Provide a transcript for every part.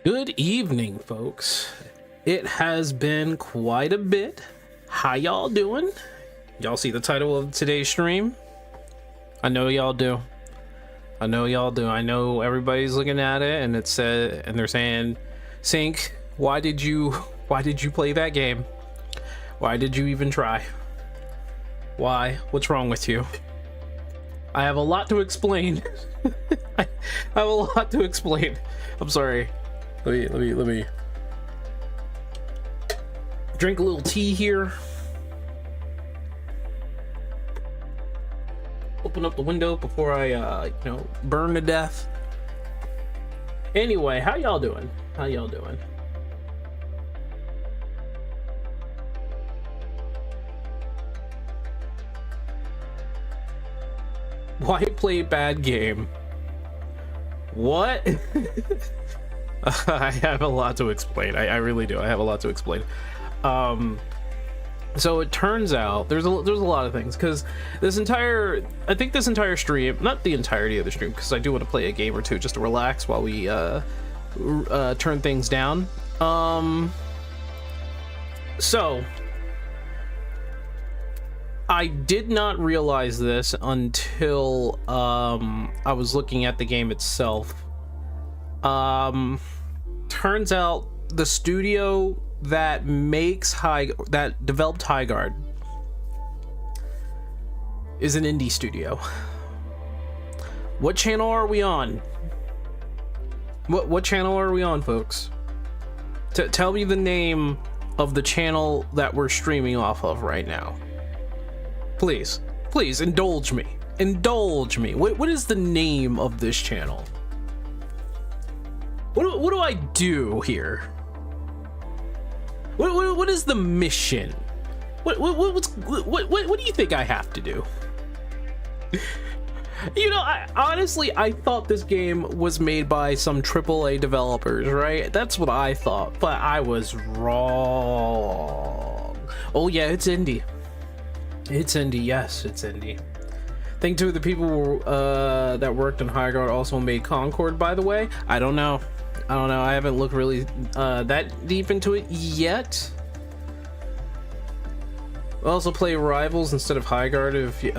Good evening, folks. It has been quite a bit. How y'all doing? Y'all see the title of today's stream? I know y'all do. I know everybody's looking at it and it said, and they're saying, Sync, why did you play that game? Why did you even try? Why? What's wrong with you? I have a lot to explain. I have a lot to explain. I'm sorry. Let me drink a little tea here. Open up the window before I burn to death. Anyway, how y'all doing? Why play bad game? What? I have a lot to explain. I really do. I have a lot to explain. So it turns out there's a lot of things, because I think this entire stream, not the entirety of the stream, because I do want to play a game or two just to relax while we turn things down. So I did not realize this until I was looking at the game itself. Turns out the studio that developed HIGHGUARD is an indie studio. What channel are we on? What channel are we on, folks? Tell me the name of the channel that we're streaming off of right now. Please indulge me. What is the name of this channel? What do I do here? What is the mission? What do you think I have to do? You know, I thought this game was made by some AAA developers, right? That's what I thought, but I was wrong. Oh yeah, it's indie. Yes, it's indie. I think two of the people that worked on HIGHGUARD also made Concord, by the way. I don't know. I haven't looked really that deep into it yet. I'll also play Rivals instead of HIGHGUARD if you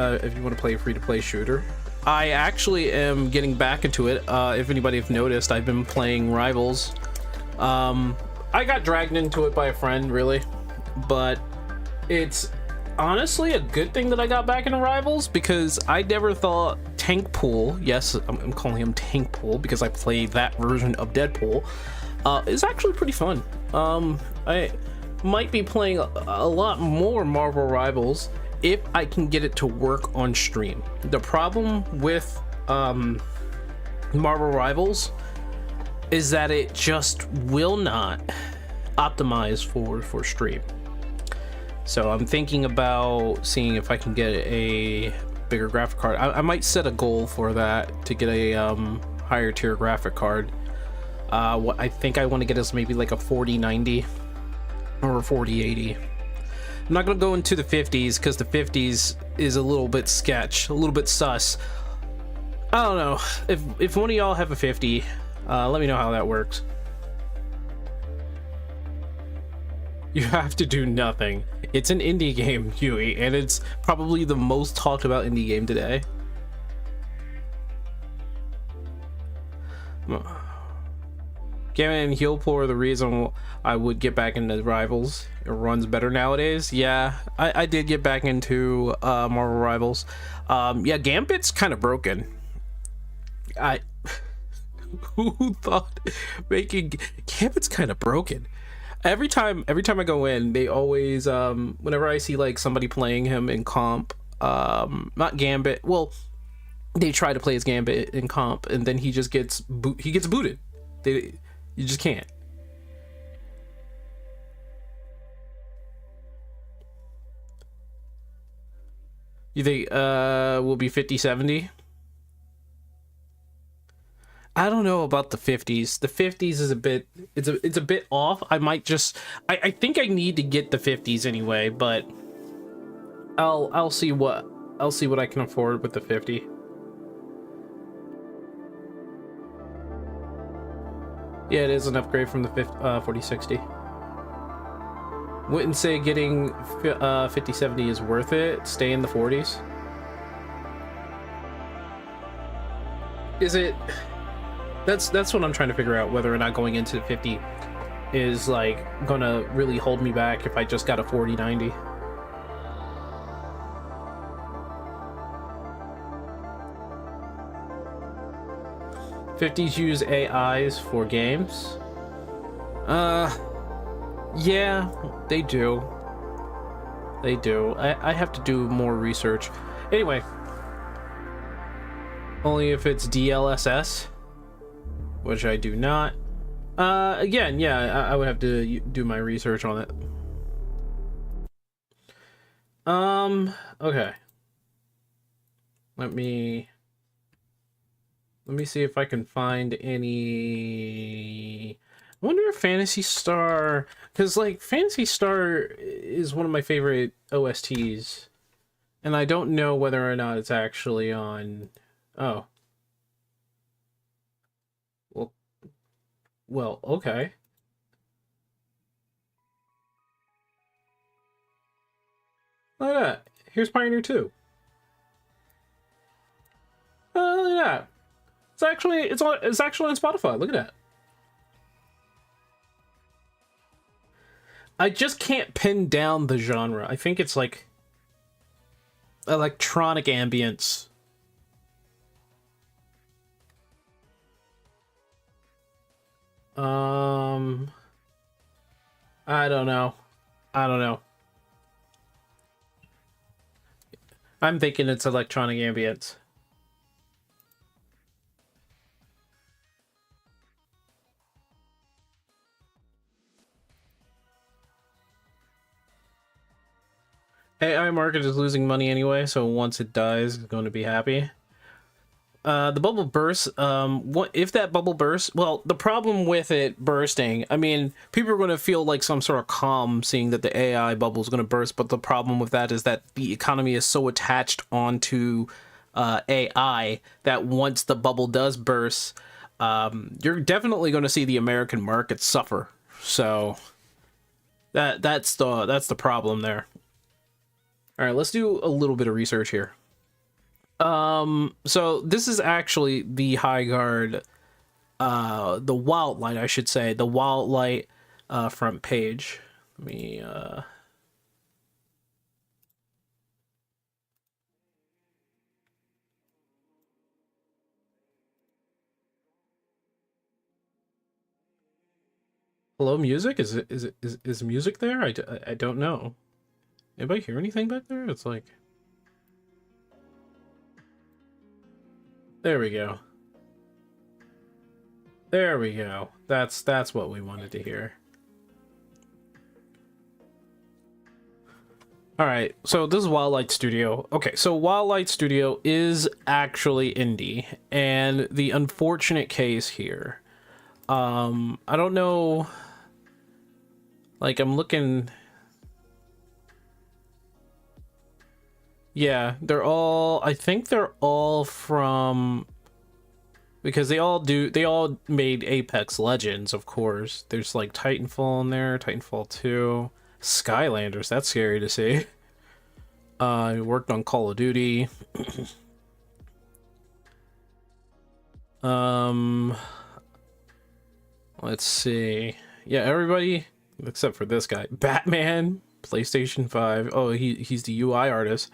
want to play a free-to-play shooter. I actually am getting back into it. If anybody have noticed, I've been playing Rivals. I got dragged into it by a friend, really, but it's honestly a good thing that I got back into Rivals, because I never thought Tank Pool, yes, I'm calling him Tank Pool because I played that version of Deadpool, is actually pretty fun. I might be playing a lot more Marvel Rivals if I can get it to work on stream. The problem with Marvel Rivals is that it just will not optimize for stream. So I'm thinking about seeing if I can get a bigger graphic card. I might set a goal for that, to get a higher tier graphic card. What I think I want to get is maybe like a 4090 or a 4080. I'm not gonna go into the 50s because the 50s is a little bit sketch, a little bit sus. I don't know. If one of y'all have a 50, let me know how that works. You have to do nothing. It's an indie game, Huey, and it's probably the most talked about indie game today. Gamma and Heal Pool are the reason I would get back into Rivals. It runs better nowadays. Yeah, I did get back into Marvel Rivals. Yeah, Gambit's kind of broken. Who thought making Gambit's kind of broken? Every time I go in, they always whenever I see like somebody playing him in comp, not Gambit, well, they try to play as Gambit in comp, and then he just gets booted. You just can't. You think we'll be 50-70? I don't know about the 50s. The 50s is a bit, it's a bit off. I might just, I think I need to get the 50s anyway, but I'll see what I can afford with the 50. Yeah, it is an upgrade from the 4060. Wouldn't say getting 5070 is worth it. Stay in the 40s. Is it? That's what I'm trying to figure out, whether or not going into 50 is like gonna really hold me back if I just got a 4090. '50s use AIs for games. Yeah, they do. They do. I have to do more research. Anyway, only if it's DLSS, which I do not. Again, yeah, I would have to do my research on it. Okay. Let me see if I can find any. I wonder if Phantasy Star, because like Phantasy Star is one of my favorite OSTs, and I don't know whether or not it's actually on. Oh. Well, okay. Look at that. Here's Pioneer 2. Oh, look at that. It's actually on Spotify. Look at that. I just can't pin down the genre. I think it's like electronic ambience. I don't know. I'm thinking it's electronic ambience. AI market is losing money anyway, so once it dies, it's going to be happy. The bubble bursts. What if that bubble bursts? Well, the problem with it bursting, I mean, people are going to feel like some sort of calm seeing that the AI bubble is going to burst, but the problem with that is that the economy is so attached onto AI that once the bubble does burst, you're definitely going to see the American market suffer. So that's the problem there. All right, let's do a little bit of research here. So this is actually the HIGHGUARD, the Wildlight, I should say, the Wildlight front page. Let me hello, music? Is music there? I don't know. Anybody hear anything back there? It's like, there we go. There we go. That's what we wanted to hear. All right, so this is Wildlight Studio. Okay, so Wildlight Studio is actually indie, and the unfortunate case here, I don't know, like I'm looking. Yeah, I think they're all from, because they all made Apex Legends, of course. There's like Titanfall in there, Titanfall 2, Skylanders, that's scary to see. I worked on Call of Duty. Let's see. Yeah, everybody except for this guy. Batman, PlayStation 5. Oh, he's the UI artist.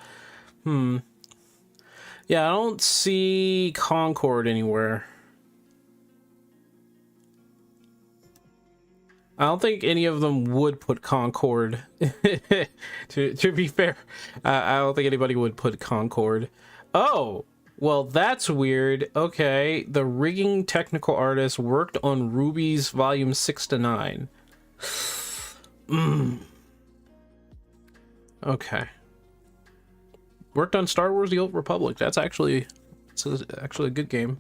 Yeah, I don't see Concord anywhere. I don't think any of them would put Concord. to be fair, I don't think anybody would put Concord. Oh, well, that's weird. Okay, the rigging technical artist worked on Ruby's volume 6 to 9. Okay. Worked on Star Wars: The Old Republic. That's actually a good game.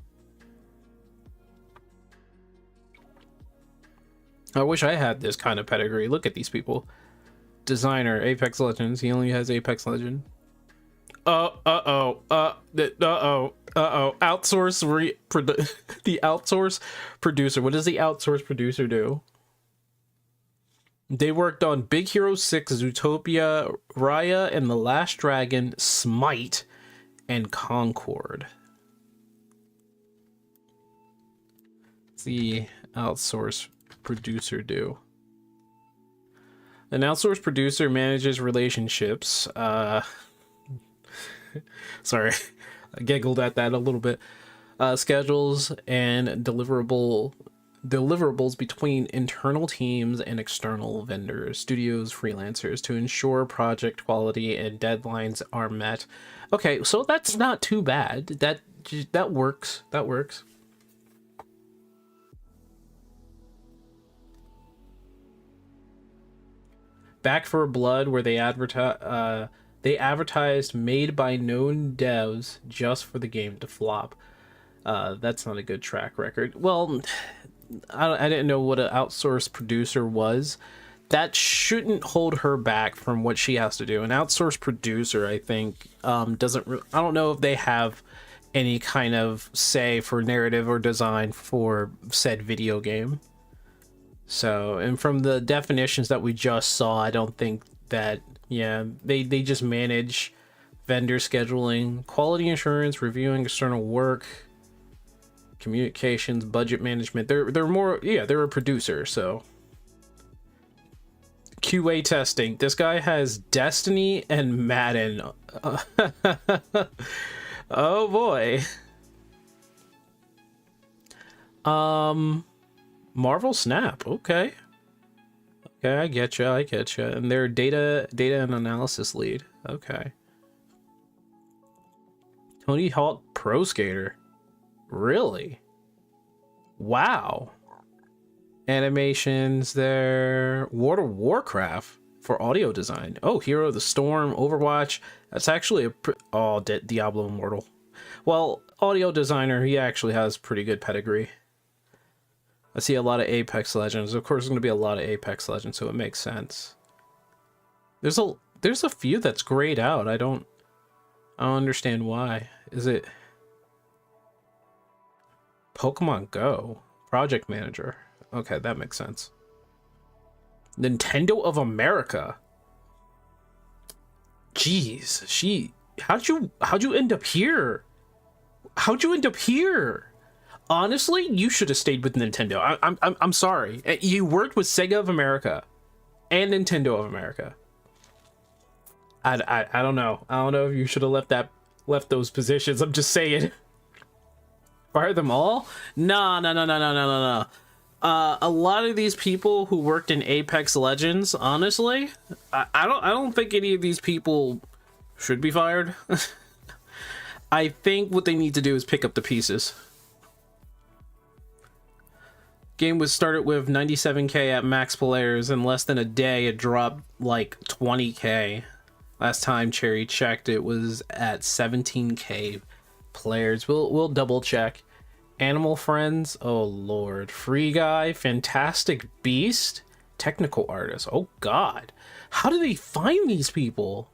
I wish I had this kind of pedigree. Look at these people. Designer, Apex Legends. He only has Apex Legend. The outsource producer. What does the outsource producer do? They worked on Big Hero 6, Zootopia, Raya, and The Last Dragon, Smite, and Concord. What's the outsource producer do? An outsource producer manages relationships. Sorry, I giggled at that a little bit. Schedules and deliverables between internal teams and external vendors, studios, freelancers to ensure project quality and deadlines are met. Okay, so that's not too bad. That works. That works. Back for Blood, where they advertised made by known devs just for the game to flop. That's not a good track record. Well, I didn't know what an outsourced producer was. That shouldn't hold her back from what she has to do. An outsourced producer, I think, doesn't. I don't know if they have any kind of say for narrative or design for said video game. So, and from the definitions that we just saw, I don't think that. Yeah, they just manage vendor scheduling, quality assurance, reviewing external work, communications, budget management. They're more, yeah, they're a producer. So QA testing. This guy has Destiny and Madden. Oh boy. Marvel Snap. Okay. Okay, I get you. And they're data and analysis lead. Okay. Tony Hawk Pro Skater. Really? Wow. Animations there. World of Warcraft for audio design. Oh, Hero of the Storm, Overwatch. That's actually a Diablo Immortal. Well, audio designer, he actually has pretty good pedigree. I see a lot of Apex Legends. Of course, there's going to be a lot of Apex Legends, so it makes sense. There's a few that's grayed out. I don't understand why. Is it Pokemon Go project manager? Okay, that makes sense. Nintendo of America. Jeez, how'd you end up here? How'd you end up here? Honestly, you should have stayed with Nintendo. I'm sorry. You worked with Sega of America and Nintendo of America. I don't know. I don't know if you should have left those positions. I'm just saying. Fire them all? No. A lot of these people who worked in Apex Legends, honestly, I don't think any of these people should be fired. I think what they need to do is pick up the pieces. Game was started with 97k at max players. In less than a day, it dropped like 20k. Last time Cherry checked, it was at 17k players. We'll double check. Animal Friends, oh lord. Free Guy, Fantastic Beast, technical artist. Oh god, how do they find these people?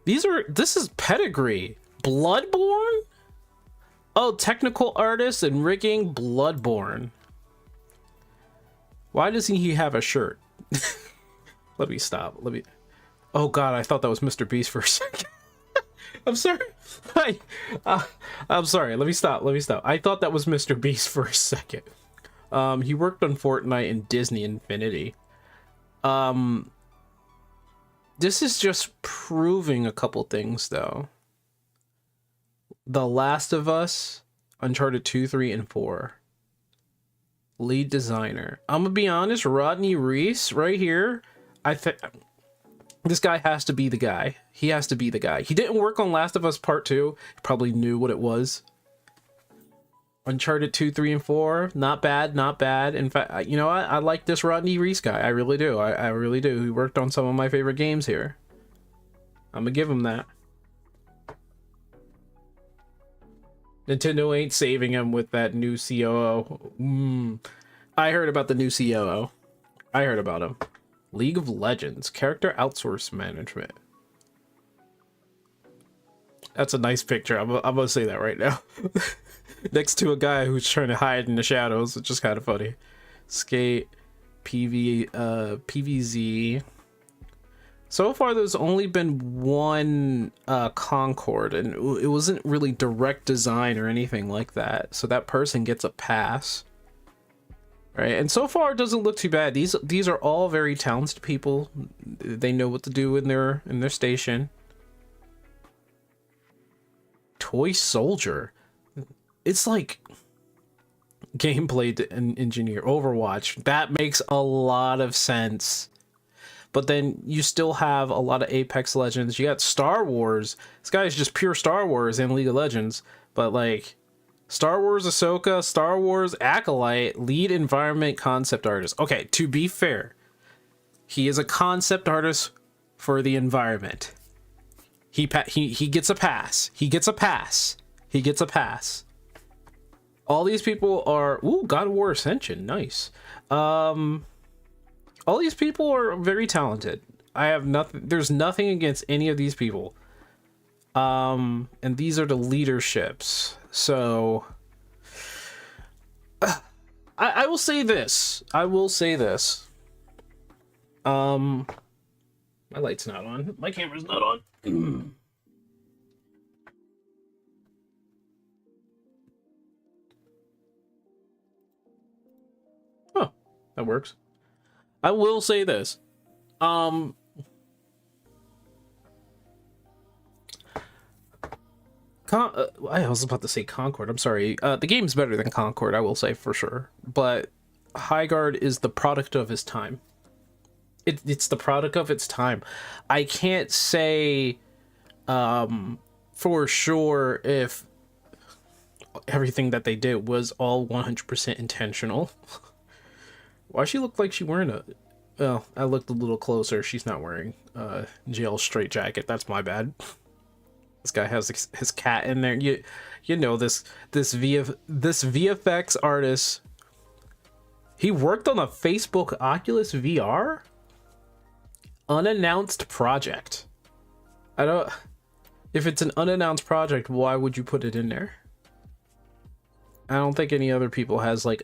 This is pedigree. Bloodborne. Oh, technical artist and rigging, Bloodborne. Why doesn't he have a shirt? Let me stop. Oh god, I thought that was Mr. Beast for a second. I'm sorry. I'm sorry. Let me stop. I thought that was Mr. Beast for a second. He worked on Fortnite and Disney Infinity. This is just proving a couple things, though. The Last of Us, Uncharted 2, 3, and 4. Lead designer. I'm gonna be honest, Rodney Reese right here. This guy has to be the guy. He has to be the guy. He didn't work on Last of Us Part 2. He probably knew what it was. Uncharted 2, 3, and 4. Not bad. In fact, you know what? I like this Rodney Reese guy. I really do. I really do. He worked on some of my favorite games here. I'm gonna give him that. Nintendo ain't saving him with that new COO. I heard about the new COO. I heard about him. League of Legends. Character outsource management. That's a nice picture. I'm gonna say that right now. Next to a guy who's trying to hide in the shadows, which is kind of funny. Skate, PVZ. So far, there's only been one Concord, and it wasn't really direct design or anything like that. So that person gets a pass, right? And so far, it doesn't look too bad. These are all very talented people. They know what to do in their station. Toy Soldier. It's like gameplay engineer, Overwatch. That makes a lot of sense. But then you still have a lot of Apex Legends. You got Star Wars. This guy is just pure Star Wars and League of Legends. But like Star Wars Ahsoka, Star Wars Acolyte, lead environment concept artist. Okay, to be fair, he is a concept artist for the environment. He gets a pass. He gets a pass. He gets a pass. All these people are... Ooh, God of War Ascension. Nice. All these people are very talented. I have nothing... There's nothing against any of these people. And these are the leaderships. So... I will say this. I will say this. My light's not on. My camera's not on. Oh, that works. I will say this. I was about to say Concord. I'm sorry. The game's better than Concord, I will say for sure. But HIGHGUARD is the product of his time. It's the product of its time. I can't say for sure if everything that they did was all 100% intentional. Why she look like she wearing a... Well, I looked a little closer. She's not wearing a jail straight jacket. That's my bad. This guy has his cat in there. You know this VFX artist. He worked on a Facebook Oculus VR unannounced project. I don't... If it's an unannounced project, why would you put it in there? I don't think any other people has like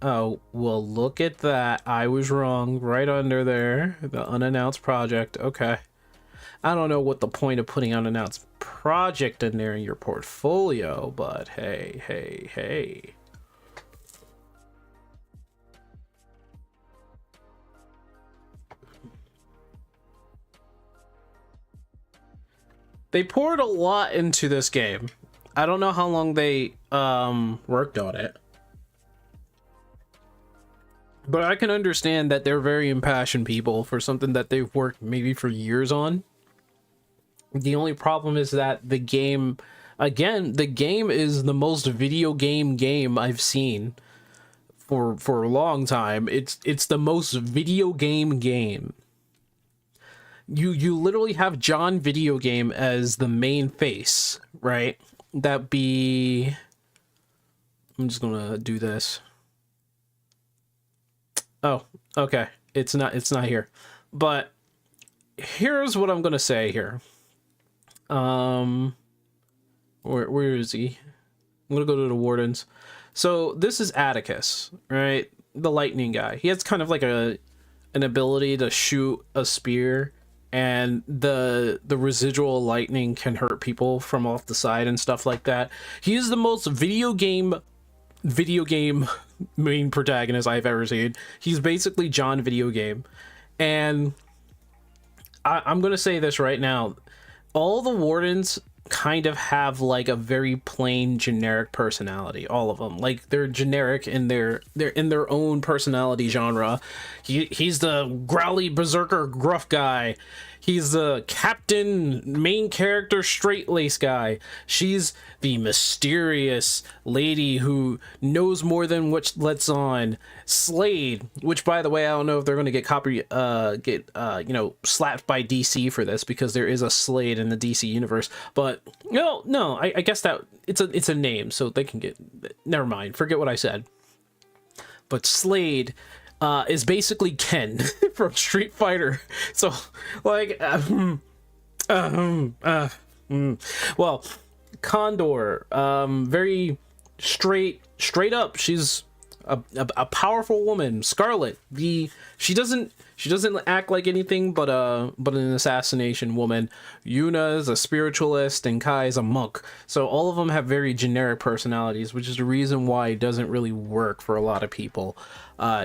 oh, well, look at that. I was wrong. Right under there, the unannounced project. Okay. I don't know what the point of putting unannounced project in there in your portfolio, but hey. They poured a lot into this game. I don't know how long they worked on it, but I can understand that they're very impassioned people for something that they've worked maybe for years on. The only problem is that the game, again, the game is the most video game I've seen for a long time. It's the most video game. You literally have John Video Game as the main face, right? I'm just gonna do this. Oh, okay. It's not here. But here's what I'm gonna say here. Where is he? I'm gonna go to the Wardens. So this is Atticus, right? The lightning guy. He has kind of like an ability to shoot a spear, and the residual lightning can hurt people from off the side and stuff like that. He is the most video game main protagonist I've ever seen. He's basically John Video Game. And I'm gonna say this right now. All the Wardens kind of have like a very plain generic personality. All of them, like, they're generic in they're in their own personality genre. He's the growly berserker gruff guy. He's the captain, main character, straight-laced guy. She's the mysterious lady who knows more than what lets on. Slade, which, by the way, I don't know if they're going to get slapped by DC for this, because there is a Slade in the DC universe. But no, I guess that it's a name, so they can get... Never mind, forget what I said. But Slade is basically Ken from Street Fighter. So, like, Well, Condor, very straight up. She's a powerful woman. Scarlet, she doesn't act like anything but an assassination woman. Yuna is a spiritualist and Kai is a monk. So all of them have very generic personalities, which is the reason why it doesn't really work for a lot of people.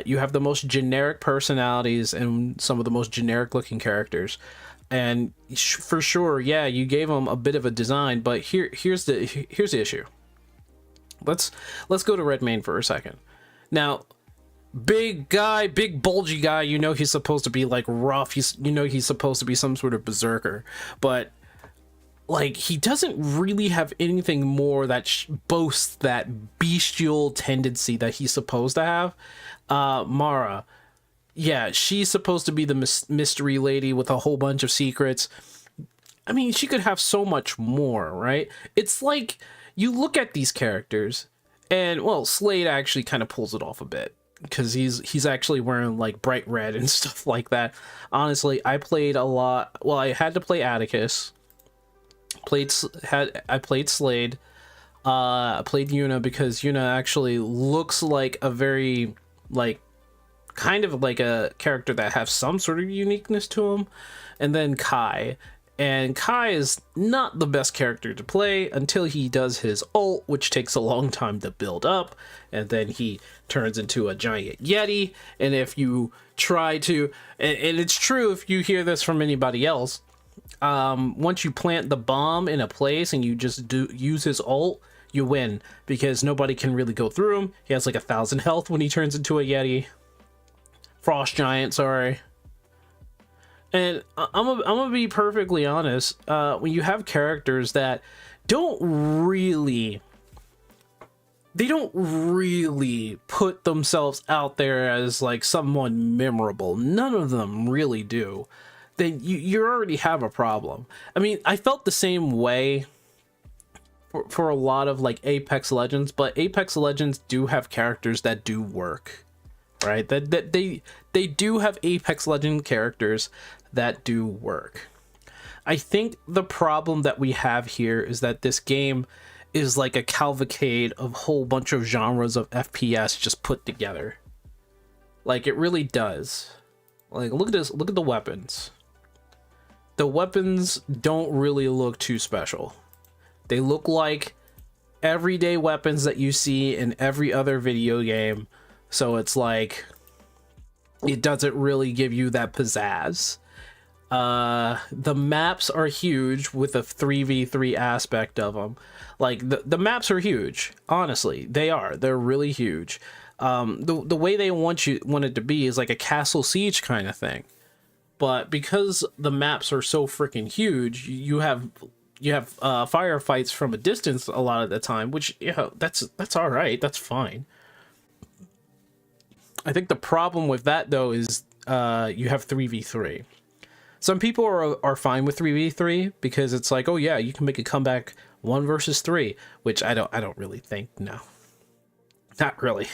You have the most generic personalities and some of the most generic looking characters. And for sure, yeah, you gave them a bit of a design, but here's the issue. Let's go to Redmayne for a second. Now, big guy, big bulgy guy, you know he's supposed to be like rough. He's supposed to be some sort of berserker, but like he doesn't really have anything more that boasts that bestial tendency that he's supposed to have. Mara, yeah, she's supposed to be the mystery lady with a whole bunch of secrets. I mean, she could have so much more, right? It's like you look at these characters and, well, Slade actually kind of pulls it off a bit because he's actually wearing like bright red and stuff like that. Honestly, I played a lot. Well, I had to play Atticus. I played Slade. I played Yuna because Yuna actually looks like a very like kind of like a character that has some sort of uniqueness to him. And then Kai. And Kai is not the best character to play until he does his ult, which takes a long time to build up. And then he turns into a giant Yeti. And if you try to, and it's true if you hear this from anybody else, once you plant the bomb in a place and you just use his ult, you win. Because nobody can really go through him. He has like 1,000 health when he turns into a Yeti. Frost giant, sorry. And I'm gonna be perfectly honest, when you have characters that don't really put themselves out there as like someone memorable, none of them really do, then you already have a problem. I mean, I felt the same way for a lot of like Apex Legends, but Apex Legends do have characters that do work. Right, that they do have Apex Legend characters that do work. I think the problem that we have here is that this game is like a cavalcade of a whole bunch of genres of FPS just put together. Like, it really does. Like, look at this, look at the weapons. The weapons don't really look too special. They look like everyday weapons that you see in every other video game. So it's like, it doesn't really give you that pizzazz. The maps are huge with a 3v3 aspect of them. Like, the maps are huge. Honestly, they're really huge. The way they want it to be is like a castle siege kind of thing. But because the maps are so freaking huge, you have firefights from a distance a lot of the time, which, yeah, that's all right. That's fine. I think the problem with that, though, is you have 3v3. Some people are fine with 3v3 because it's like, oh yeah, you can make a comeback 1 versus 3, which I don't really think. No, not really.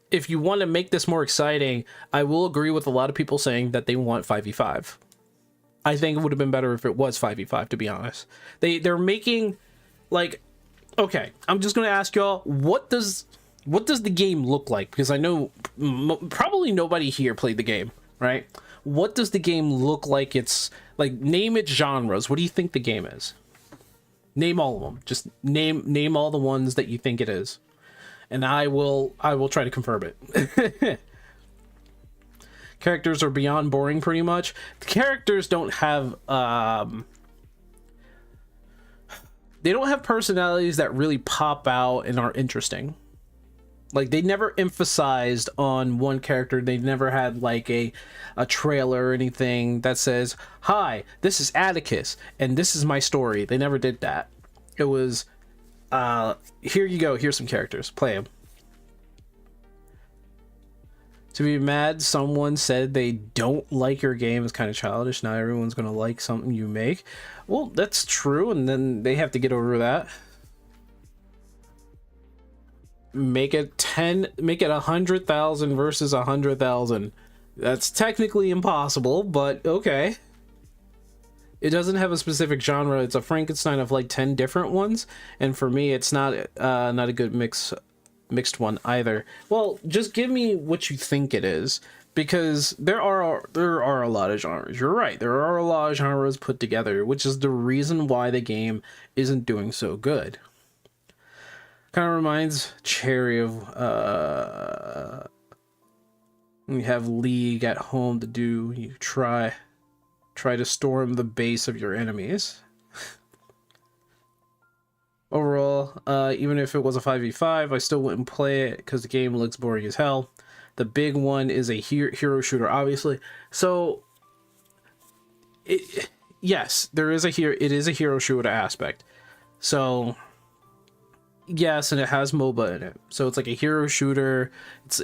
If you want to make this more exciting, I will agree with a lot of people saying that they want 5v5. I think it would have been better if it was 5v5, to be honest. They're making, like, okay, I'm just gonna ask y'all, what does the game look like? Because I know probably nobody here played the game, right? What does the game look like? It's like, name its genres. What do you think the game is? Name all of them. Just name all the ones that you think it is, and I will try to confirm it. Characters are beyond boring, pretty much. The characters don't have they don't have personalities that really pop out and are interesting. Like, they never emphasized on one character. They never had like a trailer or anything that says, hi, this is Atticus and this is my story. They never did that. It was, here you go, here's some characters, play them. To be mad someone said they don't like your game is kind of childish. Not everyone's gonna like something you make. Well, that's true, and then they have to get over that. Make it 100,000 versus 100,000. That's technically impossible, but okay. It doesn't have a specific genre. It's a Frankenstein of like 10 different ones, and for me, it's not a good mixed one either. Well, just give me what you think it is, because there are a lot of genres. You're right. There are a lot of genres put together, which is the reason why the game isn't doing so good. Kind of reminds Cherry of you have League at home to do. You try to storm the base of your enemies. Overall, even if it was a 5v5, I still wouldn't play it because the game looks boring as hell. The big one is a hero shooter, obviously. So, yes, there is it is a hero shooter aspect. So, yes, and it has MOBA in it. So it's like a hero shooter.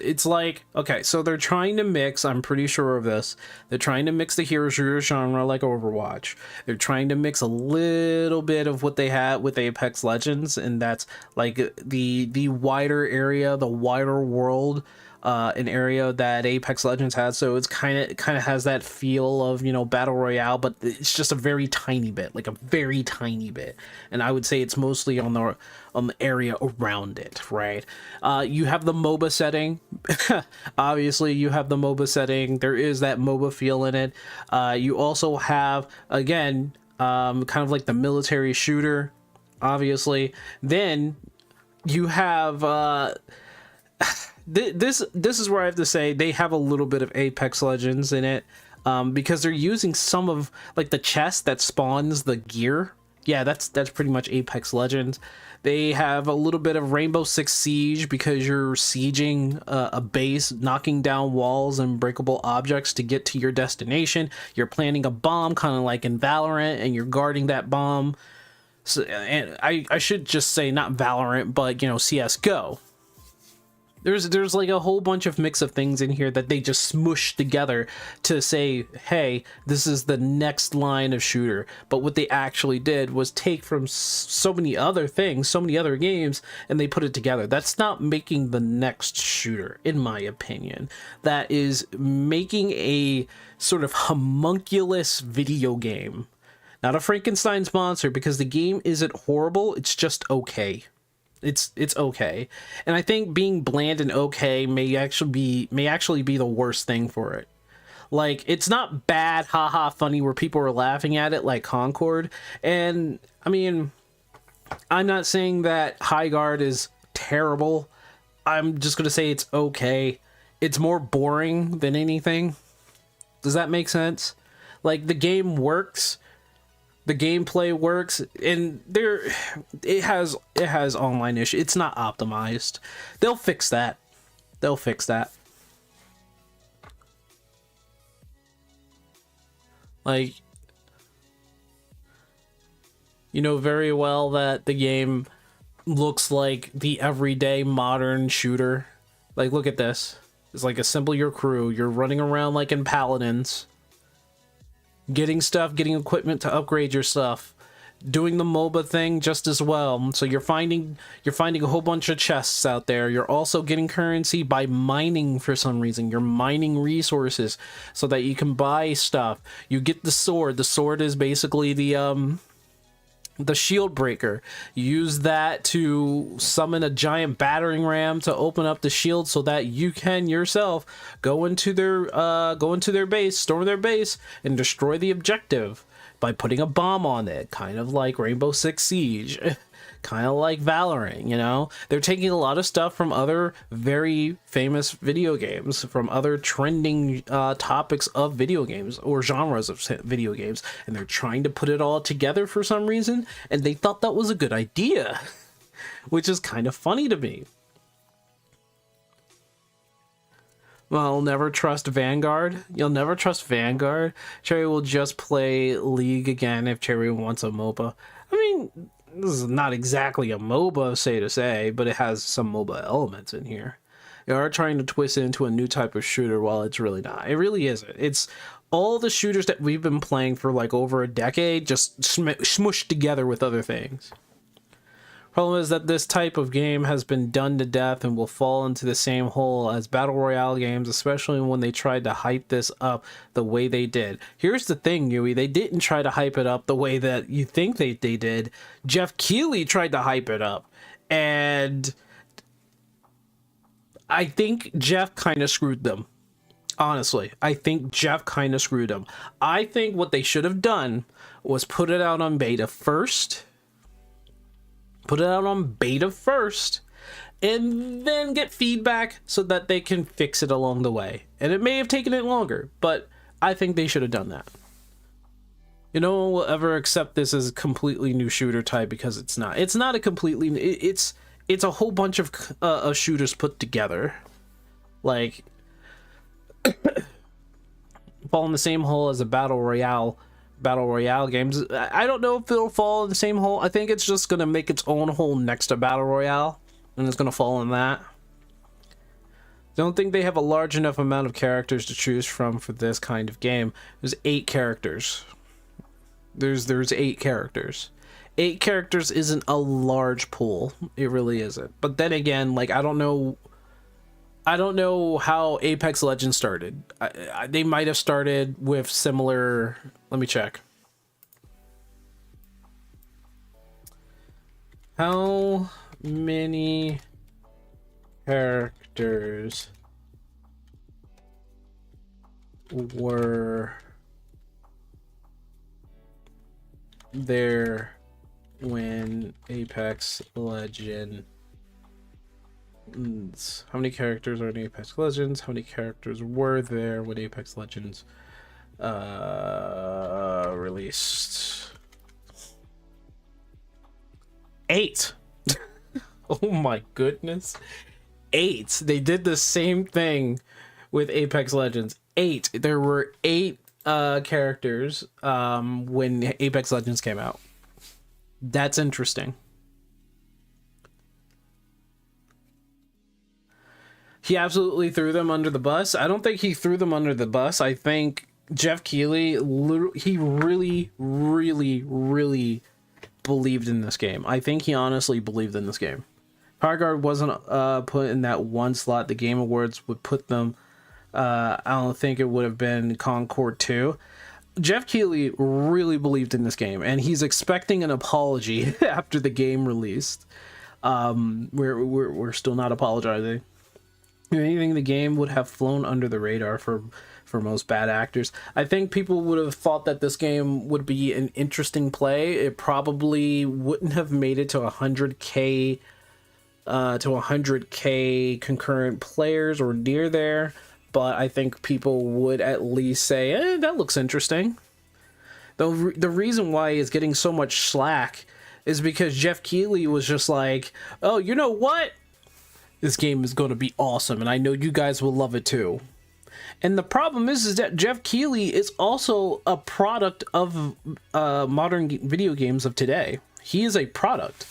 It's like, okay, so they're trying to mix, I'm pretty sure of this. They're trying to mix the hero shooter genre like Overwatch. They're trying to mix a little bit of what they had with Apex Legends, and that's like the wider area, the wider world, an area that Apex Legends has. So it's kind of has that feel of, you know, battle royale, but it's just a very tiny bit, like a very tiny bit. And I would say it's mostly on the area around it, right? You have the MOBA setting. Obviously, you have the MOBA setting. There is that MOBA feel in it. You also have, again, kind of like the military shooter, obviously. Then you have this is where I have to say they have a little bit of Apex Legends in it, because they're using some of like the chest that spawns the gear. Yeah, that's pretty much Apex Legends. They have a little bit of Rainbow Six Siege because you're sieging a base, knocking down walls and breakable objects to get to your destination. You're planting a bomb, kind of like in Valorant, and you're guarding that bomb. So, and I should just say not Valorant, but, you know, CS:GO. There's like a whole bunch of mix of things in here that they just smush together to say, hey, this is the next line of shooter. But what they actually did was take from so many other things, so many other games, and they put it together. That's not making the next shooter, in my opinion. That is making a sort of homunculus video game. Not a Frankenstein's monster, because the game isn't horrible, it's just okay. It's okay, and I think being bland and okay may actually be the worst thing for it. Like, it's not bad, haha, funny, where people are laughing at it like Concord. And I mean, I'm not saying that HIGHGUARD is terrible. I'm just gonna say it's okay. It's more boring than anything. Does that make sense? Like, the game works. The gameplay works, and it has online issues. It's not optimized. They'll fix that. They'll fix that. Like, you know very well that the game looks like the everyday modern shooter. Like, look at this. It's like assemble your crew. You're running around like in Paladins, getting equipment to upgrade your stuff, doing the MOBA thing just as well. So you're finding a whole bunch of chests out there. You're also getting currency by mining for some reason. You're mining resources so that you can buy stuff. You get the sword. The sword is basically the shield breaker. You use that to summon a giant battering ram to open up the shield so that you can yourself go into their base, storm their base, and destroy the objective by putting a bomb on it, kind of like Rainbow Six Siege. Kind of like Valorant, you know? They're taking a lot of stuff from other very famous video games, from other trending topics of video games or genres of video games, and they're trying to put it all together for some reason, and they thought that was a good idea, which is kind of funny to me. Well, never trust Vanguard. You'll never trust Vanguard. Cherry will just play League again if Cherry wants a MOBA. I mean, this is not exactly a MOBA, to say, but it has some MOBA elements in here. They are trying to twist it into a new type of shooter while it's really not. It really isn't. It's all the shooters that we've been playing for like over a decade just smushed together with other things. Problem is that this type of game has been done to death and will fall into the same hole as Battle Royale games, especially when they tried to hype this up the way they did. Here's the thing, Yui, they didn't try to hype it up the way that you think they did. Jeff Keighley tried to hype it up, and I think Jeff kind of screwed them. Honestly, I think Jeff kind of screwed them. I think what they should have done was put it out on beta first. Put it out on beta first, and then get feedback so that they can fix it along the way. And it may have taken it longer, but I think they should have done that. No one will ever accept this as a completely new shooter type because it's not. It's not a completely. It's a whole bunch of shooters put together. Like, fall in the same hole as a battle royale games. I don't know if it'll fall in the same hole. I think it's just gonna make its own hole next to battle royale, and it's gonna fall in that. Don't think they have a large enough amount of characters to choose from for this kind of game. There's 8 characters. There's 8 characters. 8 characters isn't a large pool. It really isn't. But then again, like, I don't know how Apex Legends started. They might have started with similar. Let me check. How many characters were there when Apex Legends? How many characters are in Apex Legends? How many characters were there when Apex Legends released? 8. Oh my goodness. 8. They did the same thing with Apex Legends. 8. There were 8 characters when Apex Legends came out. That's interesting. He absolutely threw them under the bus. I don't think he threw them under the bus. I think Jeff Keighley, he really, really, really believed in this game. I think he honestly believed in this game. HIGHGUARD wasn't put in that one slot. The Game Awards would put them. I don't think it would have been Concord 2. Jeff Keighley really believed in this game, and he's expecting an apology after the game released. We're still not apologizing. Anything in the game would have flown under the radar for most bad actors. I think people would have thought that this game would be an interesting play. It probably wouldn't have made it to 100K concurrent players or near there, but I think people would at least say, that looks interesting. The reason why it's getting so much slack is because Jeff Keighley was just like, oh, you know what? This game is going to be awesome, and I know you guys will love it too. And the problem is that Jeff Keighley is also a product of modern video games of today. He is a product.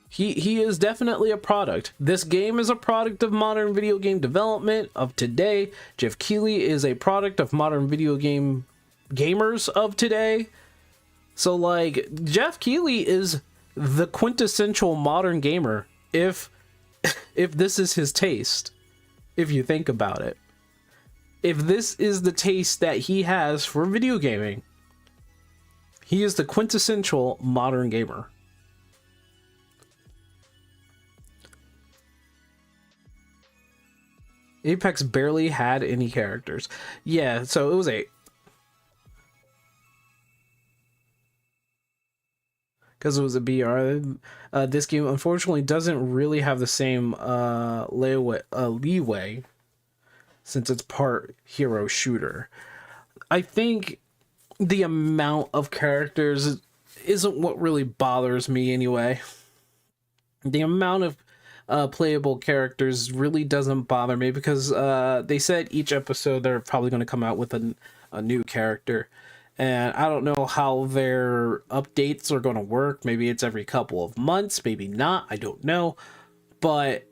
He is definitely a product. This game is a product of modern video game development of today. Jeff Keighley is a product of modern video game gamers of today. So, like, Jeff Keighley is the quintessential modern gamer. If this is his taste, if you think about it, if this is the taste that he has for video gaming, he is the quintessential modern gamer. Apex barely had any characters. Yeah, so it was 8. Because it was a BR. This game unfortunately doesn't really have the same leeway since it's part hero shooter. I think the amount of characters isn't what really bothers me anyway. The amount of playable characters really doesn't bother me because they said each episode they're probably going to come out with a new character. And I don't know how their updates are going to work. Maybe it's every couple of months, maybe not. I don't know. But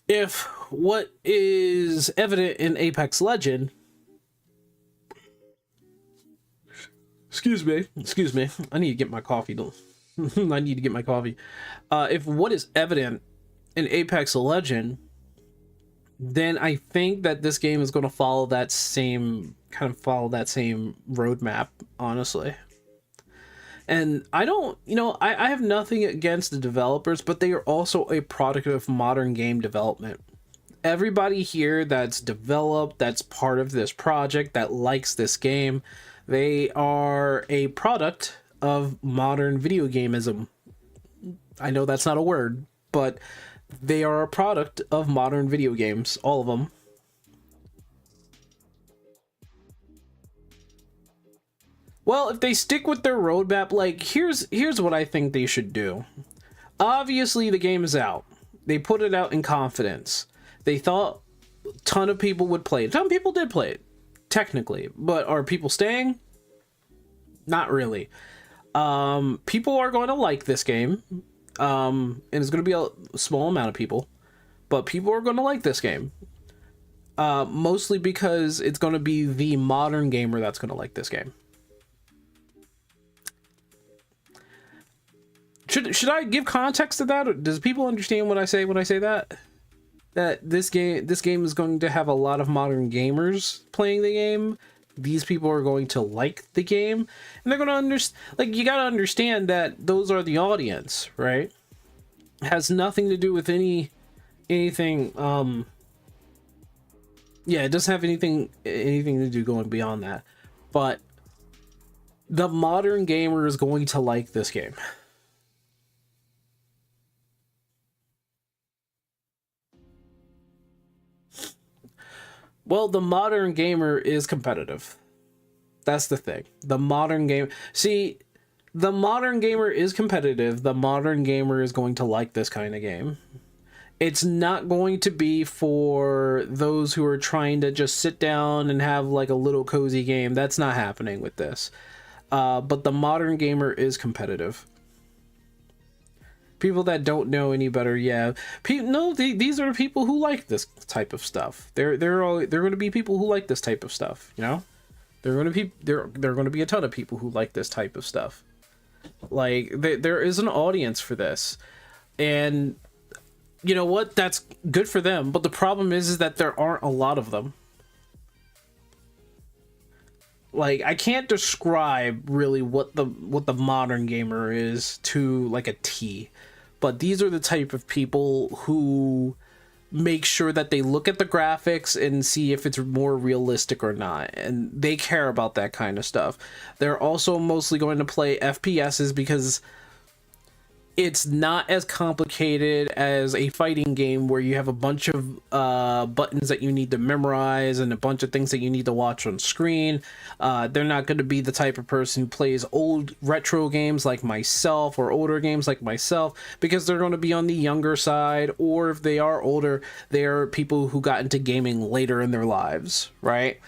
if what is evident in Apex Legend... Excuse me. I need to get my coffee. I need to get my coffee. If what is evident in Apex Legend, then I think that this game is going to follow that same roadmap, honestly. And I don't, I have nothing against the developers, but they are also a product of modern game development. Everybody here that's developed, that's part of this project, that likes this game, they are a product of modern video gameism. I know that's not a word, but they are a product of modern video games, all of them. Well, if they stick with their roadmap, like, here's what I think they should do. Obviously, the game is out. They put it out in confidence. They thought a ton of people would play it. Some people did play it, technically. But are people staying? Not really. People are going to like this game. And it's going to be a small amount of people. But people are going to like this game. Mostly because it's going to be the modern gamer that's going to like this game. Should I give context to that? Or does people understand what I say when I say that? That this game is going to have a lot of modern gamers playing the game. These people are going to like the game, and they're going to understand. Like, you got to understand that those are the audience, right? It has nothing to do with anything. Yeah, it doesn't have anything to do going beyond that. But the modern gamer is going to like this game. Well, the modern gamer is competitive. That's the thing. The modern game. See, the modern gamer is competitive. The modern gamer is going to like this kind of game. It's not going to be for those who are trying to just sit down and have like a little cozy game. That's not happening with this. But the modern gamer is competitive. People that don't know any better, yeah. These are people who like this type of stuff. They're going to be people who like this type of stuff. You know, they're going to be a ton of people who like this type of stuff. Like there is an audience for this, and you know what? That's good for them. But the problem is that there aren't a lot of them. Like, I can't describe really what the modern gamer is to like a T. But these are the type of people who make sure that they look at the graphics and see if it's more realistic or not. And they care about that kind of stuff. They're also mostly going to play FPSs because it's not as complicated as a fighting game where you have a bunch of buttons that you need to memorize and a bunch of things that you need to watch on screen. They're not going to be the type of person who plays old retro games like myself or older games like myself, because they're going to be on the younger side, or if they are older, they're people who got into gaming later in their lives, right?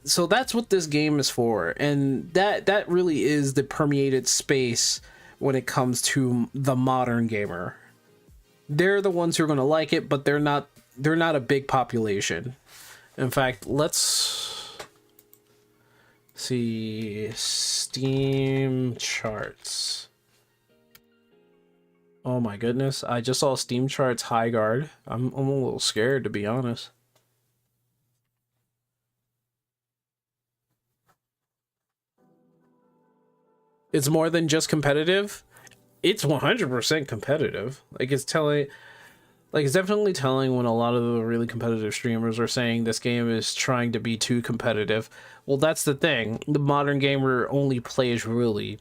So that's what this game is for, and that really is the permeated space when it comes to the modern gamer. They're the ones who are going to like it, but they're not a big population. In fact, let's see Steam charts. Oh my goodness, I just saw Steam charts HIGHGUARD. I'm a little scared, to be honest. It's more than just competitive. It's 100% competitive. Like, it's definitely telling when a lot of the really competitive streamers are saying this game is trying to be too competitive. Well, that's the thing. The modern gamer only plays really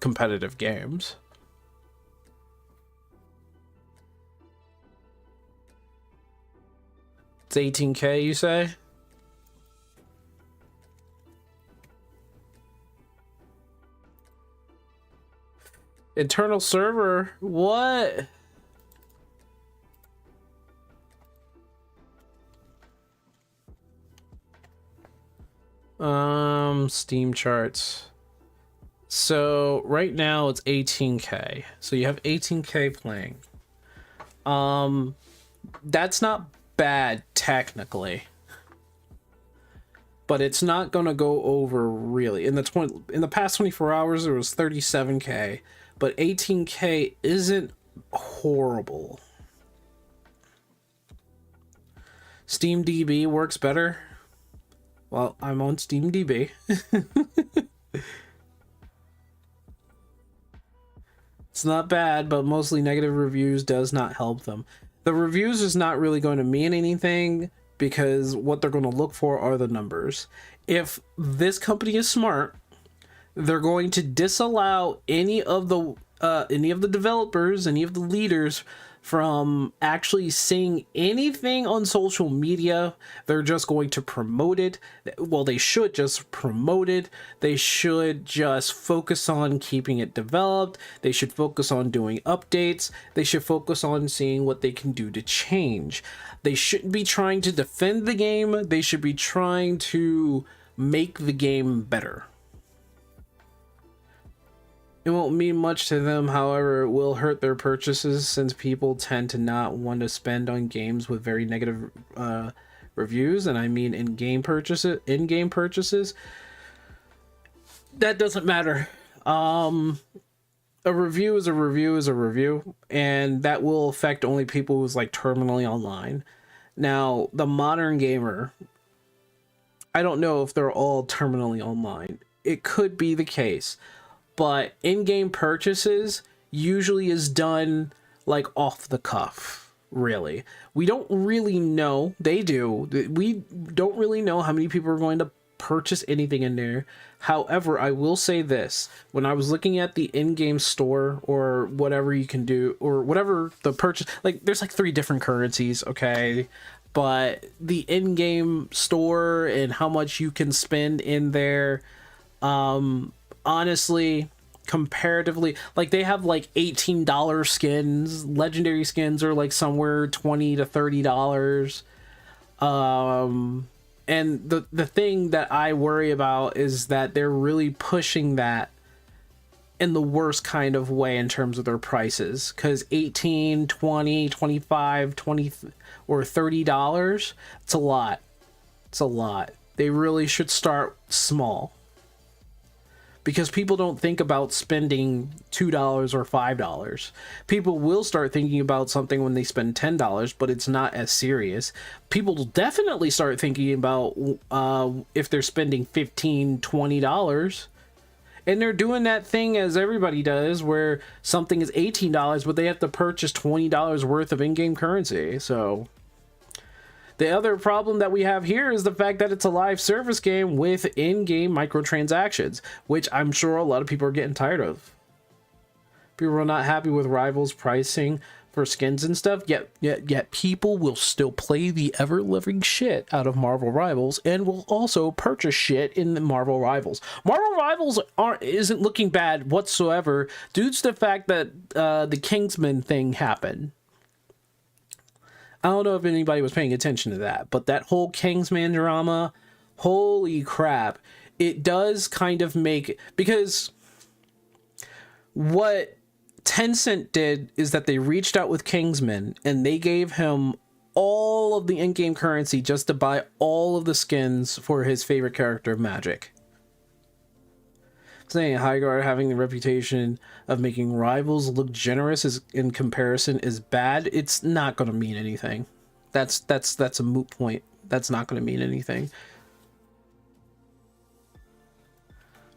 competitive games. It's 18K, you say? Internal server? What? Steam charts. So right now it's 18K. So you have 18K playing. That's not bad technically, but it's not gonna go over really. In the past 24 hours, there was 37K. but 18K isn't horrible. SteamDB works better. Well, I'm on SteamDB. It's not bad, but mostly negative reviews does not help them. The reviews is not really going to mean anything because what they're going to look for are the numbers. If this company is smart, they're going to disallow any of the developers, any of the leaders from actually saying anything on social media. They're just going to promote it. Well, they should just promote it. They should just focus on keeping it developed. They should focus on doing updates. They should focus on seeing what they can do to change. They shouldn't be trying to defend the game. They should be trying to make the game better. It won't mean much to them, however, it will hurt their purchases since people tend to not want to spend on games with very negative reviews, and I mean in-game purchases. That doesn't matter. A review is a review is a review, and that will affect only people who's like terminally online. Now, the modern gamer, I don't know if they're all terminally online. It could be the case. But in-game purchases usually is done like off the cuff, really. We don't really know. They do. We don't really know how many people are going to purchase anything in there. However, I will say this. When I was looking at the in-game store or whatever you can do, or whatever the purchase, like there's like 3 different currencies, okay? But the in-game store and how much you can spend in there, honestly, comparatively, like they have like $18 skins. Legendary skins are like somewhere $20 to $30. And the thing that I worry about is that they're really pushing that in the worst kind of way in terms of their prices, because 18, 20, 25, 20 or $30, it's a lot. It's a lot. They really should start small, because people don't think about spending $2 or $5. People will start thinking about something when they spend $10, but it's not as serious. People will definitely start thinking about if they're spending $15, $20. And they're doing that thing as everybody does, where something is $18, but they have to purchase $20 worth of in-game currency. So the other problem that we have here is the fact that it's a live service game with in-game microtransactions, which I'm sure a lot of people are getting tired of. People are not happy with Rivals pricing for skins and stuff, yet people will still play the ever-living shit out of Marvel Rivals and will also purchase shit in the Marvel Rivals. Marvel Rivals isn't looking bad whatsoever due to the fact that the Kingsman thing happened. I don't know if anybody was paying attention to that, but that whole Kingsman drama, holy crap, it does kind of make, because what Tencent did is that they reached out with Kingsman and they gave him all of the in-game currency just to buy all of the skins for his favorite character, Magic. Saying HIGHGUARD having the reputation of making Rivals look generous in comparison is bad, it's not going to mean anything. That's a moot point. That's not going to mean anything.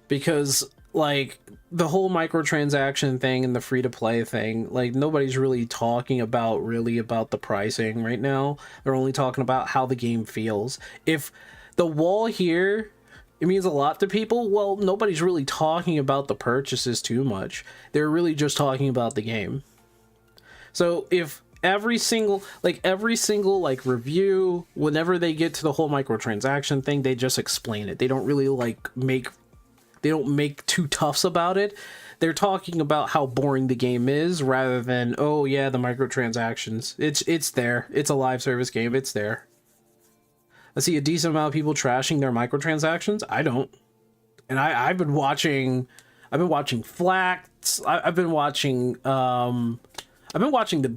Because, like, the whole microtransaction thing and the free-to-play thing, like, nobody's really talking about the pricing right now. They're only talking about how the game feels. If the wall here, it means a lot to people, well, nobody's really talking about the purchases too much. They're really just talking about the game. So if every single review, whenever they get to the whole microtransaction thing, they just explain it. They don't really make too toughs about it. They're talking about how boring the game is rather than, oh yeah, the microtransactions. It's there. It's a live service game. It's there. I see a decent amount of people trashing their microtransactions. I don't. And I've been watching Flats. I've been watching the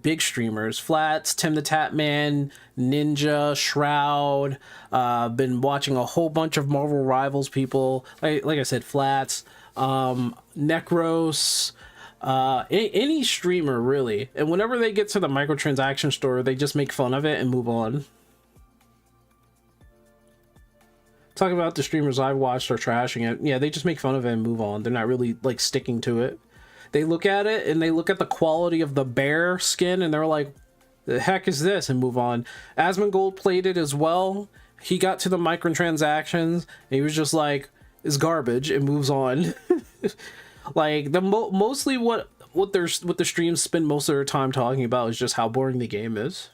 big streamers, Flats, Tim the Tatman, Ninja, Shroud. Been watching a whole bunch of Marvel Rivals people. Like I said, Flats, Necros, Any streamer really, and whenever they get to the microtransaction store, they just make fun of it and move on. Talking about the streamers I've watched are trashing it. Yeah, they just make fun of it and move on. They're not really like sticking to it. They look at it and they look at the quality of the bear skin and they're like, the heck is this, and move on. Asmongold played it as well. He got to the microtransactions and he was just like, it's garbage, and moves on. Like the mostly what the streams spend most of their time talking about is just how boring the game is.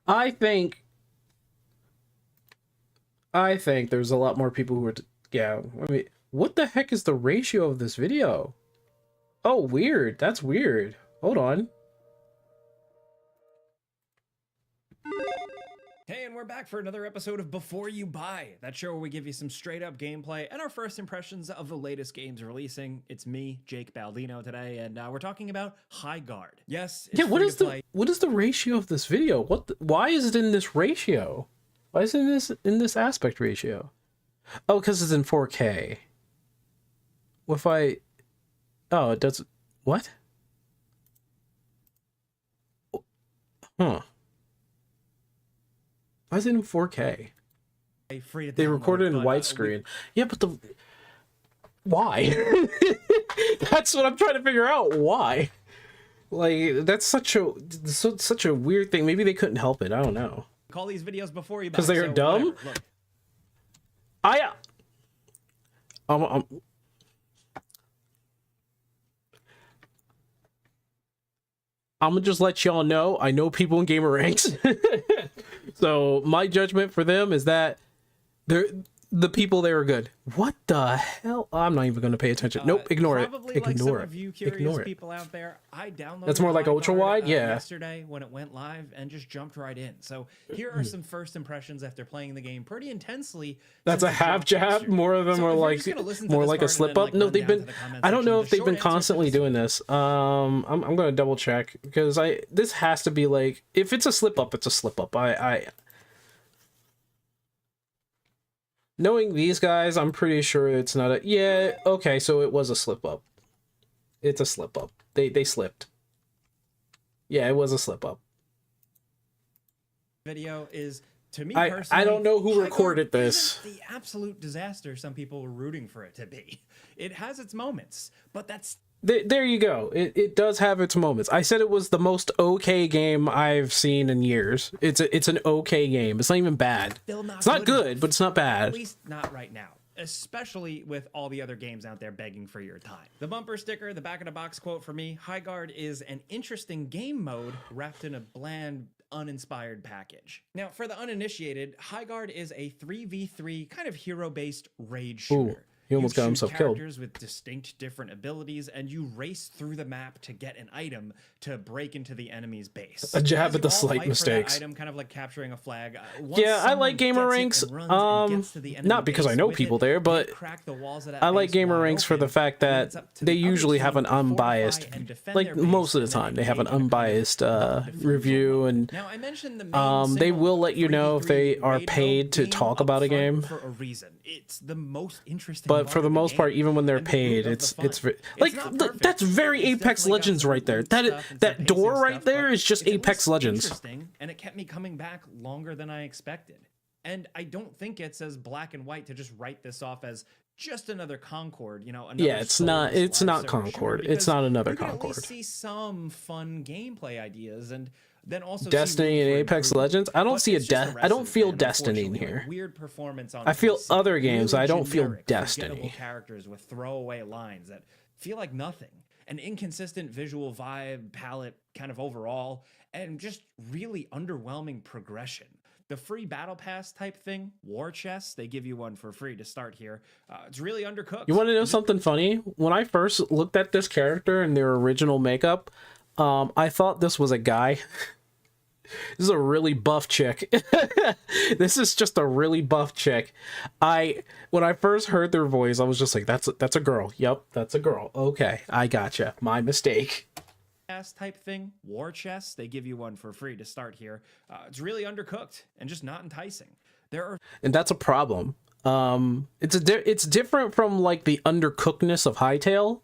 I think there's a lot more people who are yeah, I mean, what the heck is the ratio of this video? Oh, weird. That's weird. Hold on. Hey, and we're back for another episode of Before You Buy, that show where we give you some straight up gameplay and our first impressions of the latest games releasing. It's me, Jake Baldino, today, and we're talking about HIGHGUARD. Yes, it's yeah. What is the ratio of this video? Why is it in this ratio? Why is it in this aspect ratio? Oh, because it's in 4K. What if I? Oh, it does. What? Huh. Why is it in 4K? They recorded in widescreen. Yeah, but why? That's what I'm trying to figure out. Why? Like, that's such a weird thing. Maybe they couldn't help it. I don't know. Call these videos Before You Buy. Because they are dumb? I'm gonna just let y'all know, I know people in gamer ranks. So my judgment for them is that the people there are good. What the hell? I'm not even gonna pay attention. Nope, ignore it. Ignore it. Ignore it. People out there, I downloaded That's more like ultra wide, yeah. Yesterday when it went live and just jumped right in. So here are some first impressions after playing the game pretty intensely. That's a half jab. More of them are like more like a slip up. No, they've been. I don't know if they've been constantly doing this. I'm gonna double check because this has to be like, if it's a slip up, it's a slip up. Knowing these guys, I'm pretty sure it's not a... Yeah, okay, so it was a slip-up. It's a slip-up. They slipped. Yeah, it was a slip-up. Video is, to me personally... I don't know who recorded this. The absolute disaster some people were rooting for it to be. It has its moments, but that's... There you go. It does have its moments. I said it was the most okay game I've seen in years. It's an okay game. It's not even bad. It's not good, but it's not bad. At least not right now. Especially with all the other games out there begging for your time. The bumper sticker, the back of the box quote for me, HIGHGUARD is an interesting game mode wrapped in a bland, uninspired package. Now, for the uninitiated, HIGHGUARD is a 3v3 kind of hero-based raid shooter. Ooh. He almost got himself killed. Characters with distinct different abilities, and you race through the map to get an item to break into the enemy's base. A jab at the slight mistakes. Item, kind of like capturing a flag. Yeah, I like gamer ranks. Not because I know people there, but I like gamer ranks for the fact that they usually have an unbiased, like most of the time, they have an unbiased review, and they will let you know if they are paid to talk about a game. For a reason, it's the most interesting. But for the most part, even when they're paid, it's like that's very Apex Legends right there. That door right there is just Apex Legends. And it kept me coming back longer than I expected. And I don't think it's as black and white to just write this off as just another Concord, you know. Yeah, it's not Concord. It's not another Concord. You can at least see some fun gameplay ideas, and then also Destiny and Apex Legends. I don't see I don't feel Destiny in here. Weird performance on I feel other games. I don't feel Destiny. Characters with throwaway lines that feel like nothing. An inconsistent visual vibe, palette, kind of overall, and just really underwhelming progression. The free battle pass type thing, war chests, they give you one for free to start here. It's really undercooked. You want to know something funny? When I first looked at this character in their original makeup, I thought this was a guy. This is a really buff chick. This is just a really buff chick. When I first heard their voice, I was just like, that's a girl. Yep, that's a girl. Okay, I gotcha. My mistake. Type thing, war chests, they give you one for free to start here. It's really undercooked and just not enticing. And that's a problem. It's different from like the undercookedness of Hytale.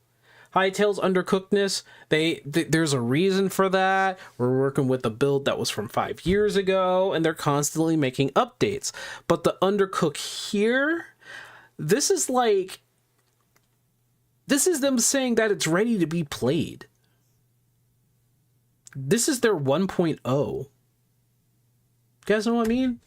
Hytale's undercookedness, there's a reason for that. We're working with a build that was from 5 years ago, and they're constantly making updates. But the undercook here, this is them saying that it's ready to be played. This is their 1.0. You guys know what I mean?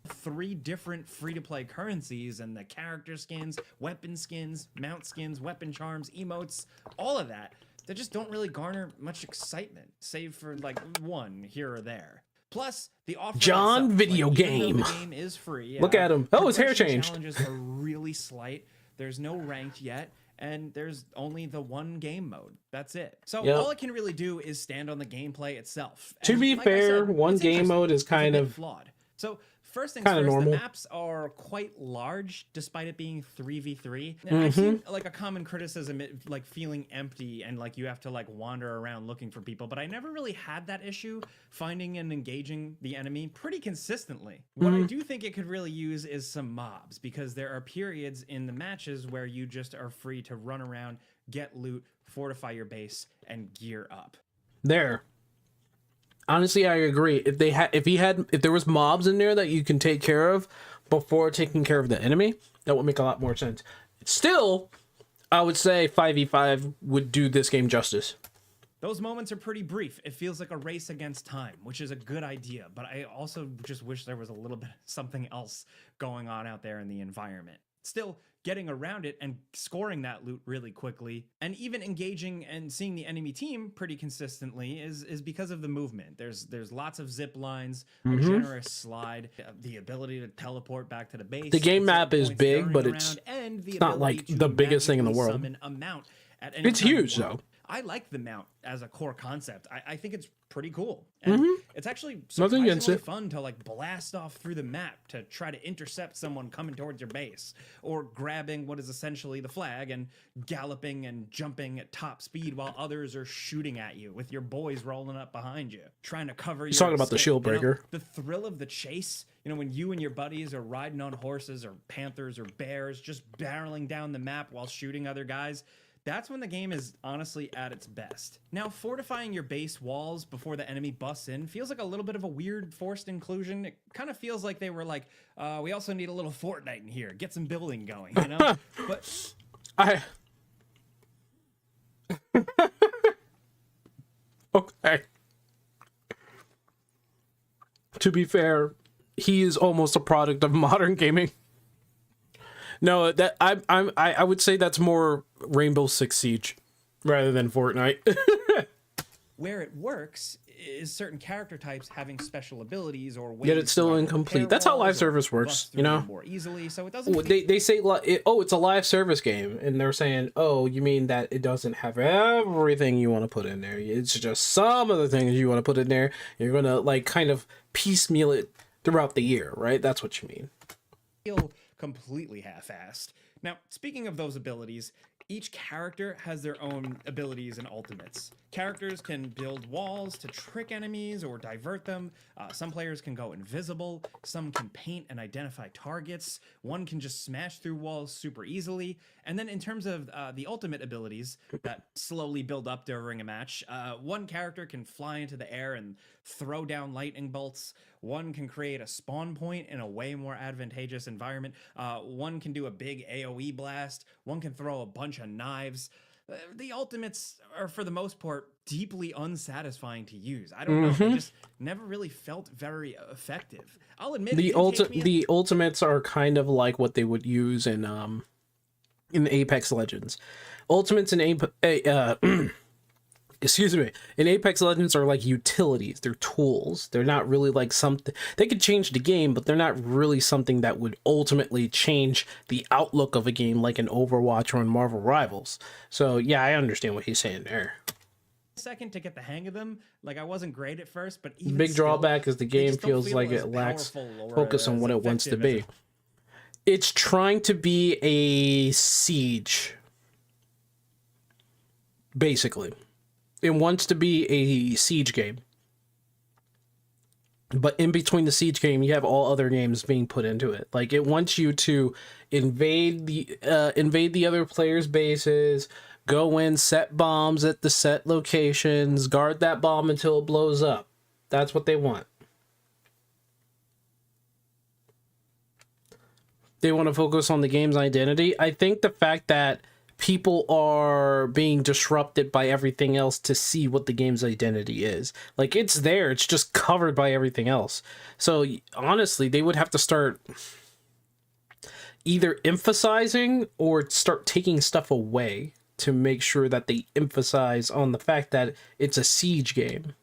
3 different free-to-play currencies and the character skins, weapon skins, mount skins, weapon charms, emotes, all of that just don't really garner much excitement, save for like one here or there. Plus, the offer John itself, video like, game. even though the game is free. Yeah, Look at him. Oh, his hair progression changed. Challenges are really slight. There's no ranked yet. And there's only the one game mode. That's it. So all it can really do is stand on the gameplay itself. To And be like I fair, said, one it's game interesting. mode is It's a kind bit of flawed. So first things kinda first, normal. the maps are quite large despite it being 3v3. And I've seen like a common criticism, like feeling empty and like you have to like wander around looking for people. But I never really had that issue finding and engaging the enemy pretty consistently. What I do think it could really use is some mobs, because there are periods in the matches where you just are free to run around, get loot, fortify your base, and gear up. there. Honestly, I agree. If there was mobs in there that you can take care of before taking care of the enemy, that would make a lot more sense. Still, I would say 5v5 would do this game justice. Those moments are pretty brief. It feels like a race against time, which is a good idea, but I also just wish there was a little bit of something else going on out there in the environment. Still, getting around it and scoring that loot really quickly, and even engaging and seeing the enemy team pretty consistently is because of the movement. There's lots of zip lines, a generous slide, the ability to teleport back to the base. The game at map certain is points big, during but a it's round, and the not ability like to the biggest thing in the magically world. summon a mount at any It's time you huge, want. though. I like the mount as a core concept. I think it's pretty cool. And it's actually Nothing against surprisingly it. fun to like blast off through the map to try to intercept someone coming towards your base, or grabbing what is essentially the flag and galloping and jumping at top speed while others are shooting at you with your boys rolling up behind you, trying to cover your talking about the escape. shield You know, breaker. the thrill of the chase, when you and your buddies are riding on horses or panthers or bears, just barreling down the map while shooting other guys. That's when the game is honestly at its best. Now, fortifying your base walls before the enemy busts in feels like a little bit of a weird forced inclusion. It kind of feels like they were like, we also need a little Fortnite in here. Get some building going, But Okay. To be fair, he is almost a product of modern gaming. No, that I would say that's more Rainbow Six Siege rather than Fortnite. where it works is certain character types having special abilities or ways Yet it's still to either incomplete. repair That's how live walls or service works, bust you through know? them more easily. So it doesn't. They say it's a live service game, and they're saying, oh, you mean that it doesn't have everything you want to put in there? It's just some of the things you want to put in there. You're gonna like kind of piecemeal it throughout the year, right? That's what you mean. Feel completely half-assed. Now, speaking of those abilities, each character has their own abilities and ultimates. Characters can build walls to trick enemies or divert them. Some players can go invisible. Some can paint and identify targets. One can just smash through walls super easily. And then in terms of the ultimate abilities that slowly build up during a match, one character can fly into the air and throw down lightning bolts. One can create a spawn point in a way more advantageous environment. One can do a big AoE blast. One can throw a bunch of knives. The ultimates are, for the most part, deeply unsatisfying to use. I don't know. They just never really felt very effective. I'll admit The ultimates are kind of like what they would use in Apex Legends. Ultimates in excuse me, in Apex Legends are like utilities. They're tools. They're not really like something. They could change the game, but they're not really something that would ultimately change the outlook of a game like in Overwatch or in Marvel Rivals. So yeah, I understand what he's saying there. Second to get the hang of them. Like, I wasn't great at first, but even Big still, drawback is the they game just don't feels feel like as it lacks powerful or focus on as what it wants to effective as be. It's trying to be a siege, basically. It wants to be a siege game. But in between the siege game, you have all other games being put into it. Like, it wants you to invade the other players' bases, go in, set bombs at the set locations, guard that bomb until it blows up. That's what they want. They want to focus on the game's identity. I think the fact that people are being disrupted by everything else to see what the game's identity is. Like, it's there, it's just covered by everything else. So honestly, they would have to start either emphasizing or start taking stuff away to make sure that they emphasize on the fact that it's a siege game.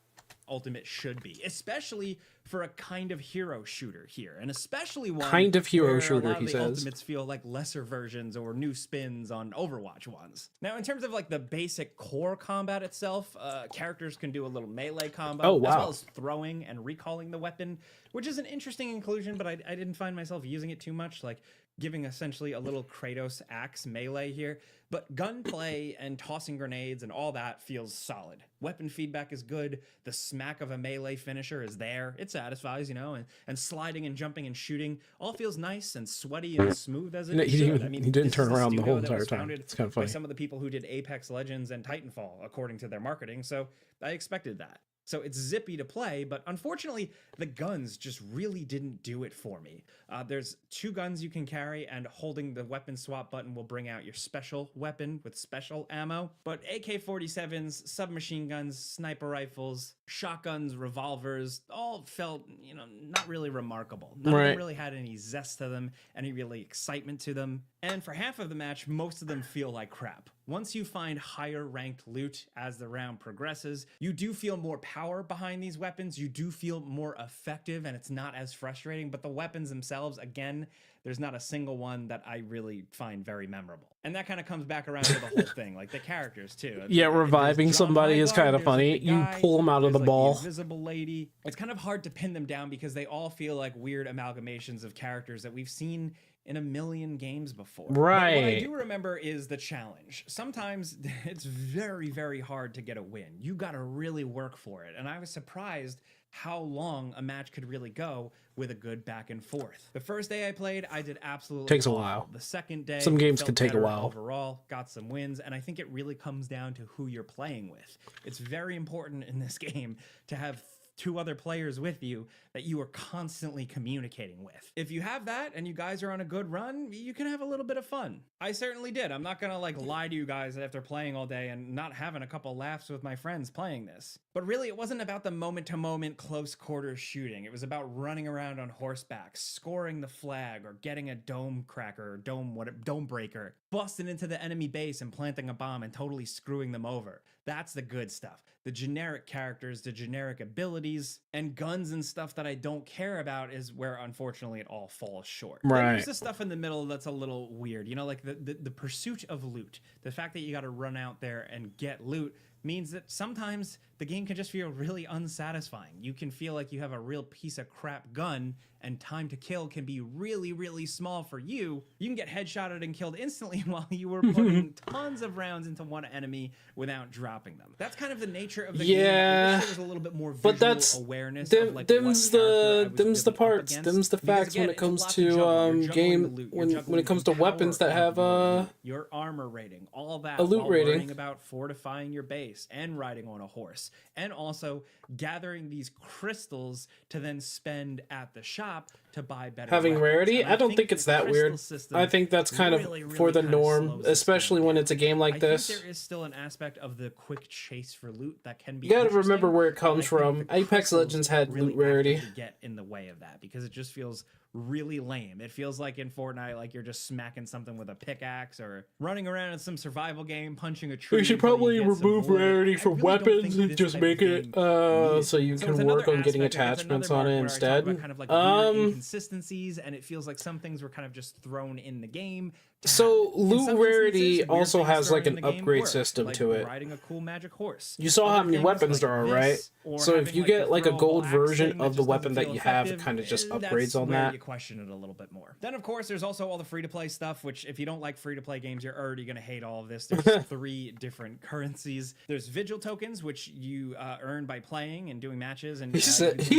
Ultimate should be, especially for a kind of hero shooter here, and especially one kind of hero where shooter, a lot of he the says. Ultimates feel like lesser versions or new spins on Overwatch ones. Now, in terms of like the basic core combat itself, characters can do a little melee combo, as well as throwing and recalling the weapon, which is an interesting inclusion, but I didn't find myself using it too much, like giving essentially a little Kratos axe melee here. But gunplay and tossing grenades and all that feels solid. Weapon feedback is good. The smack of a melee finisher is there. It satisfies, you know, and sliding and jumping and shooting all feels nice and sweaty and smooth as it should. I mean, he didn't turn around the whole studio entire time. It's kind of funny. By some of the people who did Apex Legends and Titanfall, according to their marketing, so I expected that. So it's zippy to play, but unfortunately, the guns just really didn't do it for me. There's 2 guns you can carry, and holding the weapon swap button will bring out your special weapon with special ammo. But AK-47s, submachine guns, sniper rifles, shotguns, revolvers, all felt, you know, not really remarkable. None of them really had any zest to them, any really excitement to them. And for half of the match, most of them feel like crap. Once you find higher ranked loot as the round progresses, you do feel more power behind these weapons. You do feel more effective, and it's not as frustrating. But the weapons themselves, again, there's not a single one that I really find very memorable. And that kind of comes back around to the whole thing, like the characters too. Yeah, reviving somebody is kind of funny. You pull them out of the ball. The invisible lady. It's kind of hard to pin them down because they all feel like weird amalgamations of characters that we've seen in a million games before. Right. But what I do remember is the challenge. Sometimes it's very, very hard to get a win. You got to really work for it. And I was surprised how long a match could really go with a good back and forth. The first day I played, I did absolutely takes awful. A while. The second day, some games could take a while. Overall, got some wins, and I think it really comes down to who you're playing with. It's very important in this game to have 2 other players with you that you are constantly communicating with. If you have that and you guys are on a good run, you can have a little bit of fun. I certainly did. I'm not gonna like lie to you guys after playing all day and not having a couple laughs with my friends playing this. But really, it wasn't about the moment-to-moment close quarters shooting. It was about running around on horseback, scoring the flag, or getting a dome cracker or dome breaker, busting into the enemy base and planting a bomb and totally screwing them over. That's the good stuff. The generic characters, the generic abilities, and guns and stuff that I don't care about is where, unfortunately, it all falls short. Right. There's the stuff in the middle that's a little weird. You know, like the pursuit of loot. The fact that you got to run out there and get loot means that sometimes the game can just feel really unsatisfying. You can feel like you have a real piece of crap gun, and time to kill can be really, really small for you. You can get headshotted and killed instantly while you were putting tons of rounds into one enemy without dropping them. That's kind of the nature of the game. I wish there was a little bit more visual awareness of like them's the parts, them's the facts when it comes to game when it comes to weapons that have your armor rating, all that, a loot while rating. worrying about fortifying your base and riding on a horse, and also gathering these crystals to then spend at the shop to buy better having weapons. rarity. And I don't think it's that weird. I think that's kind of for the norm, especially when it's a game like this. I think there is still an aspect of the quick chase for loot that can be. You gotta remember where it comes from. Apex Legends had loot rarity. Get in the way of that because it just feels really lame. It feels like in Fortnite, like you're just smacking something with a pickaxe or running around in some survival game, punching a tree. We should probably remove rarity from weapons and just make it so you can work on getting attachments on it instead. Kind of like weird inconsistencies, and it feels like some things were kind of just thrown in the game So In loot some rarity instances, weird also things has thrown like in an the game upgrade work, system like to it. riding a cool magic horse. You saw how Other many things weapons like there are, right? this, or So if having, you like, the get like a throwable gold axe version thing that of the just doesn't weapon that feel you have, it effective, kind of just that's upgrades on where that. you question it a little bit more. Then of course there's also all the free-to-play stuff, which if you don't like free-to-play games, you're already gonna hate all of this. There's 3 different currencies. There's vigil tokens, which you earn by playing and doing matches. And He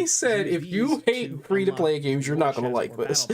said if you hate free-to-play games, you're not gonna like this.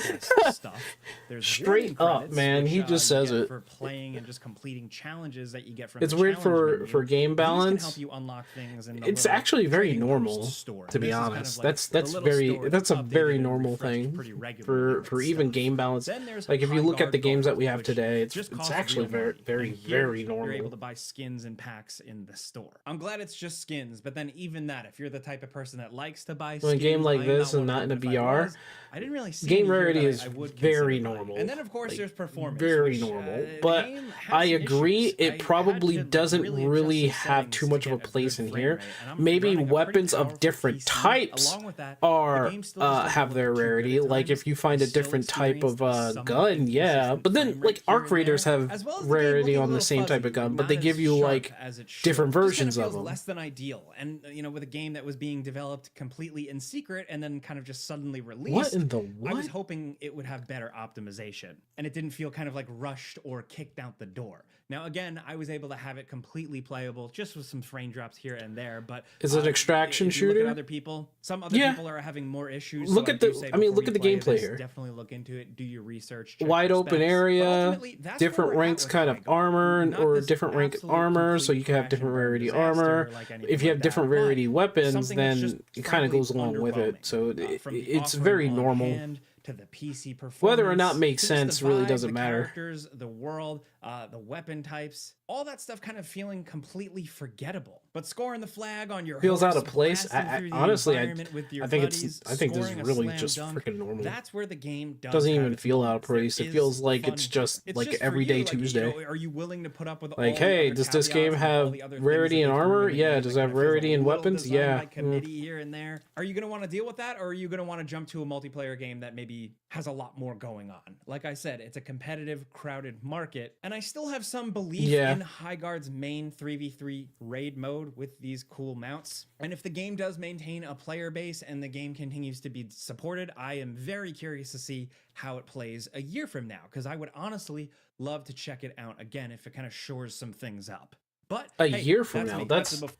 Stuff. There's Straight up, man. He just says it. for playing and just completing challenges that you get from It's the weird challenge for menu. game These can balance. help you unlock things in the It's little actually very trading normal, post store. to be This is kind honest. of like That's the little very store that's a updated very and normal refreshed thing pretty regularly for with even stuff. game balance. Then there's Like if you look at the HIGHGUARD games that Gold, we have which today, just it's costs actually real very money. very And here, very You're able normal. to buy skins and packs in the store. I'm glad it's just skins, but then even that, if you're the type of person that likes to buy Well, a skins, game like I am this and one not of in a them. If I BR, was, I didn't really see game any here rarity that is I would very consider buying. normal. And then of course Like, there's performance, very which, normal. the But game has I some agree, issues. I it had probably to, like, doesn't really really adjust the have settings too to much of a get good place in frame here. rate, and I'm Maybe running a pretty weapons of powerful different PC. types Along with that, are the game still just doesn't have look their too good at rarity. Like times. if you find I a still different type of experienced some gun, inconsistent yeah. But then frame like rate here arc and raiders there, have as well as the game rarity looking a on the little same type fuzzy, of gun, like, but they not give as you sharp like as it should. different It just versions kinda of feels them. less than ideal. And with a game that was being developed completely in secret and then kind of just suddenly released, What in the I was what? hoping it would have better optimization and it didn't feel kind of like rushed or kicked out the door. Now again, I was able to have it completely playable, just with some frame drops here and there. But Is it an extraction if you look at shooter? other people, some other Yeah. people are having more issues. Look so at the- do say I mean, before look you at the play gameplay this, here. Definitely look into it. Do your research. Check Wide your open specs. But area, ultimately, that's different where we're at ranks with kind of HIGHGUARD. armor Not or this different rank absolute armor, so complete you can have crash different and burn rarity disaster armor. like anything If you have like that, different but rarity weapons, something that's then just it kind of frankly goes along with it. underwhelming. So From the it's offering very on normal. hand to the PC performance, Whether or not it makes to just sense the really vibe, doesn't the matter. characters, the world, the weapon types, all that stuff kind of feeling completely forgettable. But scoring the flag on your Feels horse, out of place. blasting through the honestly, environment with your I think buddies, I think this is scoring a really slam just dunk, freaking normal. that's where the game Doesn't have even its feel out of moments. There place. It is feels like fun it's to just it. It's like just for everyday you, like, Tuesday. are you willing to put up with Like, all hey, the other does this game caveats and all have the other things rarity that and they threw in armor? the Yeah. game Does that it have kind of feels rarity a and little weapons? designed Yeah. by committee here and there? Are you going to want to deal with that, or are you going to want to jump to a multiplayer game that maybe has a lot more going on? Like I said, it's a competitive, crowded market, and I still have some belief in HIGHGUARD's main 3v3 raid mode with these cool mounts. And if the game does maintain a player base and the game continues to be supported, I am very curious to see how it plays a year from now, because I would honestly love to check it out again if it kind of shores some things up. But A hey, year from now, me. that's the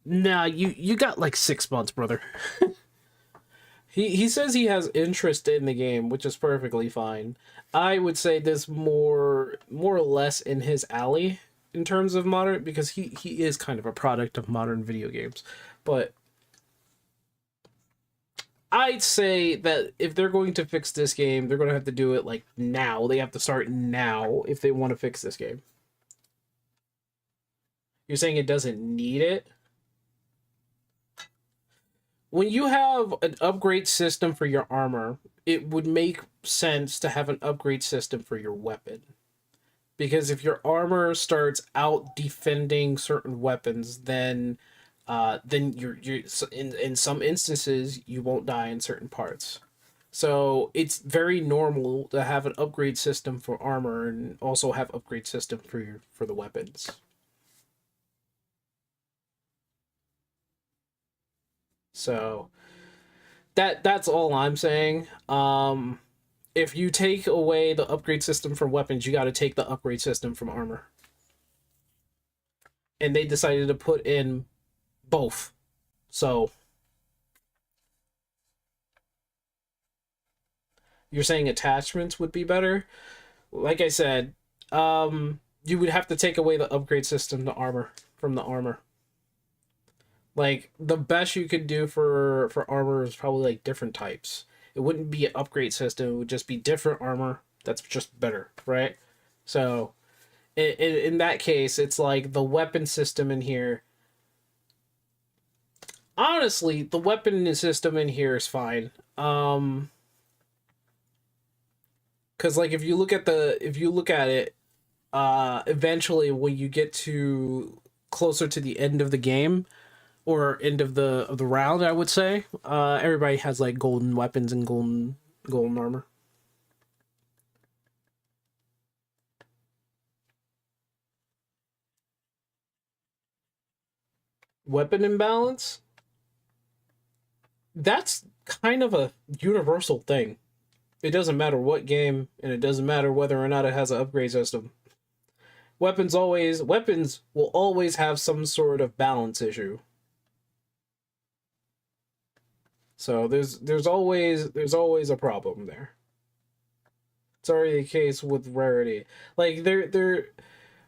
nah. You got like 6 months, brother. He says he has interest in the game, which is perfectly fine. I would say this more or less in his alley in terms of modern, because he is kind of a product of modern video games. But I'd say that if they're going to fix this game, they're going to have to do it like now. They have to start now if they want to fix this game. You're saying it doesn't need it? When you have an upgrade system for your armor, it would make sense to have an upgrade system for your weapon. Because if your armor starts out defending certain weapons, then you're in some instances you won't die in certain parts. So it's very normal to have an upgrade system for armor and also have upgrade system for the weapons. So that's all I'm saying. If you take away the upgrade system from weapons, you got to take the upgrade system from armor. And they decided to put in both. So you're saying attachments would be better? Like I said, you would have to take away the upgrade system to armor from the armor. Like, the best you could do for armor is probably, like, different types. It wouldn't be an upgrade system. It would just be different armor that's just better, right? So, in that case, it's like the weapon system in here. Honestly, the weapon system in here is fine. Because, like, if you look at it, eventually when you get to closer to the end of the game, or end of the round, I would say, everybody has like golden weapons and golden armor. Weapon imbalance? That's kind of a universal thing. It doesn't matter what game, and it doesn't matter whether or not it has an upgrade system. Weapons will always have some sort of balance issue. So there's always a problem there. It's already the case with rarity. Like there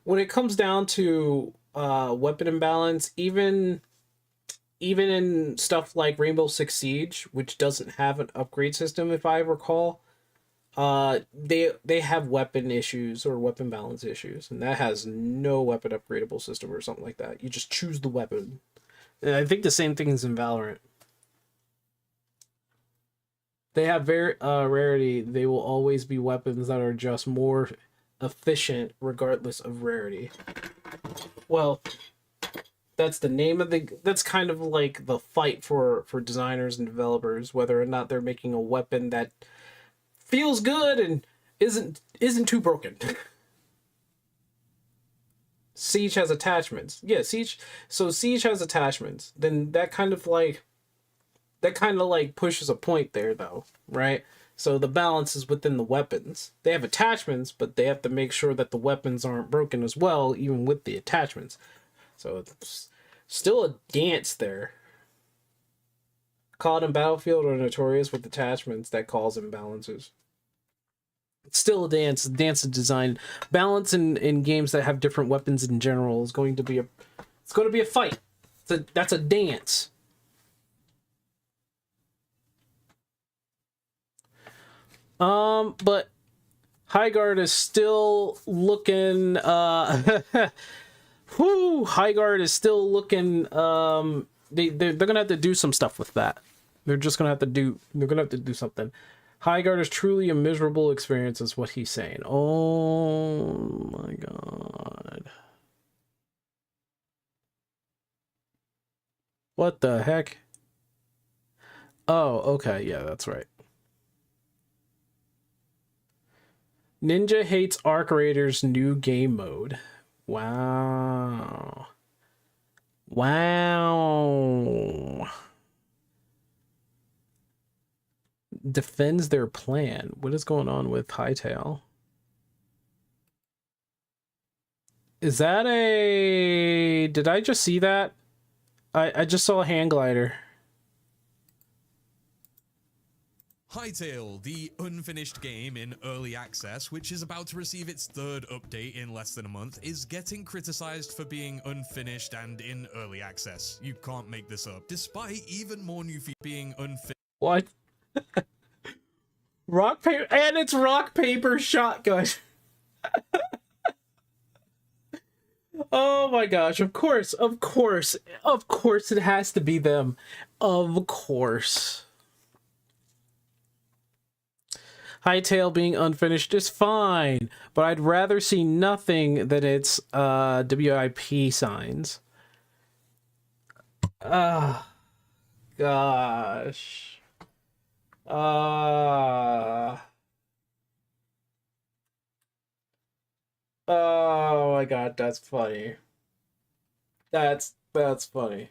when it comes down to weapon imbalance, even in stuff like Rainbow Six Siege, which doesn't have an upgrade system, if I recall, they have weapon issues or weapon balance issues, and that has no weapon upgradable system or something like that. You just choose the weapon. And I think the same thing is in Valorant. They have very rarity. They will always be weapons that are just more efficient regardless of rarity. Well, that's the name of the... That's kind of like the fight for designers and developers, whether or not they're making a weapon that feels good and isn't too broken. Siege has attachments. Yeah, Siege has attachments. Then that kind of like pushes a point there, though, right? So the balance is within the weapons. They have attachments, but they have to make sure that the weapons aren't broken as well, even with the attachments. So it's still a dance there. COD and Battlefield are notorious with attachments that cause imbalances. It's still a dance of design. Balance in games that have different weapons in general is going to be a fight. That's a dance. But HIGHGUARD is still looking HIGHGUARD is still looking they're gonna have to do some stuff with that. They're gonna have to do something. HIGHGUARD is truly a miserable experience, is what he's saying. Oh my god. What the heck? Oh, okay, yeah, that's right. Ninja hates Arc Raiders' new game mode. Wow. Wow. Defends their plan. What is going on with Hightail? Is that a... Did I just see that? I just saw a hand glider. Hightail, the unfinished game in early access, which is about to receive its third update in less than a month, is getting criticized for being unfinished and in early access. You can't make this up. Despite even more new features being unfinished. What? Rock, paper, and it's rock, paper, shotgun. Oh my gosh, of course it has to be them. Of course. Hightail being unfinished is fine, but I'd rather see nothing than its WIP signs. Ah, gosh. Oh my god, that's funny. That's funny.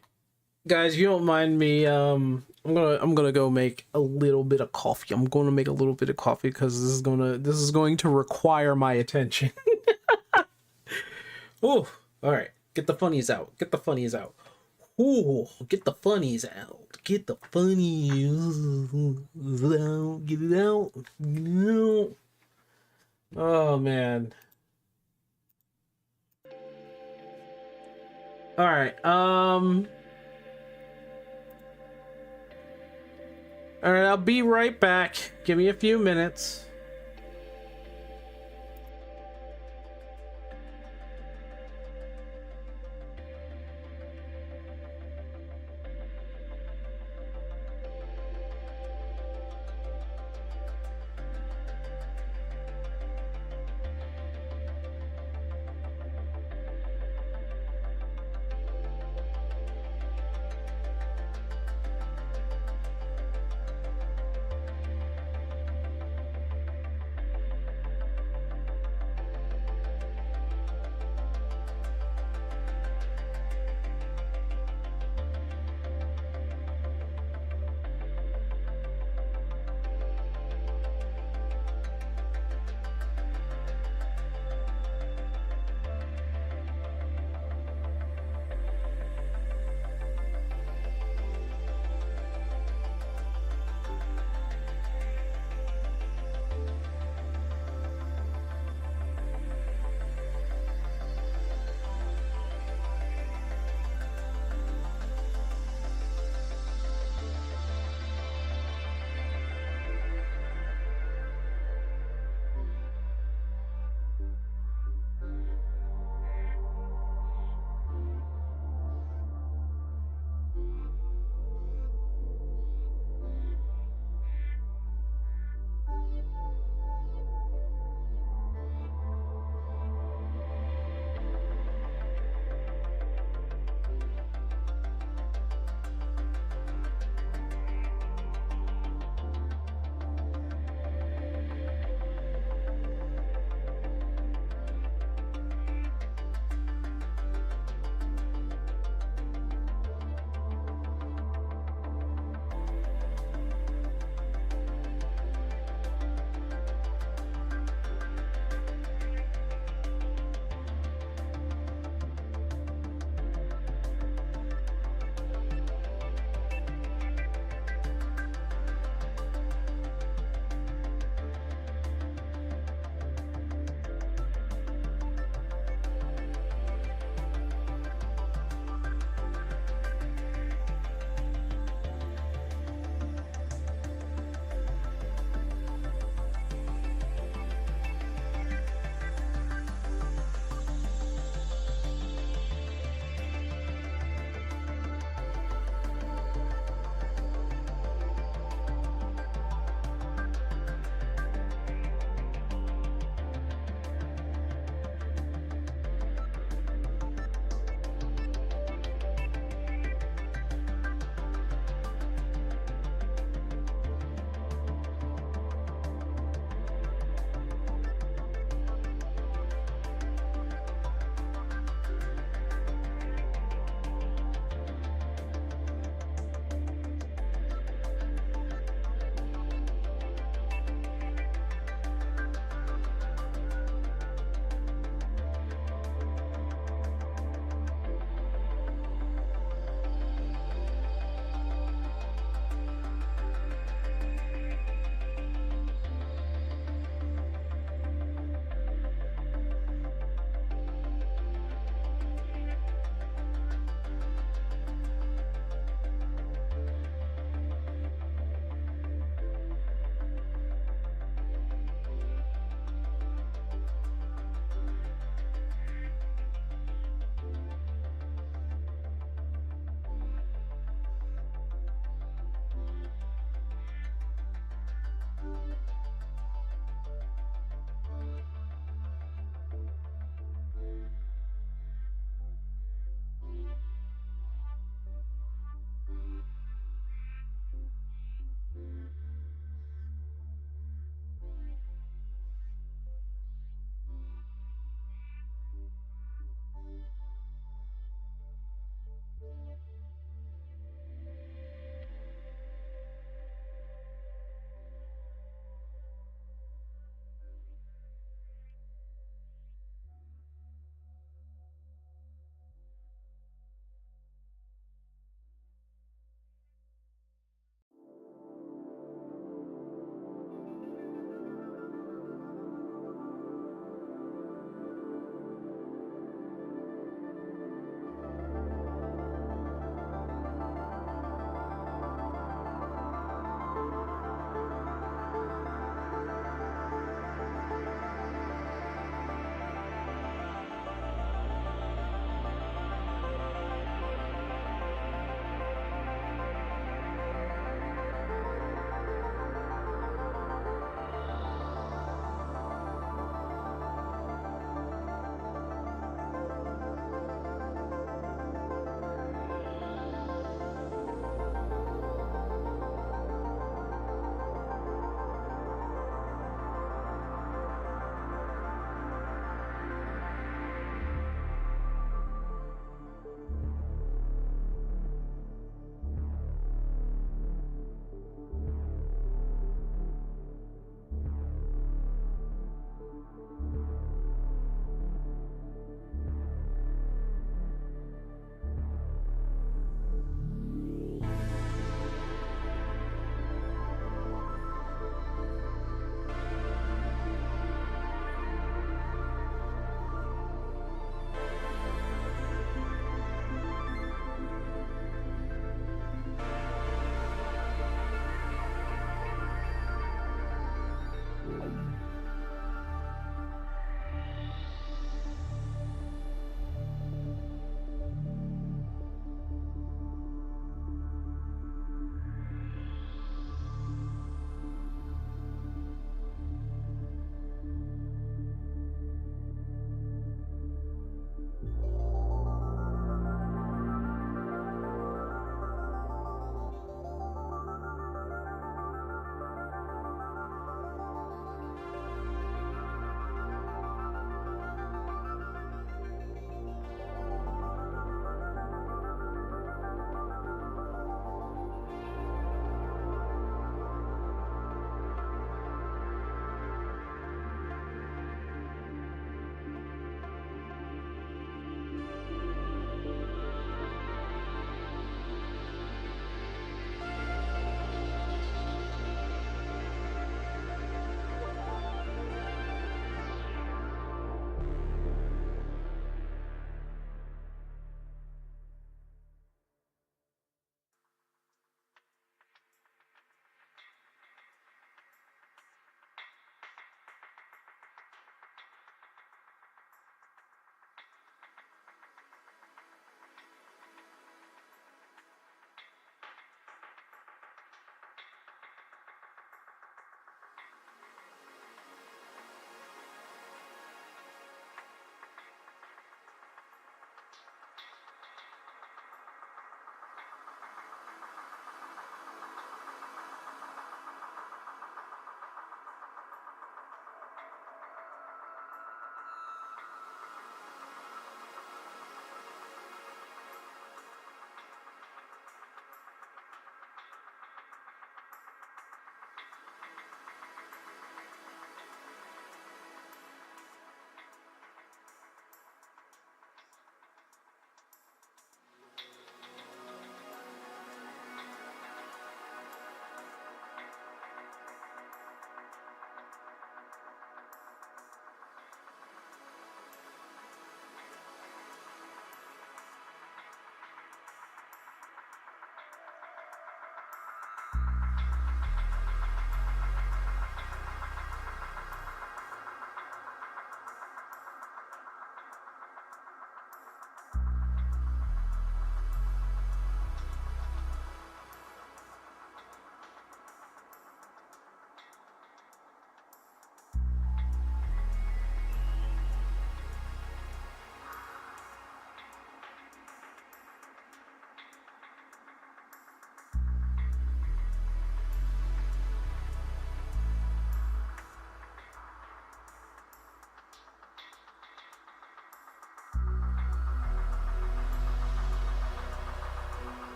Guys, you don't mind me, I'm gonna go make a little bit of coffee. I'm gonna make a little bit of coffee because this is going to require my attention. Oh, all right. Get the funnies out. Get the funnies out. Ooh, get the funnies out. Get the funnies out. Get it out. Get it out. Oh man. All right. All right, I'll be right back. Give me a few minutes.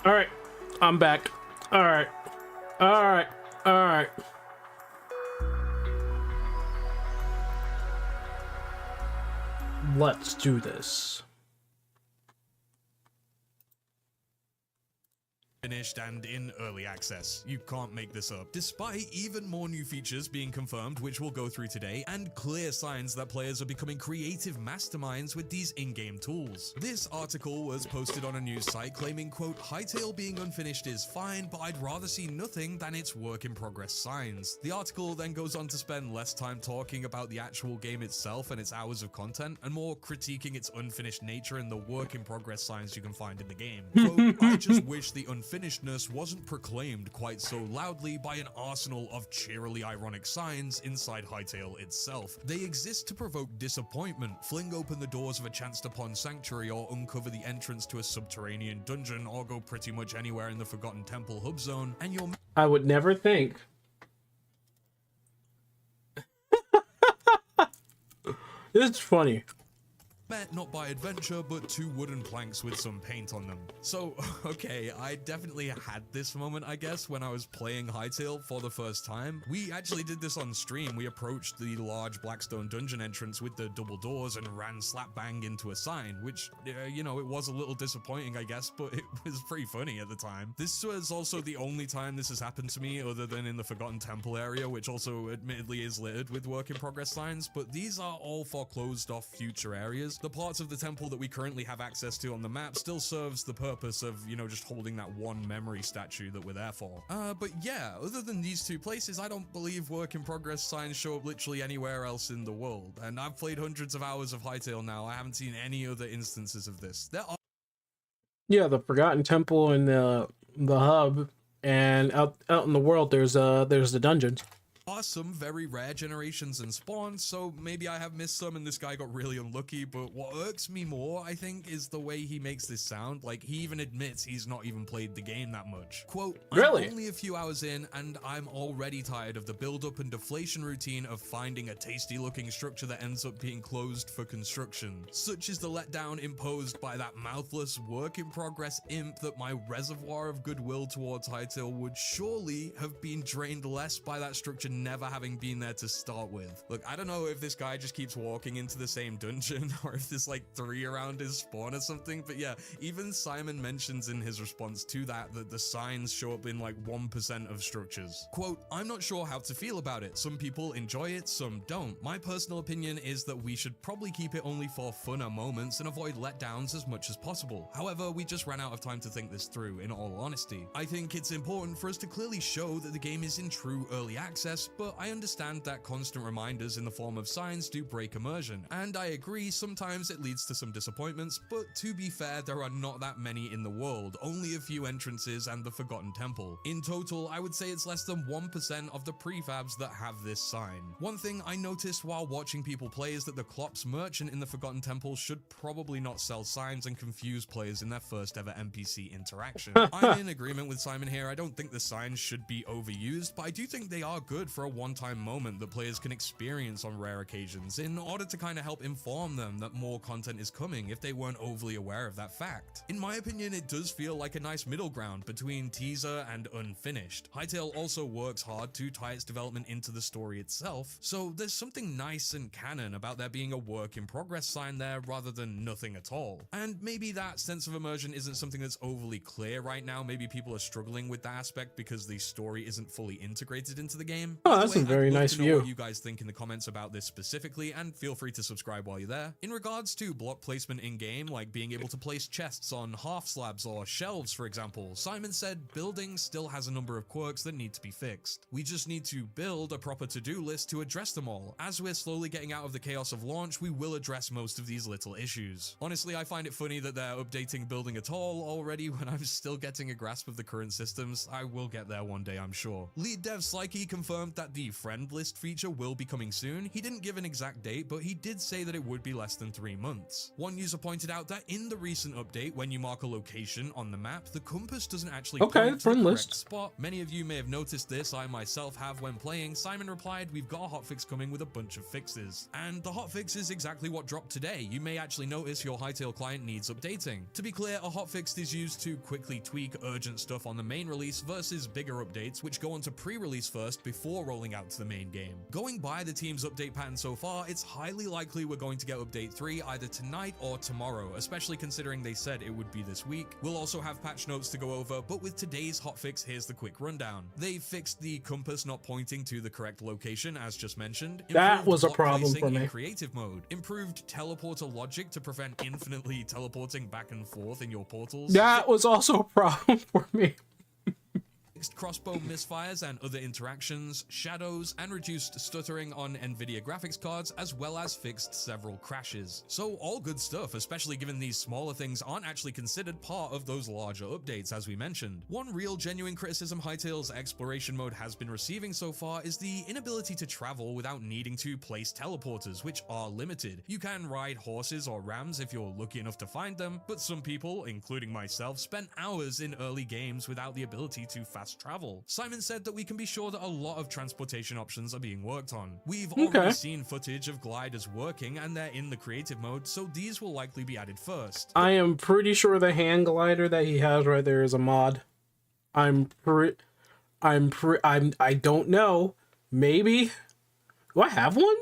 All right, I'm back. All right, all right, all right. Let's do this. Finished and in early access. You can't make this up. Despite even more new features being confirmed, which we'll go through today, and clear signs that players are becoming creative masterminds with these in-game tools. This article was posted on a news site claiming, quote, Hytale being unfinished is fine, but I'd rather see nothing than its work in progress signs. The article then goes on to spend less time talking about the actual game itself and its hours of content, and more critiquing its unfinished nature and the work in progress signs you can find in the game. Quote, I just wish the unfinishedness wasn't proclaimed quite so loudly by an arsenal of cheerily ironic signs inside Hytale itself. They exist to provoke disappointment, fling open the doors of a chanced upon sanctuary, or uncover the entrance to a subterranean dungeon, or go pretty much anywhere in the Forgotten Temple hub zone, and you're I would never think. It's funny. met not by adventure, but two wooden planks with some paint on them. So, okay, I definitely had this moment, I guess, when I was playing Hytale for the first time. We actually did this on stream. We approached the large Blackstone dungeon entrance with the double doors and ran slap bang into a sign, which, you know, it was a little disappointing, I guess, but it was pretty funny at the time. This was also the only time this has happened to me other than in the Forgotten Temple area, which also admittedly is littered with work in progress signs, but these are all for closed off future areas. The parts of the temple that we currently have access to on the map still serves the purpose of, you know, just holding that one memory statue that we're there for. But yeah, other than these two places, I don't believe work in progress signs show up literally anywhere else in the world. And I've played hundreds of hours of Hytale now. I haven't seen any other instances of this. There are Yeah, the Forgotten Temple and the hub, and out in the world there's the dungeons. some very rare generations and spawns, so maybe I have missed some and this guy got really unlucky, but what irks me more, I think, is the way he makes this sound. Like, he even admits he's not even played the game that much. Quote, Really? I'm only a few hours in and I'm already tired of the build-up and deflation routine of finding a tasty-looking structure that ends up being closed for construction. Such is the letdown imposed by that mouthless work-in-progress imp that my reservoir of goodwill towards Hytale would surely have been drained less by that structure never having been there to start with. Look, I don't know if this guy just keeps walking into the same dungeon or if there's like 3 around his spawn or something, but yeah, even Simon mentions in his response to that the signs show up in like 1% of structures. Quote, I'm not sure how to feel about it. Some people enjoy it, some don't. My personal opinion is that we should probably keep it only for funner moments and avoid letdowns as much as possible. However, we just ran out of time to think this through, in all honesty. I think it's important for us to clearly show that the game is in true early access, but I understand that constant reminders in the form of signs do break immersion, and I agree sometimes it leads to some disappointments, but to be fair, there are not that many in the world, only a few entrances and the Forgotten Temple. In total, I would say it's less than 1% of the prefabs that have this sign. One thing I noticed while watching people play is that the Klops merchant in the Forgotten Temple should probably not sell signs and confuse players in their first ever NPC interaction. I'm in agreement with Simon here. I don't think the signs should be overused, but I do think they are good for a one-time moment that players can experience on rare occasions in order to kind of help inform them that more content is coming if they weren't overly aware of that fact. In my opinion, it does feel like a nice middle ground between teaser and unfinished. Hytale also works hard to tie its development into the story itself, so there's something nice and canon about there being a work in progress sign there rather than nothing at all. And maybe that sense of immersion isn't something that's overly clear right now. Maybe people are struggling with that aspect because the story isn't fully integrated into the game. Oh, that's a very I'd love nice to know view. what you guys think in the comments about this specifically, and feel free to subscribe while you're there. In regards to block placement in-game, like being able to place chests on half slabs or shelves, for example, Simon said building still has a number of quirks that need to be fixed. We just need to build a proper to-do list to address them all. As we're slowly getting out of the chaos of launch, we will address most of these little issues. Honestly, I find it funny that they're updating building at all already when I'm still getting a grasp of the current systems. I will get there one day, I'm sure. Lead dev Slikey confirmed confirmed that the friend list feature will be coming soon. He didn't give an exact date, but he did say that it would be less than 3 months. One user pointed out that in the recent update, when you mark a location on the map, the compass doesn't actually point to the friend correct list spot. Many of you may have noticed this, I myself have when playing. Simon replied, "We've got a hotfix coming with a bunch of fixes." And the hotfix is exactly what dropped today. You may actually notice your Hytale client needs updating. To be clear, a hotfix is used to quickly tweak urgent stuff on the main release versus bigger updates which go onto pre-release first before rolling out to the main game. Going by the team's update pattern so far, it's highly likely we're going to get update 3 either tonight or tomorrow, especially considering they said it would be this week. We'll also have patch notes to go over, but with today's hotfix, here's the quick rundown. They fixed the compass not pointing to the correct location, as just mentioned. That was a block problem placing for me. in creative mode. Improved teleporter logic to prevent infinitely teleporting back and forth in your portals. that was also a problem for me. Fixed crossbow misfires and other interactions, shadows, and reduced stuttering on Nvidia graphics cards, as well as fixed several crashes. So all good stuff, especially given these smaller things aren't actually considered part of those larger updates, as we mentioned. One real genuine criticism Hytale's exploration mode has been receiving so far is the inability to travel without needing to place teleporters, which are limited. You can ride horses or rams if you're lucky enough to find them, but some people, including myself, spent hours in early games without the ability to fast travel. Simon said that we can be sure that a lot of transportation options are being worked on. We've already seen footage of gliders working and they're in the creative mode, so these will likely be added first. I am pretty sure the hand glider that he has right there is a mod. I don't know. Maybe. Do I have one?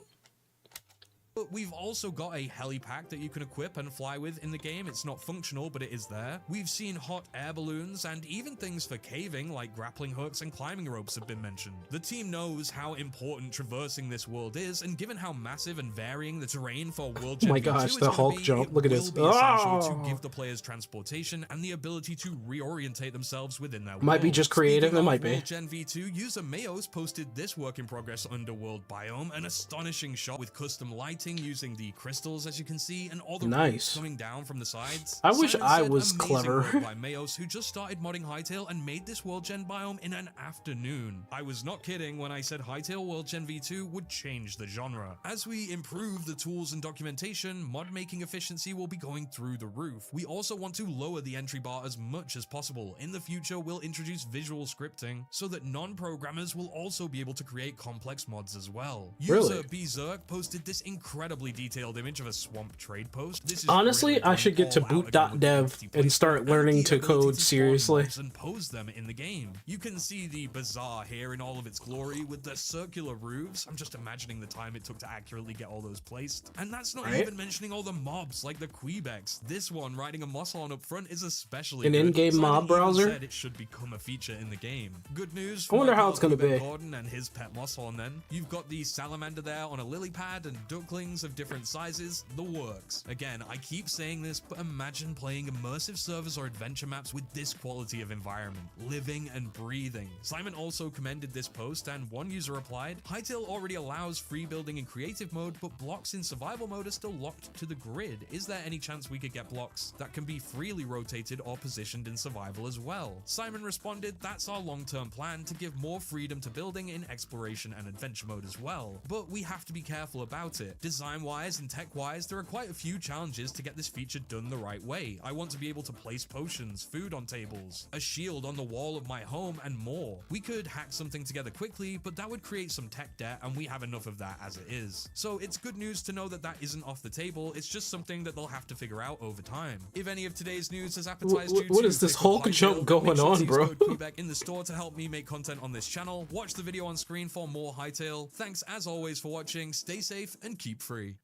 But we've also got a helipack that you can equip and fly with in the game. It's not functional, but it is there. We've seen hot air balloons, and even things for caving like grappling hooks and climbing ropes have been mentioned. The team knows how important traversing this world is, and given how massive and varying the terrain for World Gen Oh my V2 gosh, is the gonna Hulk be, jump. Look at this. It will be essential Oh. to give the players transportation and the ability to reorientate themselves within their Might be world. just creative, Speaking it of might be. World Gen V2, user Mayos posted this work in progress underworld biome, an astonishing shot with custom lighting using the crystals, as you can see, and all the Nice. roots coming down from the sides. I wish Simon I said, was "Amazing clever." work by Mayos, who just started modding Hytale and made this World Gen biome in an afternoon. I was not kidding when I said Hytale World Gen V2 would change the genre. As we improve the tools and documentation, mod making efficiency will be going through the roof. We also want to lower the entry bar as much as possible. In the future, we'll introduce visual scripting so that non-programmers will also be able to create complex mods as well. Really? User Berserk posted this incredibly detailed image of a swamp trade post. This is Honestly, really I should get to going all out again with boot.dev empty and placement start learning the to ability code spawn seriously. mobs and pose them in the game. You can see the bazaar here in all of its glory with the circular roofs. I'm just imagining the time it took to accurately get all those placed. And that's not Right? even mentioning all the mobs like the Quebecs. This one riding a Mossylon up front is especially An good. in-game Simon mob even browser? said it should become a feature in the game. Good news. I wonder for how my it's gonna Quebec be. Gordon and his pet Mossylon then. You've got the salamander there on a lily pad and ducklings of different sizes. The works. Again, I keep saying this, but imagine playing immersive servers or adventure maps with this quality of environment, living and breathing. Simon also commended this post, and one user replied, "Hytale already allows free building in creative mode, but blocks in survival mode are still locked to the grid. Is there any chance we could get blocks that can be freely rotated or positioned in survival as well?" Simon responded, "That's our long-term plan, to give more freedom to building in exploration and adventure mode as well. But we have to be careful about it. Design-wise and tech-wise, there are quite a few challenges to get this feature done the right way. I want to be able to place potions, food on tables, a shield on the wall of my home, and more. We could hack something together quickly, but that would create some tech debt, and we have enough of that as it is. So it's good news to know that that isn't off the table. It's just something that they'll have to figure out over time." If any of today's news has appetized you What to is this pick up Hulk Hytale, jump then going make sure to on, use bro? code Quebec in the store to help me make content on this channel. Watch the video on screen for more Hytale. Thanks as always for watching. Stay safe and keep free.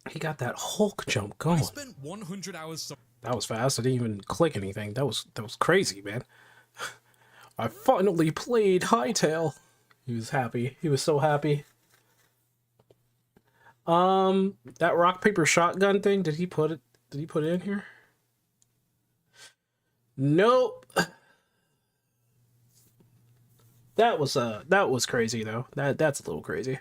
He got that Hulk jump I going. spent 100 hours. That was fast. I didn't even click anything. That was crazy, man. I finally played Hytale. He was happy. He was so happy. That rock paper shotgun thing. Did he put it in here? Nope. That was crazy though. That's a little crazy.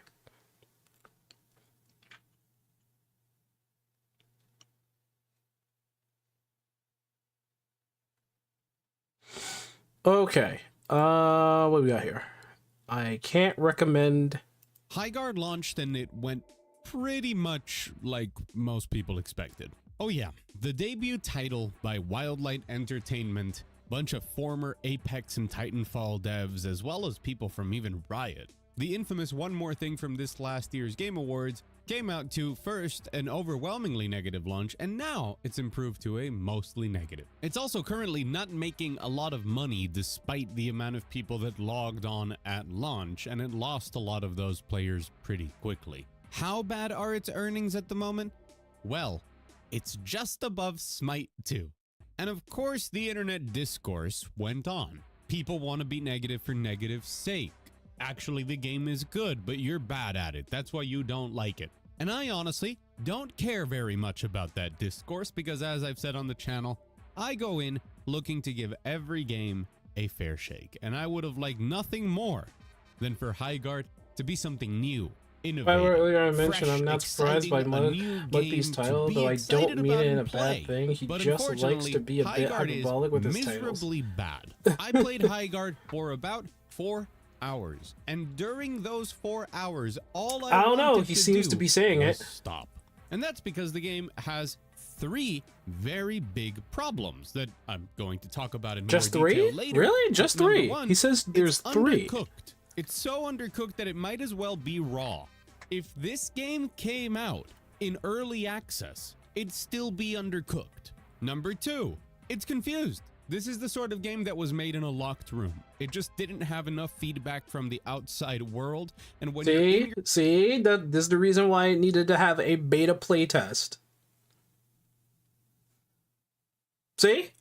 Okay. What do we got here? I can't recommend. HIGHGUARD launched and it went pretty much like most people expected. Oh yeah, the debut title by Wildlight Entertainment, bunch of former Apex and Titanfall devs, as well as people from even Riot. The infamous One More Thing from this last year's Game Awards came out to first an overwhelmingly negative launch, and now it's improved to a mostly negative. It's also currently not making a lot of money despite the amount of people that logged on at launch, and it lost a lot of those players pretty quickly. How bad are its earnings at the moment? Well, it's just above Smite 2. And of course, the internet discourse went on. People want to be negative for negative's sake. Actually, the game is good, but you're bad at it. That's why you don't like it. And I honestly don't care very much about that discourse because, as I've said on the channel, I go in looking to give every game a fair shake. And I would have liked nothing more than for HIGHGUARD to be something new, innovative, Earlier I mentioned fresh, I'm not surprised by Muddy's title, though I don't mean it in a bad thing. He just likes to be a bit hyperbolic with his titles. Miserably bad. I played HIGHGUARD for about 4 hours, and during those 4 hours, all I don't know. wanted He to seems do to be saying was it. Stop. And that's because the game has 3 very big problems that I'm going to talk about in Just more detail 3? later. Really? Just Number 3? one, He says there's it's 3. Undercooked. It's so undercooked that it might as well be raw. If this game came out in early access, it'd still be undercooked. Number 2, it's confused. This is the sort of game that was made in a locked room. It just didn't have enough feedback from the outside world. And when See, this is the reason why it needed to have a beta playtest. See?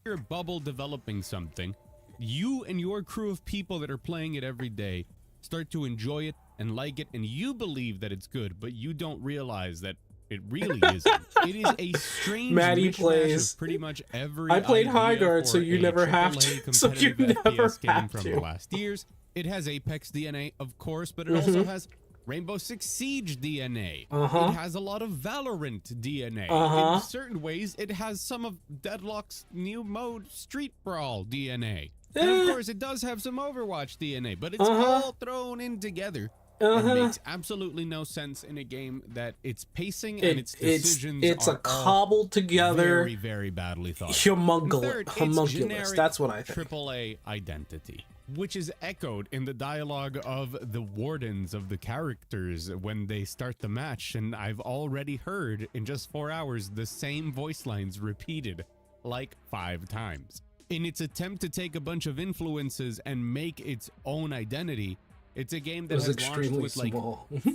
you're bubble developing something, you and your crew of people that are playing it every day start to enjoy it and like it, and you believe that it's good, but you don't realize that it really isn't. It is a strange Maddie mishmash plays. of pretty much every I played idea HIGHGUARD, so for you a never have AAA to. So you competitive never FPS game have from to. the last years. It has Apex DNA, of course, but it also has Rainbow Six Siege DNA. It has a lot of Valorant DNA. In certain ways, it has some of Deadlock's new mode, Street Brawl DNA. And of course, it does have some Overwatch DNA, but it's all thrown in together. It makes absolutely no sense in a game that its pacing and its decisions it's are a cobbled together, very, very badly thought. Homunculus. That's what I think. AAA identity, which is echoed in the dialogue of the wardens of the characters when they start the match, and I've already heard in just 4 hours the same voice lines repeated like 5 times. In its attempt to take a bunch of influences and make its own identity, it's a game that has launched with like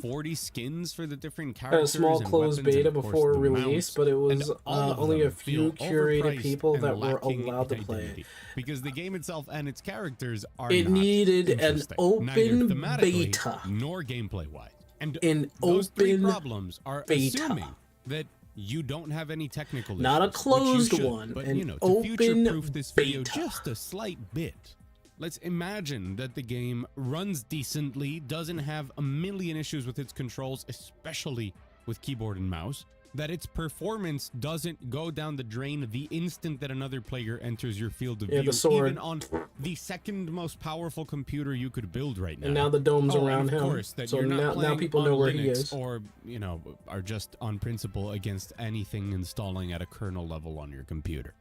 40 skins for the different characters. A small and closed weapons, beta and of course before the release, mounts, but it and was all of only them a few feel curated overpriced people and that were lacking allowed to play identity, it. because the game itself and its characters are It not needed an interesting, open neither thematically beta. nor gameplay wise. And An those 3 open problems are beta. assuming that you don't have any technical issues, Not a which you closed should, one, but an you know, to open future-proof this video beta. just a slight bit. Let's imagine that the game runs decently, doesn't have a million issues with its controls, especially with keyboard and mouse, that its performance doesn't go down the drain the instant that another player enters your field of view, the sword. even on the second most powerful computer you could build right now. And now the dome's and around of him, course, that so you're not now playing people on know where Linux, he is. or, you know, are just on principle against anything installing at a kernel level on your computer.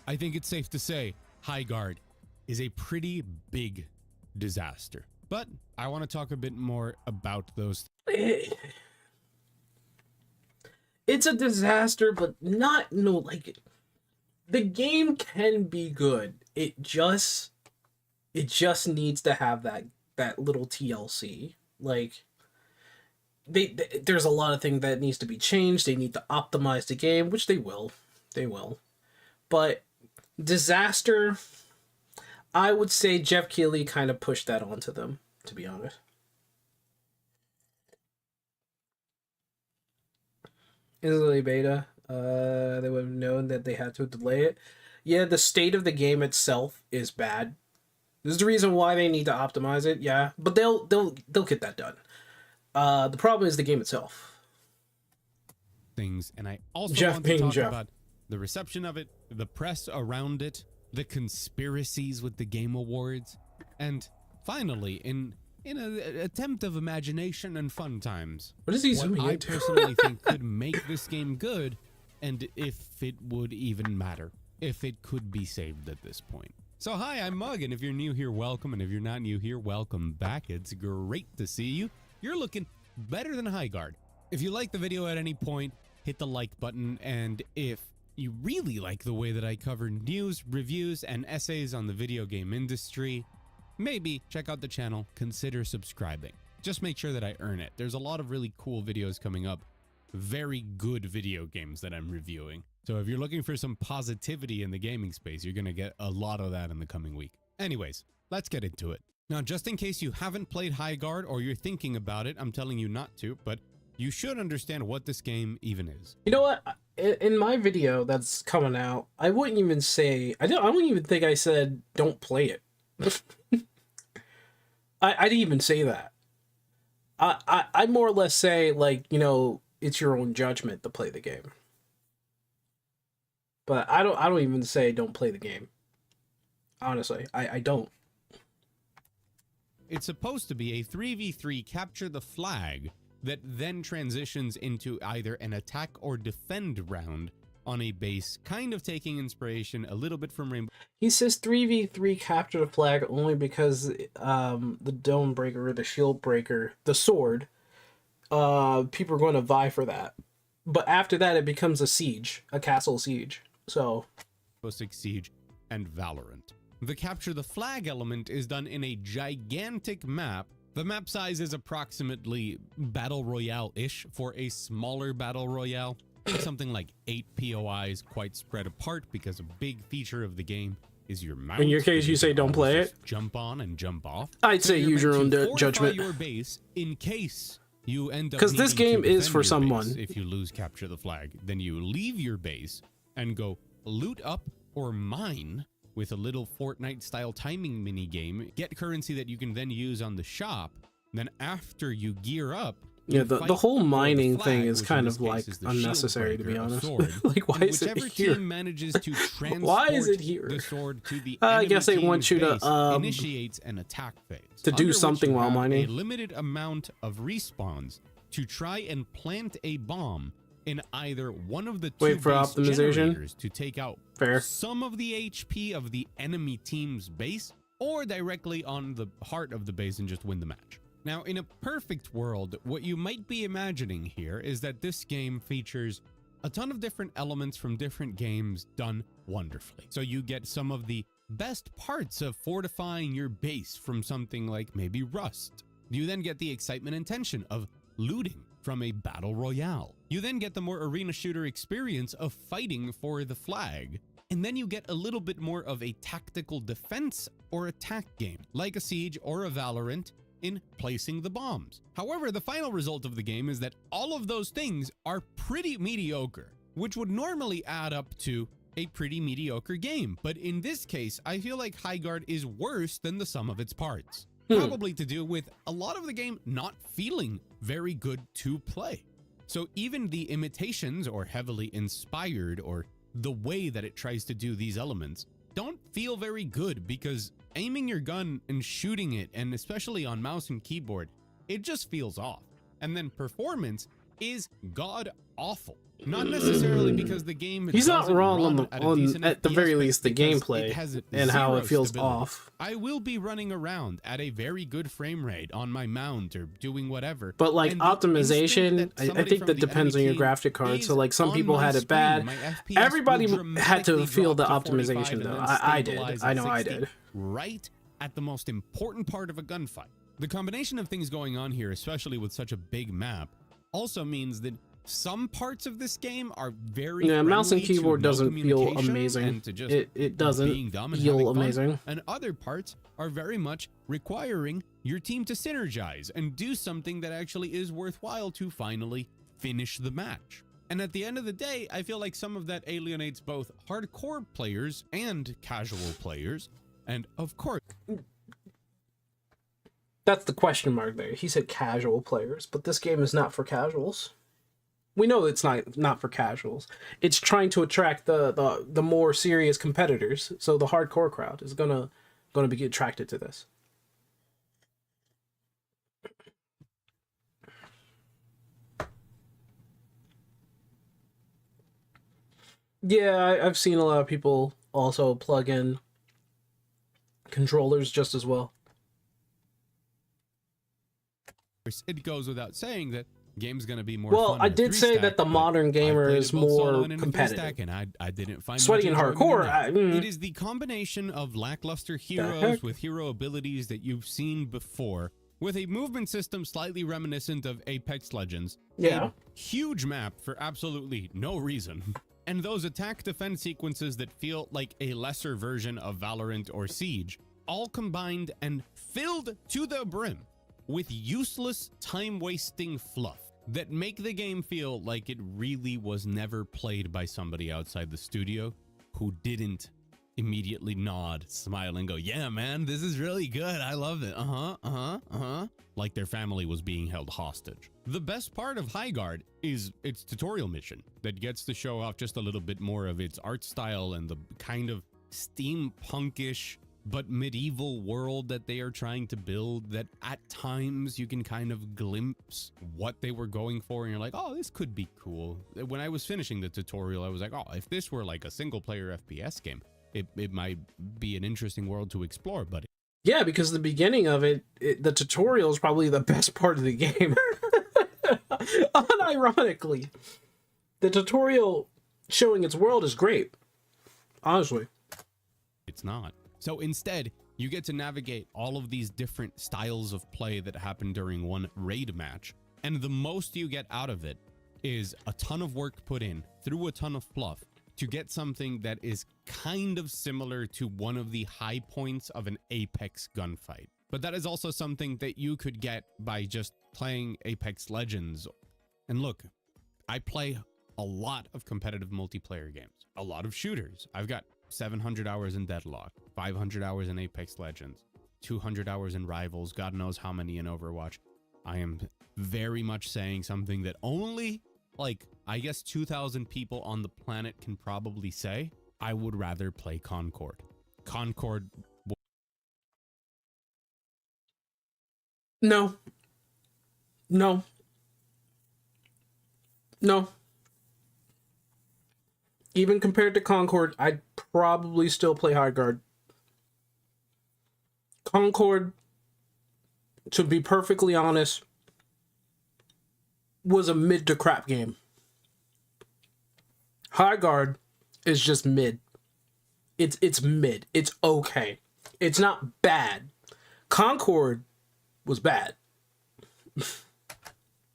I think it's safe to say HIGHGUARD is a pretty big disaster. But I want to talk a bit more about those. It's a disaster, but not like the game can be good. It just needs to have that little TLC. Like there's a lot of things that needs to be changed. They need to optimize the game, which they will. They will. But disaster, I would say Jeff Keighley kind of pushed that onto them, to be honest. Easily beta. They would have known that they had to delay it. Yeah, the state of the game itself is bad. This is the reason why they need to optimize it. Yeah, but they'll get that done. The problem is the game itself. Things, and I also Jeff want to talk Jeff. about the reception of it, the press around it, the conspiracies with the Game Awards, and finally, in an attempt of imagination and fun times, What is he what zooming I into? personally think could make this game good, and if it would even matter, if it could be saved at this point. So hi, I'm Mug, and if you're new here, welcome, and if you're not new here, welcome back. It's great to see you. You're looking better than HIGHGUARD. If you like the video at any point, hit the like button, and if you really like the way that I cover news, reviews, and essays on the video game industry, maybe check out the channel, consider subscribing. Just make sure that I earn it. There's a lot of really cool videos coming up, very good video games that I'm reviewing. So if you're looking for some positivity in the gaming space, you're going to get a lot of that in the coming week. Anyways, let's get into it. Now, just in case you haven't played HIGHGUARD or you're thinking about it, I'm telling you not to, but you should understand what this game even is. You know what? In my video that's coming out, I wouldn't even say... I wouldn't even think I said, don't play it. I didn't even say that. I more or less say, like, you know, it's your own judgment to play the game. But I don't even say don't play the game. Honestly, I don't. It's supposed to be a 3v3 capture the flag that then transitions into either an attack or defend round on a base, kind of taking inspiration a little bit from Rainbow. He says 3v3 capture the flag only because the dome breaker or the shield breaker, the sword, people are going to vie for that. But after that, it becomes a siege, a castle siege. So, Siege and Valorant. The capture the flag element is done in a gigantic map. The map size is approximately Battle Royale-ish for a smaller Battle Royale. It's something like 8 POIs, quite spread apart because a big feature of the game is your mount. in your case, you say don't play it? Jump on and jump off. I'd say You're use your meant own to fortify judgment. your base in case you end up Because this needing to game is defend for your someone. base. If you lose capture the flag, then you leave your base and go loot up or mine with a little Fortnite-style timing mini game. Get currency that you can then use on the shop. Then after you gear up, Yeah, you the fight whole for the mining flag, thing is which in kind this of case like is the shield unnecessary, to be breaker, a honest. sword. Like, why And is it whichever here? team manages to transport Why is it here? the sword to the I enemy guess they want team's you to, base initiates an attack phase to do under which something you while have mining. a limited amount of respawns to try and plant a bomb in either one of the two Wait for base optimization. generators to take out Fair. some of the HP of the enemy team's base, or directly on the heart of the base and just win the match. Now, in a perfect world, what you might be imagining here is that this game features a ton of different elements from different games done wonderfully. So you get some of the best parts of fortifying your base from something like maybe Rust. You then get the excitement and tension of looting from a battle royale. You then get the more arena shooter experience of fighting for the flag. And then you get a little bit more of a tactical defense or attack game, like a Siege or a Valorant, in placing the bombs. However, the final result of the game is that all of those things are pretty mediocre, which would normally add up to a pretty mediocre game. But in this case, I feel like HIGHGUARD is worse than the sum of its parts. Probably to do with a lot of the game not feeling very good to play. So even the imitations or heavily inspired or the way that it tries to do these elements don't feel very good, because aiming your gun and shooting it, and especially on mouse and keyboard, it just feels off. And then performance is god awful. Not necessarily because the game He's not doesn't wrong run on at a decent at the FPS, very but least the because gameplay it has and how zero it feels stability. off. I will be running around at a very good frame rate on my mount or doing whatever. But like And the optimization, instant that I somebody think from that the depends on enemy your team graphic card. is So like some on people my had it screen, bad. my FPS Everybody will had to dramatically feel the drop to 45 optimization and though. then I did. stabilize I at know I 60, did. right at the most important part of a gunfight. The combination of things going on here, especially with such a big map, also means that some parts of this game are very mouse and friendly to keyboard no doesn't feel communication amazing. and to just It doesn't being dumb and feel having fun, amazing. and other parts are very much requiring your team to synergize and do something that actually is worthwhile to finally finish the match. And at the end of the day, I feel like some of that alienates both hardcore players and casual players. And of course, That's the question mark there. He said casual players, but this game is not for casuals. We know it's not for casuals. It's trying to attract the more serious competitors. So the hardcore crowd is gonna be attracted to this. Yeah, I've seen a lot of people also plug in controllers just as well. It goes without saying that game's gonna be more Well, fun I in a did say 3-stack, that the but modern I've gamer played is it both solo more and in a competitive. 3-stack, and I didn't find Sweaty and much enjoyment in hardcore. that. It is the combination of lackluster heroes heck? with hero abilities that you've seen before, with a movement system slightly reminiscent of Apex Legends, Yeah. a huge map for absolutely no reason, and those attack defense sequences that feel like a lesser version of Valorant or Siege, all combined and filled to the brim with useless time-wasting fluff that make the game feel like it really was never played by somebody outside the studio who didn't immediately nod, smile, and go, yeah, man, this is really good. I love it. Like their family was being held hostage. The best part of HIGHGUARD is its tutorial mission that gets to show off just a little bit more of its art style and the kind of steampunkish but medieval world that they are trying to build, that at times you can kind of glimpse what they were going for and you're like, oh, this could be cool. When I was finishing the tutorial, I was like, oh, if this were like a single player FPS game, it might be an interesting world to explore, but Yeah, because the beginning of the tutorial is probably the best part of the game. Unironically, the tutorial showing its world is great. Honestly. it's not. So instead, you get to navigate all of these different styles of play that happen during one raid match, and the most you get out of it is a ton of work put in through a ton of fluff to get something that is kind of similar to one of the high points of an Apex gunfight. But that is also something that you could get by just playing Apex Legends. And look, I play a lot of competitive multiplayer games, a lot of shooters. I've got 700 hours in Deadlock, 500 hours in Apex Legends, 200 hours in Rivals, God knows how many in Overwatch. I am very much saying something that only, like, I guess 2,000 people on the planet can probably say. I would rather play Concord. Concord. No. No. No. Even compared to Concord, I'd probably still play HIGHGUARD. Concord, to be perfectly honest, was a mid to crap game. HIGHGUARD is just mid. It's mid. It's okay. It's not bad. Concord was bad.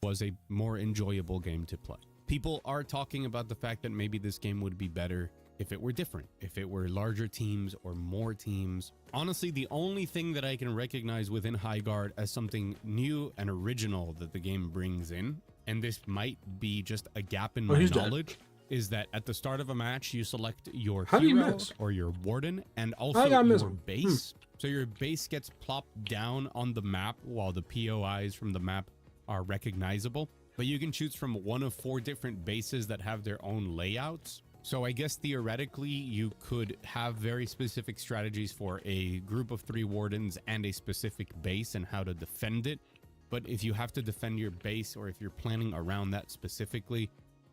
Was a more enjoyable game to play. People are talking about the fact that maybe this game would be better if it were different, if it were larger teams or more teams. Honestly, the only thing that I can recognize within HIGHGUARD as something new and original that the game brings in, and this might be just a gap in my knowledge, is that at the start of a match, you select your hero or your warden and also your base. So your base gets plopped down on the map while the POIs from the map are recognizable, but you can choose from one of 4 different bases that have their own layouts. So I guess theoretically you could have very specific strategies for a group of 3 wardens and a specific base and how to defend it. But if you have to defend your base, or if you're planning around that specifically,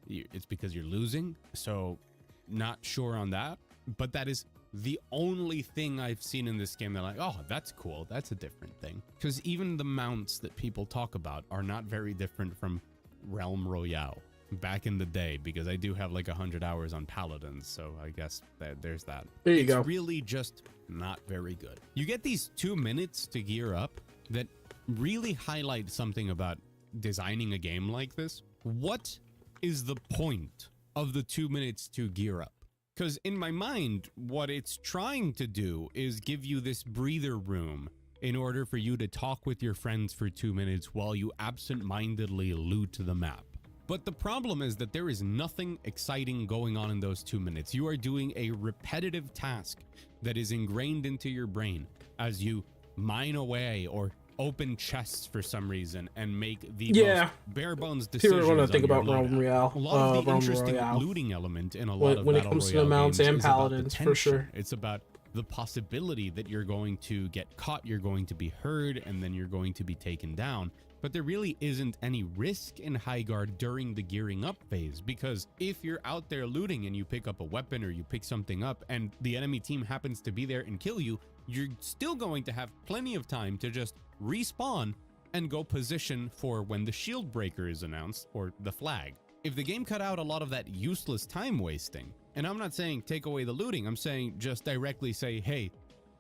it's because you're losing. So not sure on that, but that is the only thing I've seen in this game that like, oh, that's cool. That's a different thing. Because even the mounts that people talk about are not very different from Realm Royale back in the day, because I do have like 100 hours on Paladins. So I guess there's that. There you go. It's really just not very good. You get these 2 minutes to gear up that really highlight something about designing a game like this. What is the point of the 2 minutes to gear up? Because in my mind, what it's trying to do is give you this breather room in order for you to talk with your friends for 2 minutes while you absent-mindedly loot the map. But the problem is that there is nothing exciting going on in those 2 minutes. You are doing a repetitive task that is ingrained into your brain as you mine away or open chests for some reason and make the most bare bones decisions. People want to think about Realm Royale. A lot of the interesting looting element in a lot of when it Battle comes to Royale the mounts games and is about Paladins, the for tension. sure. It's about the possibility that you're going to get caught, you're going to be heard, and then you're going to be taken down. But there really isn't any risk in HIGHGUARD during the gearing up phase, because if you're out there looting and you pick up a weapon or you pick something up and the enemy team happens to be there and kill you, you're still going to have plenty of time to just respawn and go position for when the shield breaker is announced or the flag. If the game cut out a lot of that useless time wasting, and I'm not saying take away the looting, I'm saying just directly say, hey,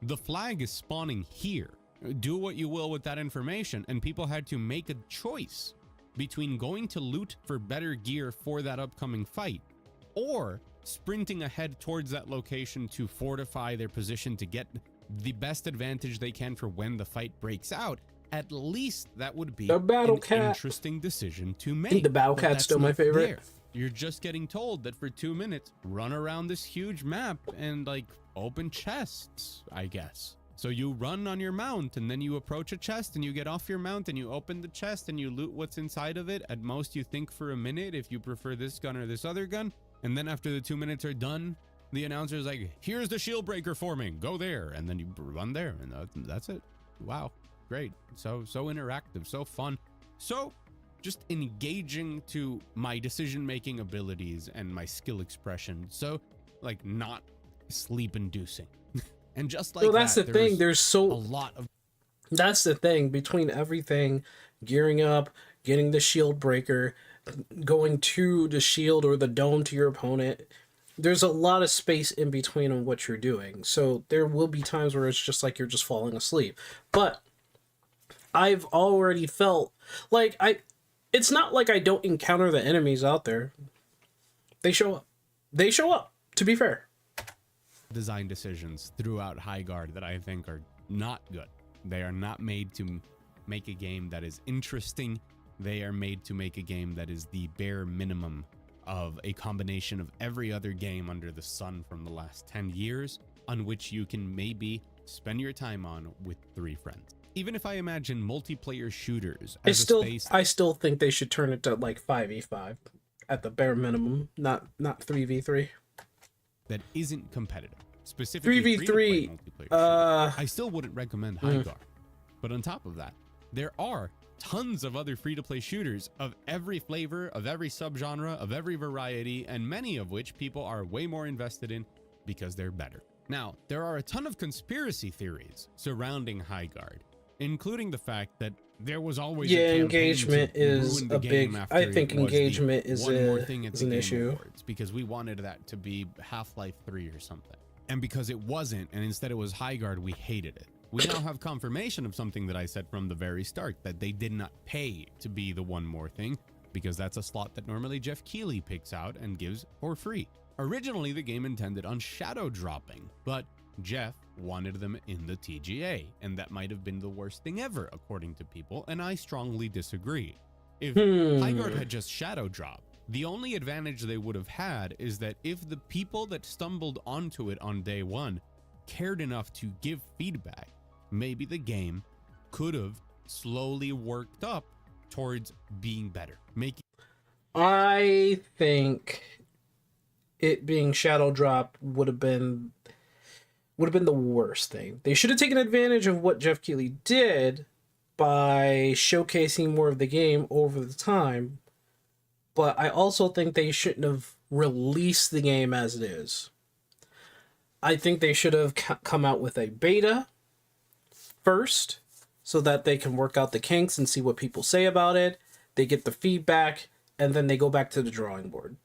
the flag is spawning here. Do what you will with that information, and people had to make a choice between going to loot for better gear for that upcoming fight or sprinting ahead towards that location to fortify their position to get the best advantage they can for when the fight breaks out. At least that would be an interesting decision to make. The battle cat's still my favorite. There. You're just getting told that for 2 minutes, run around this huge map and like open chests, I guess. So you run on your mount and then you approach a chest and you get off your mount and you open the chest and you loot what's inside of it. At most you think for a minute if you prefer this gun or this other gun. And then after the 2 minutes are done, the announcer is like, here's the shield breaker forming, go there. And then you run there and that's it. Wow, great. So interactive, so fun. So just engaging to my decision-making abilities and my skill expression. So like not sleep inducing. And just like well, that's the thing. There's so a lot of. That's the thing between everything, gearing up, getting the shield breaker, going to the shield or the dome to your opponent. There's a lot of space in between on what you're doing. So there will be times where it's just like you're just falling asleep. But I've already felt like it's not like I don't encounter the enemies out there. They show up. They show up, to be fair. Design decisions throughout HIGHGUARD that I think are not good. They are not made to make a game that is interesting. They are made to make a game that is the bare minimum of a combination of every other game under the sun from the last 10 years on which you can maybe spend your time on with 3 friends. Even if I imagine multiplayer shooters as I still think they should turn it to like 5v5 at the bare minimum, not 3v3. That isn't competitive. Specifically 3v3 I still wouldn't recommend HIGHGUARD. But on top of that, there are tons of other free-to-play shooters of every flavor, of every subgenre, of every variety, and many of which people are way more invested in because they're better. Now, there are a ton of conspiracy theories surrounding HIGHGUARD, including the fact that there was always a engagement is a big. I think engagement is an issue awards, because we wanted that to be Half-Life 3 or something, and because it wasn't, and instead it was HIGHGUARD, we hated it. We now have confirmation of something that I said from the very start, that they did not pay to be the one more thing, because that's a slot that normally Jeff Keighley picks out and gives for free. Originally, the game intended on shadow dropping, but Jeff wanted them in the TGA, and that might have been the worst thing ever, according to people, and I strongly disagree. If HIGHGUARD had just shadow dropped, the only advantage they would have had is that if the people that stumbled onto it on day one cared enough to give feedback, maybe the game could have slowly worked up towards being better. I think it being shadow drop would have been the worst thing. They should have taken advantage of what Jeff Keighley did by showcasing more of the game over the time. But I also think they shouldn't have released the game as it is. I think they should have come out with a beta first so that they can work out the kinks and see what people say about it. They get the feedback, and then they go back to the drawing board.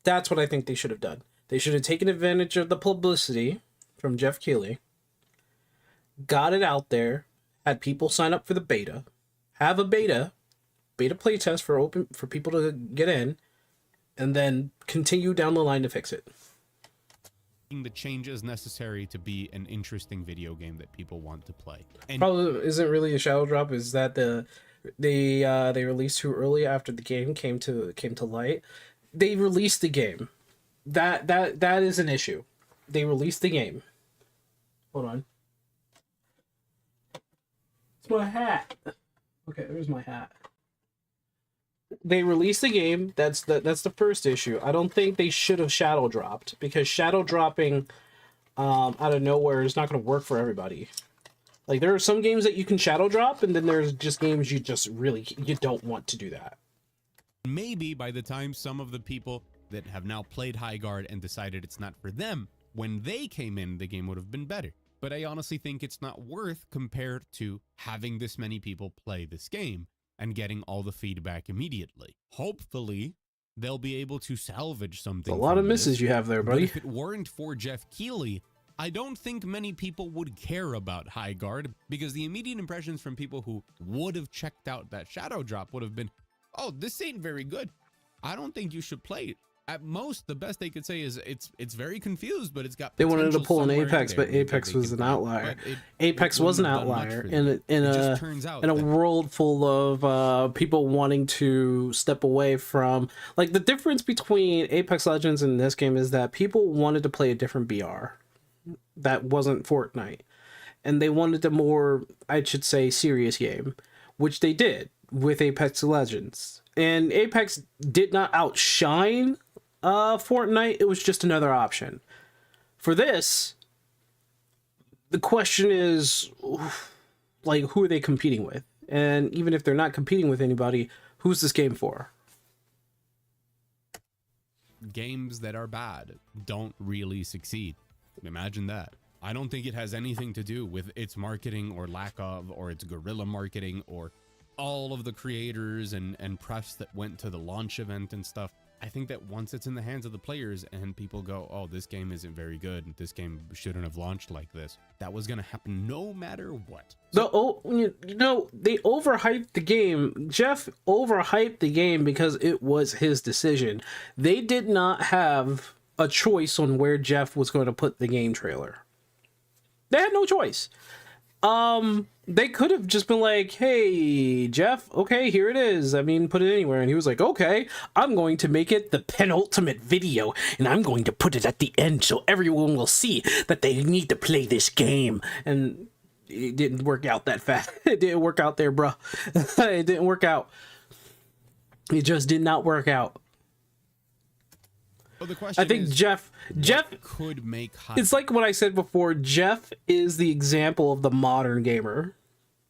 That's what I think they should have done. They should have taken advantage of the publicity from Jeff Keighley, got it out there, had people sign up for the beta, have a beta playtest for people to get in, and then continue down the line to fix it. The changes necessary to be an interesting video game that people want to play. And probably isn't really a shadow drop. Is that they released too early after the game came to light? They released the game. That is an issue. They released the game. Hold on. It's my hat. Okay, there's my hat. They released the game. That's the first issue. I don't think they should have shadow dropped, because shadow dropping out of nowhere is not going to work for everybody. Like, there are some games that you can shadow drop, and then there's just games you just really, you don't want to do that. Maybe by the time some of the people that have now played HIGHGUARD and decided it's not for them, when they came in, the game would have been better. But I honestly think it's not worth compared to having this many people play this game and getting all the feedback immediately. Hopefully, they'll be able to salvage something. A lot of from misses this. you have there, buddy. But if it weren't for Jeff Keighley, I don't think many people would care about HIGHGUARD, because the immediate impressions from people who would have checked out that shadow drop would have been, oh, this ain't very good. I don't think you should play it. At most, the best they could say is it's very confused, but it's got. They wanted to potential pull an somewhere in Apex, there but that Apex they was could an do. outlier. But Apex it was an wouldn't have done much outlier for them. in It a just turns out in a that- world full of people wanting to step away from, like, the difference between Apex Legends and this game is that people wanted to play a different BR that wasn't Fortnite, and they wanted a more, I should say, serious game, which they did with Apex Legends. And Apex did not outshine Fortnite. It was just another option. For this, the question is, like, who are they competing with? And even if they're not competing with anybody, who's this game for? Games that are bad don't really succeed. Imagine that. I don't think it has anything to do with its marketing or lack of, or its guerrilla marketing, or all of the creators and press that went to the launch event and stuff. I think that once it's in the hands of the players and people go, oh, this game isn't very good, this game shouldn't have launched like this, that was going to happen no matter what. They overhyped the game. Jeff overhyped the game because it was his decision. They did not have a choice on where Jeff was going to put the game trailer. They had no choice. They could have just been like, hey, Jeff, okay, here it is. I mean, put it anywhere. And he was like, okay, I'm going to make it the penultimate video, and I'm going to put it at the end so everyone will see that they need to play this game. And it didn't work out that fast. It didn't work out there, bro. It didn't work out. It just did not work out. Well, the question I think is, Jeff could make it's like what I said before. Jeff is the example of the modern gamer.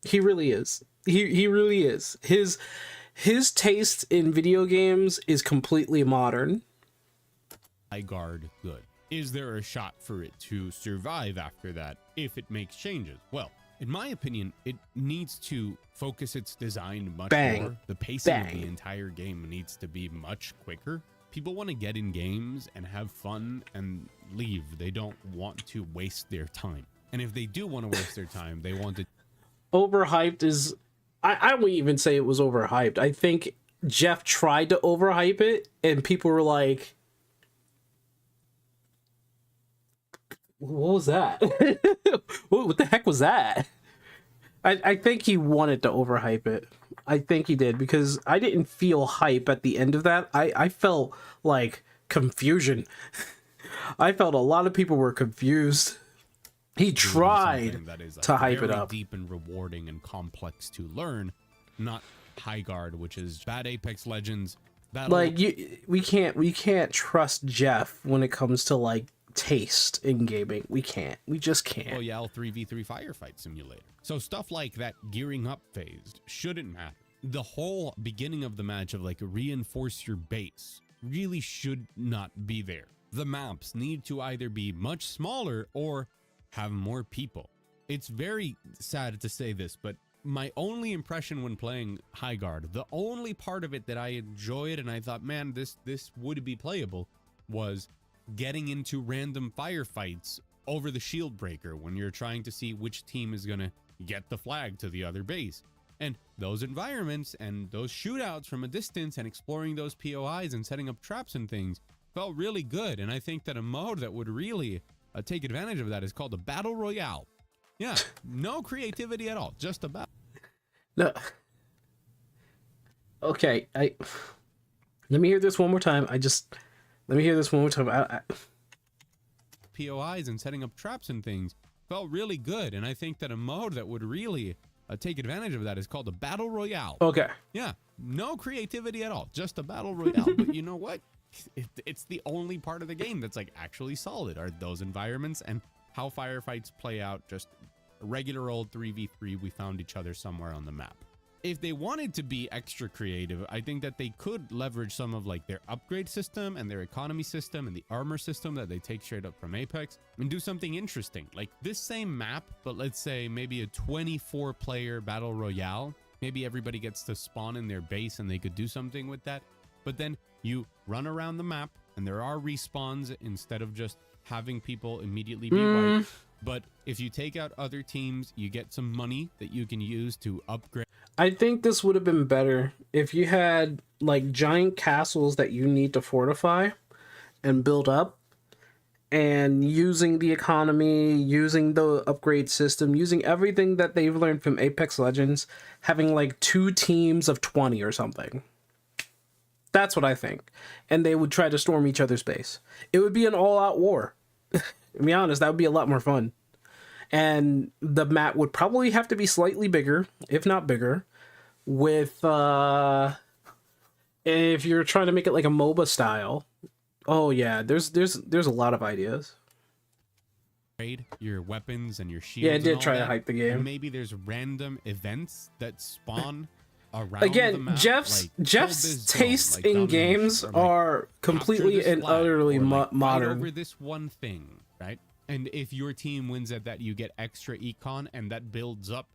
He really is. He really is. His taste in video games is completely modern. HIGHGUARD good? Is there a shot for it to survive after that if it makes changes? Well, in my opinion, it needs to focus its design much more. The pacing of the entire game needs to be much quicker. People want to get in games and have fun and leave. They don't want to waste their time. And if they do want to waste their time, they want to... Overhyped is... I wouldn't even say it was overhyped. I think Jeff tried to overhype it, and people were like... What was that? What the heck was that? I think he wanted to overhype it. I think he did, because I didn't feel hype at the end of that. I felt like confusion. I felt a lot of people were confused. He tried to hype it up. Deep and rewarding and complex to learn, not HIGHGUARD, which is bad Apex Legends. Like we can't trust Jeff when it comes to like taste in gaming. We just can't. Oh yeah, 3v3 firefight simulator. So stuff like that gearing up phase shouldn't matter. The whole beginning of the match of like reinforce your base really should not be there. The maps need to either be much smaller or have more people. It's very sad to say this, but my only impression when playing HIGHGUARD, the only part of it that I enjoyed and I thought, man, this would be playable, was getting into random firefights over the shield breaker when you're trying to see which team is gonna get the flag to the other base. And those environments and those shootouts from a distance and exploring those POIs and setting up traps and things felt really good. And I think that a mode that would really take advantage of that is called a Battle Royale. Yeah, no creativity at all, just a battle. No. Okay, let me hear this one more time. Let me hear this one more time. POIs and setting up traps and things felt really good. And I think that a mode that would really take advantage of that is called a Battle Royale. Okay. Yeah, no creativity at all, just a Battle Royale. But you know what? It's the only part of the game that's like actually solid are those environments and how firefights play out, just a regular old 3v3, we found each other somewhere on the map. If they wanted to be extra creative, I think that they could leverage some of like their upgrade system and their economy system and the armor system that they take straight up from Apex and do something interesting. Like this same map, but let's say maybe a 24 player battle royale. Maybe everybody gets to spawn in their base and they could do something with that. But then you run around the map and there are respawns instead of just having people immediately be wiped. But if you take out other teams, you get some money that you can use to upgrade. I think this would have been better if you had like giant castles that you need to fortify and build up, and using the economy, using the upgrade system, using everything that they've learned from Apex Legends, having like 2 teams of 20 or something. That's what I think. And they would try to storm each other's base. It would be an all-out war. To be honest, that would be a lot more fun. And the map would probably have to be slightly bigger, if not bigger, with if you're trying to make it like a MOBA style. Oh yeah, there's a lot of ideas. Your weapons and your shields. Yeah, I did and try all to that. hype the game. And maybe there's random events that spawn around Again, the map, Jeff's like, build Jeff's this tastes zone, like in domination, games or, like, are completely capture this and flag, utterly or, like, fight modern. over this one thing, right? And if your team wins at that, you get extra econ, and that builds up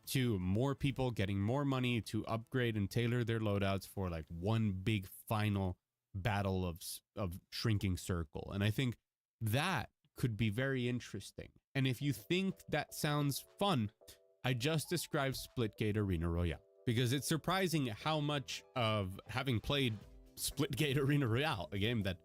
to more people getting more money to upgrade and tailor their loadouts for like one big final battle of shrinking circle. And I think that could be very interesting. And if you think that sounds fun, I just described Splitgate Arena Royale, because it's surprising how much of having played Splitgate Arena Royale, a game that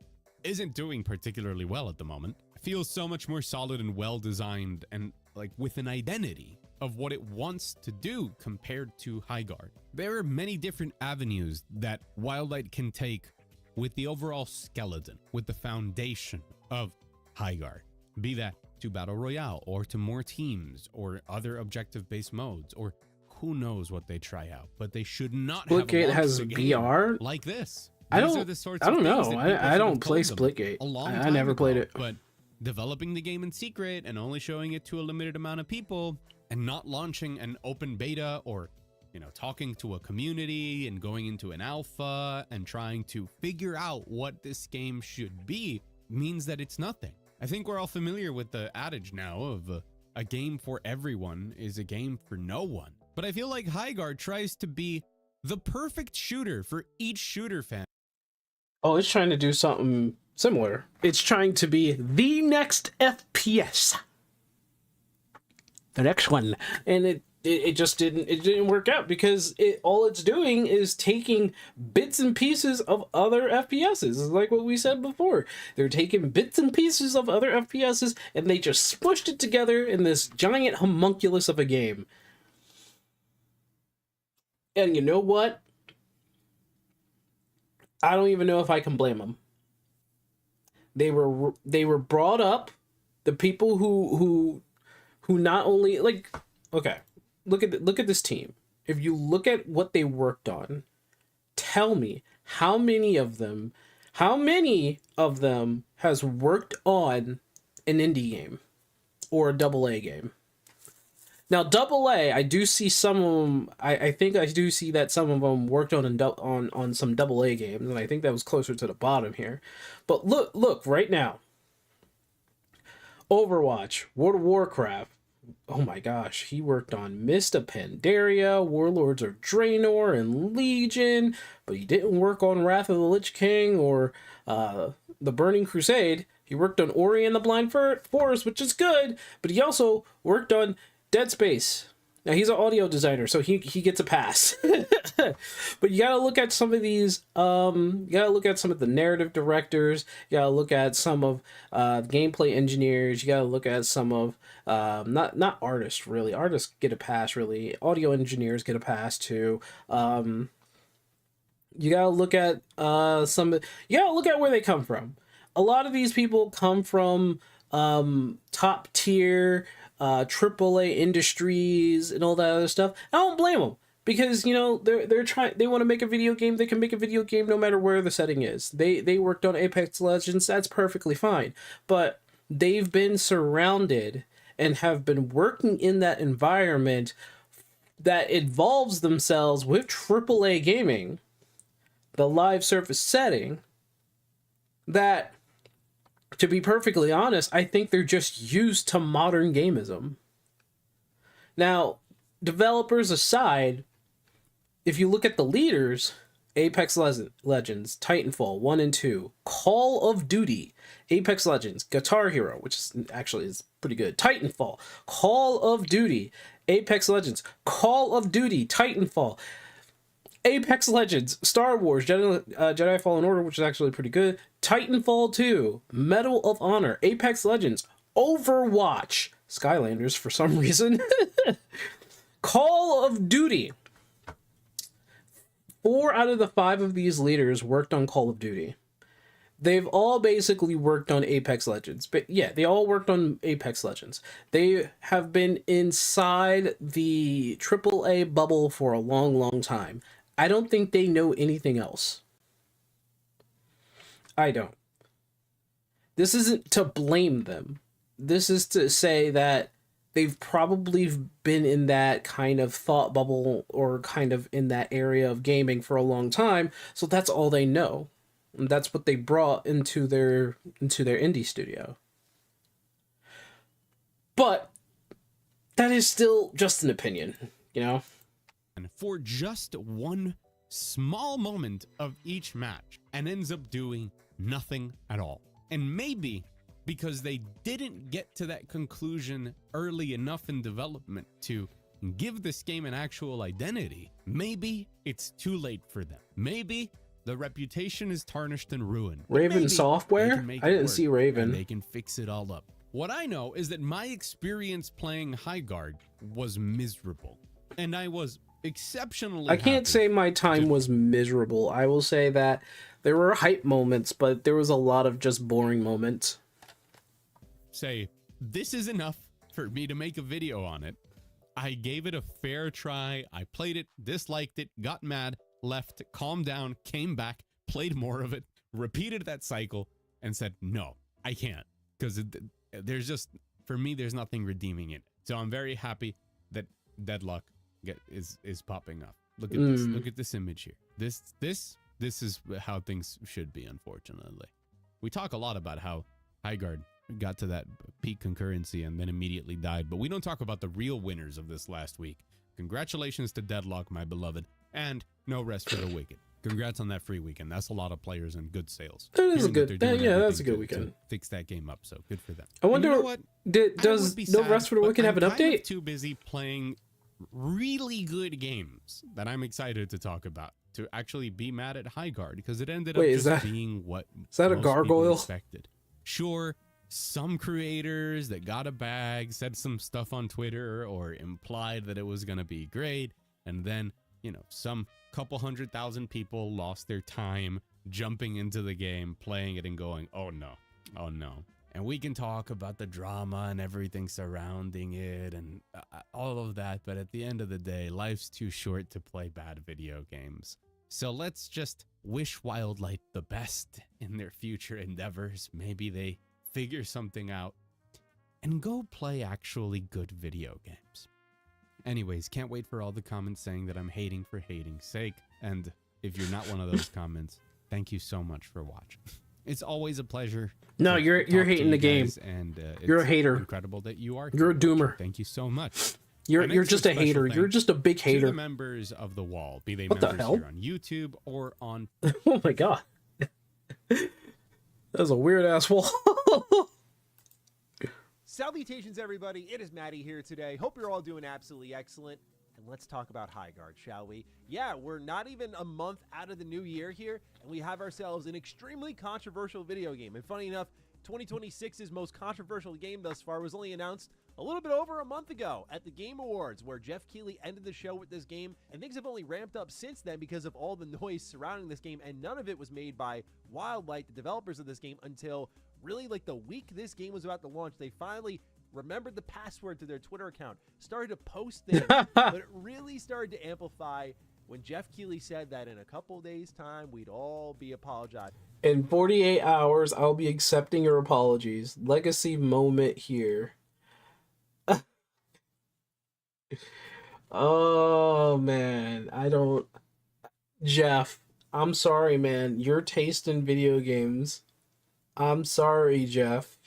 isn't doing particularly well at the moment, feels so much more solid and well designed and like with an identity of what it wants to do compared to HIGHGUARD. There are many different avenues that Wildlight can take with the overall skeleton, with the foundation of HIGHGUARD, be that to Battle Royale or to more teams or other objective-based modes, or who knows what they try out, but they should not have Splitgate launched has the game VR? like this. I These don't are the sorts I of don't things know. that people I should don't have play told them Splitgate. a long I time never played ago, it. but developing the game in secret and only showing it to a limited amount of people and not launching an open beta or, you know, talking to a community and going into an alpha and trying to figure out what this game should be means that it's nothing. I think we're all familiar with the adage now of a game for everyone is a game for no one. But I feel like HIGHGUARD tries to be the perfect shooter for each shooter fan. Oh, it's trying to do something similar. It's trying to be the next FPS. The next one. And it just didn't work out, because all it's doing is taking bits and pieces of other FPSs. It's like what we said before. They're taking bits and pieces of other FPSs and they just smushed it together in this giant homunculus of a game. And you know what? I don't even know if I can blame them. They were brought up, the people who not only, like, okay, look at this team. If you look at what they worked on, tell me how many of them has worked on an indie game or a AA game. Now, AA, I do see some of them. I think I do see that some of them worked on some AA games, and I think that was closer to the bottom here. But look right now. Overwatch, World of Warcraft. Oh my gosh, he worked on Mist of Pandaria, Warlords of Draenor, and Legion, but he didn't work on Wrath of the Lich King or the Burning Crusade. He worked on Ori and the Blind Forest, which is good, but he also worked on Dead Space. Now, he's an audio designer, so he gets a pass. But you gotta look at some of these, you gotta look at some of the narrative directors, you gotta look at some of the gameplay engineers, you gotta look at some of, not artists, really. Artists get a pass, really. Audio engineers get a pass, too. You gotta look at you gotta look at where they come from. A lot of these people come from top tier AAA industries and all that other stuff. I don't blame them, because, you know, they want to make a video game. They can make a video game no matter where the setting is. They worked on Apex Legends. That's perfectly fine. But they've been surrounded and have been working in that environment that involves themselves with AAA gaming, the live service setting, that, to be perfectly honest, I think they're just used to modern gamism. Now, developers aside, if you look at the leaders, Apex Legends, Titanfall 1 and 2, Call of Duty, Apex Legends, Guitar Hero, which is pretty good, Titanfall, Call of Duty, Apex Legends, Call of Duty, Titanfall, Apex Legends, Star Wars, Jedi Fallen Order, which is actually pretty good, Titanfall 2, Medal of Honor, Apex Legends, Overwatch, Skylanders for some reason, Call of Duty. 4 out of the 5 of these leaders worked on Call of Duty. They've all basically worked on Apex Legends. But yeah, they all worked on Apex Legends. They have been inside the AAA bubble for a long, long time. I don't think they know anything else. I don't. This isn't to blame them. This is to say that they've probably been in that kind of thought bubble or kind of in that area of gaming for a long time, so that's all they know. And that's what they brought into their indie studio. But that is still just an opinion, you know? And for just one small moment of each match and ends up doing nothing at all. And maybe because they didn't get to that conclusion early enough in development to give this game an actual identity, maybe it's too late for them. Maybe the reputation is tarnished and ruined. Raven Software? I didn't see Raven. They can fix it all up. What I know is that my experience playing HIGHGUARD was miserable, and I was exceptionally I can't say my time was miserable. I will say that there were hype moments, but there was a lot of just boring moments. Say, this is enough for me to make a video on it. I gave it a fair try. I played it, disliked it, got mad, left, calmed down, came back, played more of it, repeated that cycle, and said, no, I can't. Because there's just, for me, there's nothing redeeming it. So I'm very happy that Deadlock is popping up. Look at this. Look at this image here. This is how things should be, unfortunately. We talk a lot about how HIGHGUARD got to that peak concurrency and then immediately died, but we don't talk about the real winners of this last week. Congratulations to Deadlock, my beloved, and no rest for the wicked. Congrats on that free weekend. That's a lot of players and good sales. That is a good, yeah, that's a good weekend. To fix that game up, so good for them. I wonder, you know what? Does No Rest for the Wicked have an update? I'm too busy playing really good games that I'm excited to talk about to actually be mad at HIGHGUARD, because it ended up just being what is that a gargoyle expected. Sure, some creators that got a bag said some stuff on Twitter or implied that it was going to be great, and then, you know, some couple 100,000 people lost their time jumping into the game, playing it and going, oh no, oh no. And we can talk about the drama and everything surrounding it and all of that, but at the end of the day, life's too short to play bad video games. So let's just wish Wildlight the best in their future endeavors. Maybe they figure something out and go play actually good video games. Anyways, can't wait for all the comments saying that I'm hating for hating's sake. And if you're not one of those comments, thank you so much for watching. It's always a pleasure. No, you're hating the game, and you're a hater. Incredible that you are. You're a doomer. Thank you so much. You're just a hater. You're just a big hater. To the members of the wall, be they members here on YouTube or on. Oh my god, that's a weird ass wall. Salutations, everybody. It is Maddie here today. Hope you're all doing absolutely excellent. And let's talk about HIGHGUARD, shall we? Yeah, we're not even a month out of the new year here, and we have ourselves an extremely controversial video game. And funny enough, 2026's most controversial game thus far was only announced a little bit over a month ago at the Game Awards, where Jeff Keighley ended the show with this game, and things have only ramped up since then because of all the noise surrounding this game, and none of it was made by Wildlight, the developers of this game, until really like the week this game was about to launch. They finally remembered the password to their Twitter account, started to post things, but it really started to amplify when Jeff Keighley said that in a couple days' time we'd all be apologizing. In 48 hours, I'll be accepting your apologies. Legacy moment here. Oh, man. Jeff, I'm sorry, man. Your taste in video games. I'm sorry, Jeff.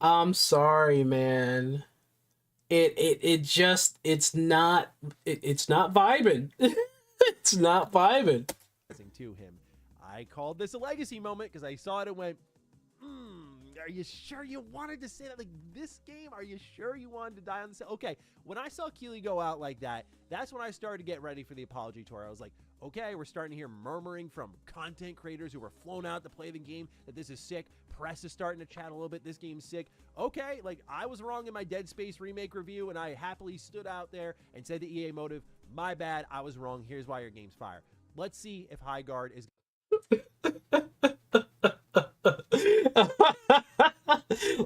I'm sorry, man. It's not vibing. It's not vibing. To him, I called this a legacy moment because I saw it and went, are you sure you wanted to say that? Like, this game, are you sure you wanted to die on this? Okay, when I saw Keighley go out like that, that's when I started to get ready for the apology tour. I was like, okay, we're starting to hear murmuring from content creators who were flown out to play the game that this is sick. Press is starting to chat a little bit. This game's sick. Okay, like, I was wrong in my Dead Space remake review, and I happily stood out there and said to EA Motive, my bad, I was wrong. Here's why your game's fire. Let's see if HIGHGUARD is...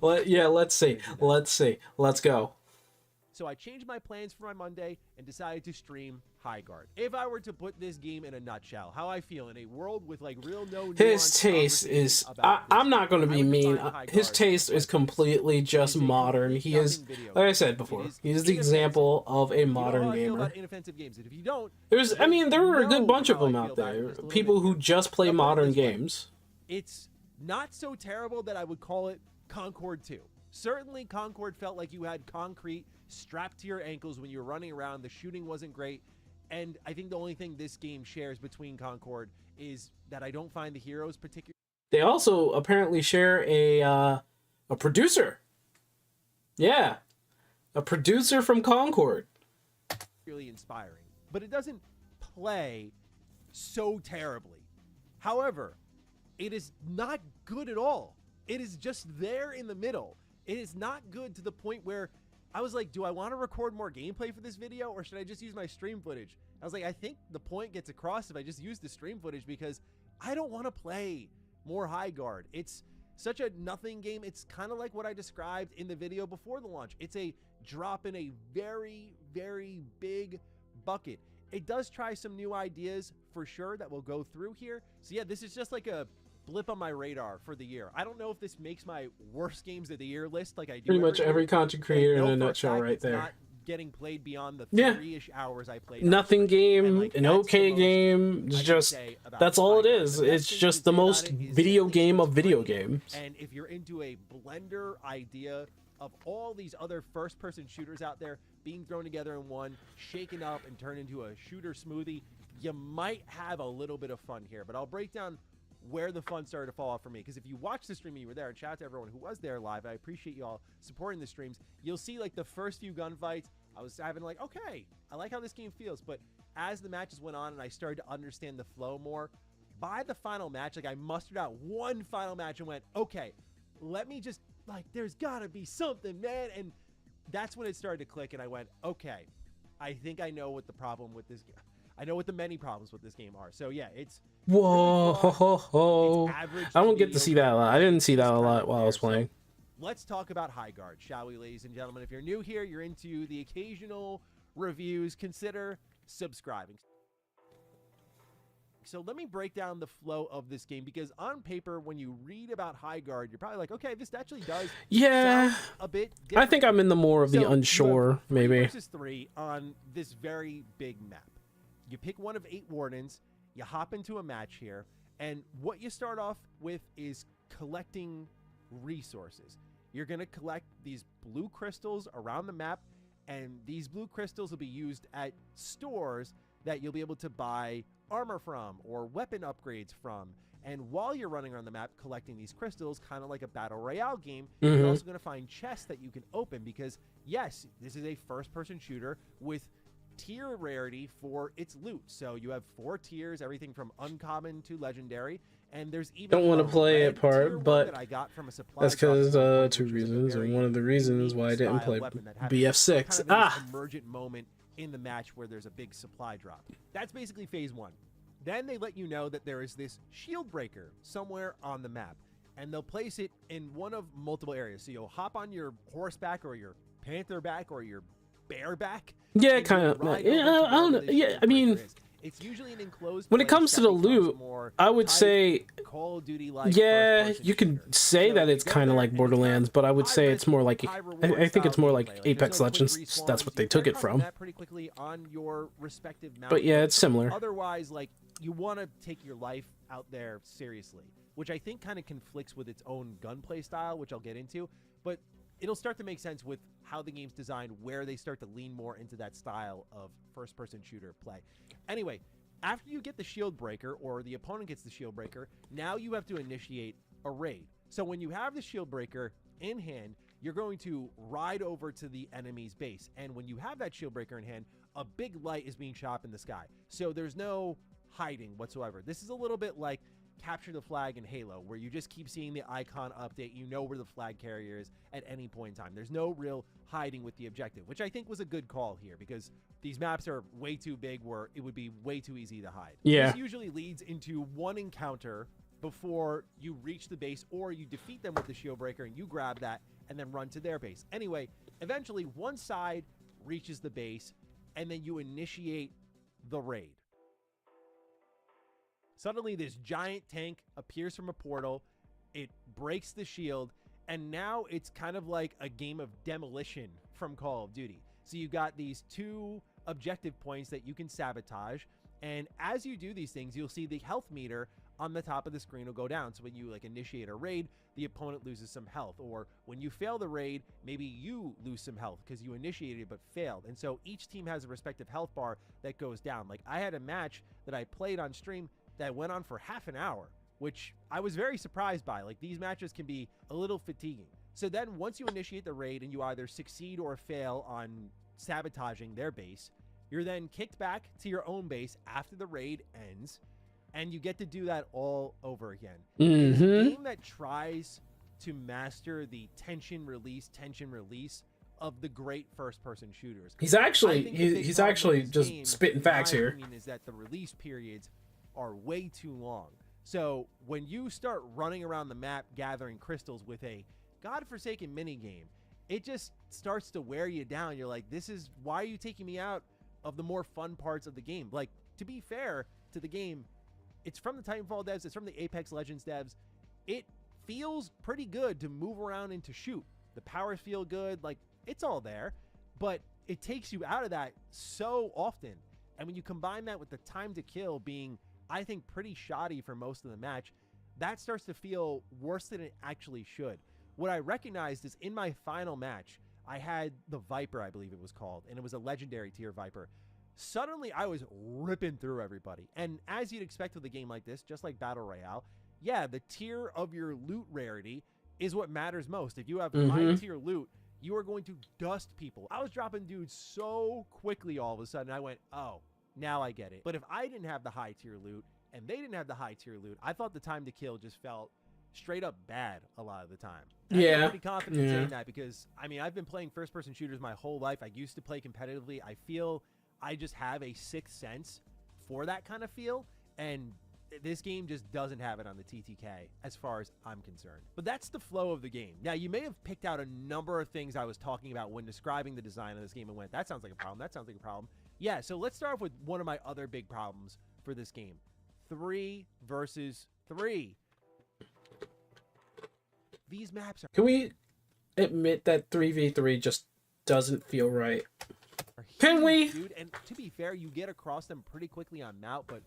Let's see. Let's go. So I changed my plans for my Monday and decided to stream HIGHGUARD. If I were to put this game in a nutshell, how I feel in a world with like real no his taste is I'm not going to be mean. His taste is completely just modern. He is, like I said before, he is the example of a modern gamer. Inoffensive games. And if you don't, there are a good bunch of them out there. People who just play modern games. It's not so terrible that I would call it Concord 2. Certainly Concord felt like you had concrete strapped to your ankles when you were running around. The shooting wasn't great. And I think the only thing this game shares between Concord is that I don't find the heroes particularly... They also apparently share a producer. Yeah. A producer from Concord. ...really inspiring. But it doesn't play so terribly. However, it is not good at all. It is just there in the middle. It is not good to the point where I was like, do I want to record more gameplay for this video or should I just use my stream footage? I was like, I think the point gets across if I just use the stream footage because I don't want to play more HIGHGUARD. It's such a nothing game. It's kind of like what I described in the video before the launch. It's a drop in a very, very big bucket. It does try some new ideas for sure that we'll go through here. So yeah, this is just like a blip on my radar for the year. I don't know if this makes my worst games of the year list like I do. Pretty much every content creator in a nutshell right there. Not getting played beyond the 3-ish hours I played. Nothing game, like, an okay game. It's just, that's all it is. It's just the most video game of video games. And if you're into a blender idea of all these other first-person shooters out there being thrown together in one, shaken up and turned into a shooter smoothie, you might have a little bit of fun here. But I'll break down where the fun started to fall off for me, because if you watch the stream and you were there, and shout out to everyone who was there live, I appreciate you all supporting the streams, you'll see like the first few gunfights, I was having like, okay, I like how this game feels, but as the matches went on and I started to understand the flow more, by the final match, like I mustered out one final match and went, okay, let me just, like, there's gotta be something, man, and that's when it started to click, and I went, okay, I think I know what the problem with this game, I know what the many problems with this game are. So yeah, it's whoa. I don't get to see that a lot. I didn't see that a lot while I was playing. So let's talk about HIGHGUARD, shall we, ladies and gentlemen? If you're new here, you're into the occasional reviews, consider subscribing. So let me break down the flow of this game, because on paper, when you read about HIGHGUARD, you're probably like, okay, this actually does sound a bit different. I think I'm in the more of the unsure, maybe. 3 versus 3 on this very big map. You pick one of 8 wardens, you hop into a match here, and what you start off with is collecting resources. You're going to collect these blue crystals around the map, and these blue crystals will be used at stores that you'll be able to buy armor from or weapon upgrades from. And while you're running around the map collecting these crystals, kind of like a battle royale game, you're also going to find chests that you can open, because yes, this is a first-person shooter with tier rarity for its loot. So you have 4 tiers, everything from uncommon to legendary, and there's even don't want to play it part, but that I got from a supply that's because 2 reasons, and one of the reasons why I didn't play BF6. Kind of emergent moment in the match where there's a big supply drop. That's basically phase 1. Then they let you know that there is this shield breaker somewhere on the map, and they'll place it in one of multiple areas. So you'll hop on your horseback or your panther back or your bareback. Yeah, kind of. Yeah, I don't know. Yeah, I mean, It's usually an enclosed When it place comes to that the becomes loot, more I would tight, say, Call of Duty like yeah, first-person you can shooter. say So that you it's go kind of there like and it's not Borderlands, but I would high say risk, it's more like, high I reward think it's style more like gameplay. There's Apex no quick Legends. That's respawns. what they You took get it across the from. map pretty quickly on your respective mount. But yeah, it's similar. Otherwise, like, you want to take your life out there seriously, which I think kind of conflicts with its own gunplay style, which I'll get into. But it'll start to make sense with how the game's designed, where they start to lean more into that style of first-person shooter play. Anyway, after you get the shield breaker, or the opponent gets the shield breaker, now you have to initiate a raid. So when you have the shield breaker in hand, you're going to ride over to the enemy's base. And when you have that shield breaker in hand, a big light is being shot up in the sky. So there's no hiding whatsoever. This is a little bit like Capture the Flag in Halo, where you just keep seeing the icon update. You know where the flag carrier is at any point in time. There's no real hiding with the objective, which I think was a good call here, because these maps are way too big where it would be way too easy to hide. Yeah. This usually leads into one encounter before you reach the base, or you defeat them with the shield breaker and you grab that and then run to their base. Anyway, eventually one side reaches the base and then you initiate the raid. Suddenly this giant tank appears from a portal, it breaks the shield, and now it's kind of like a game of demolition from Call of Duty. So you got these two objective points that you can sabotage, and as you do these things, you'll see the health meter on the top of the screen will go down. So when you like initiate a raid, the opponent loses some health, or when you fail the raid, maybe you lose some health because you initiated but failed. And so each team has a respective health bar that goes down. Like, I had a match that I played on stream that went on for half an hour, which I was very surprised by. Like, these matches can be a little fatiguing. So then once you initiate the raid and you either succeed or fail on sabotaging their base, you're then kicked back to your own base after the raid ends, and you get to do that all over again. It's a game that tries to master the tension release of the great first-person shooters. He's actually just game, spitting facts in my here. opinion, is that the release periods are way too long. So when you start running around the map gathering crystals with a godforsaken mini game, it just starts to wear you down. You're like, this is, why are you taking me out of the more fun parts of the game? Like, to be fair to the game, it's from the Titanfall devs, it's from the Apex Legends devs. It feels pretty good to move around and to shoot. The powers feel good, like, it's all there, but it takes you out of that so often. And when you combine that with the time to kill being, I think, pretty shoddy for most of the match, that starts to feel worse than it actually should. What I recognized is in my final match, I had the Viper, I believe it was called, and it was a legendary tier Viper. Suddenly, I was ripping through everybody. And as you'd expect with a game like this, just like Battle Royale, yeah, the tier of your loot rarity is what matters most. If you have high tier loot, you are going to dust people. I was dropping dudes so quickly all of a sudden, I went, oh, now I get it. But if I didn't have the high tier loot and they didn't have the high tier loot, I thought the time to kill just felt straight up bad a lot of the time. And Yeah. I'm pretty confident in saying that because, I mean, I've been playing first person shooters my whole life. I used to play competitively. I feel I just have a sixth sense for that kind of feel. And this game just doesn't have it on the TTK as far as I'm concerned. But that's the flow of the game. Now, you may have picked out a number of things I was talking about when describing the design of this game and went, that sounds like a problem. That sounds like a problem. Yeah, so let's start off with one of my other big problems for this game. 3 versus 3. These maps are... Can we admit that 3v3 just doesn't feel right? Can huge, we? Dude, and to be fair, you get across them pretty quickly on mount, but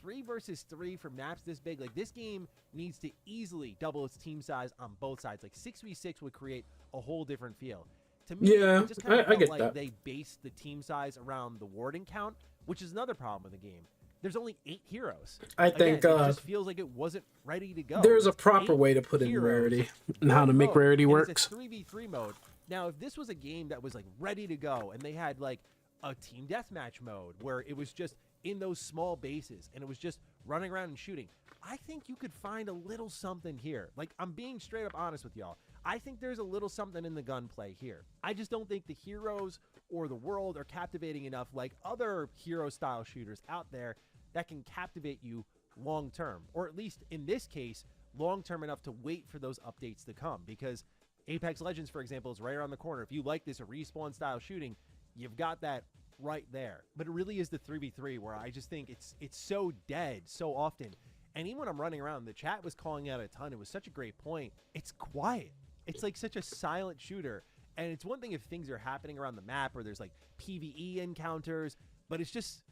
3 versus 3 for maps this big, like, this game needs to easily double its team size on both sides. Like, 6v6 would create a whole different feel. To me, Yeah, it just kind of I felt get like that. they based the team size around the warden count, which is another problem with the game. There's only 8 heroes. I think Again, it just feels like it wasn't ready to go. there's a It's proper 8 way to put in heroes, rarity and how to one make mode, rarity and works. It's a 3v3 mode. Now, if this was a game that was like ready to go and they had like a team deathmatch mode where it was just in those small bases and it was just running around and shooting, I think you could find a little something here. Like, I'm being straight up honest with y'all. I think there's a little something in the gunplay here. I just don't think the heroes or the world are captivating enough like other hero-style shooters out there that can captivate you long-term. Or at least, in this case, long-term enough to wait for those updates to come. Because Apex Legends, for example, is right around the corner. If you like this respawn-style shooting, you've got that right there. But it really is the 3v3 where I just think it's so dead so often. And even when I'm running around, the chat was calling out a ton. It was such a great point. It's quiet. It's like such a silent shooter. And it's one thing if things are happening around the map or there's like PvE encounters, but it's just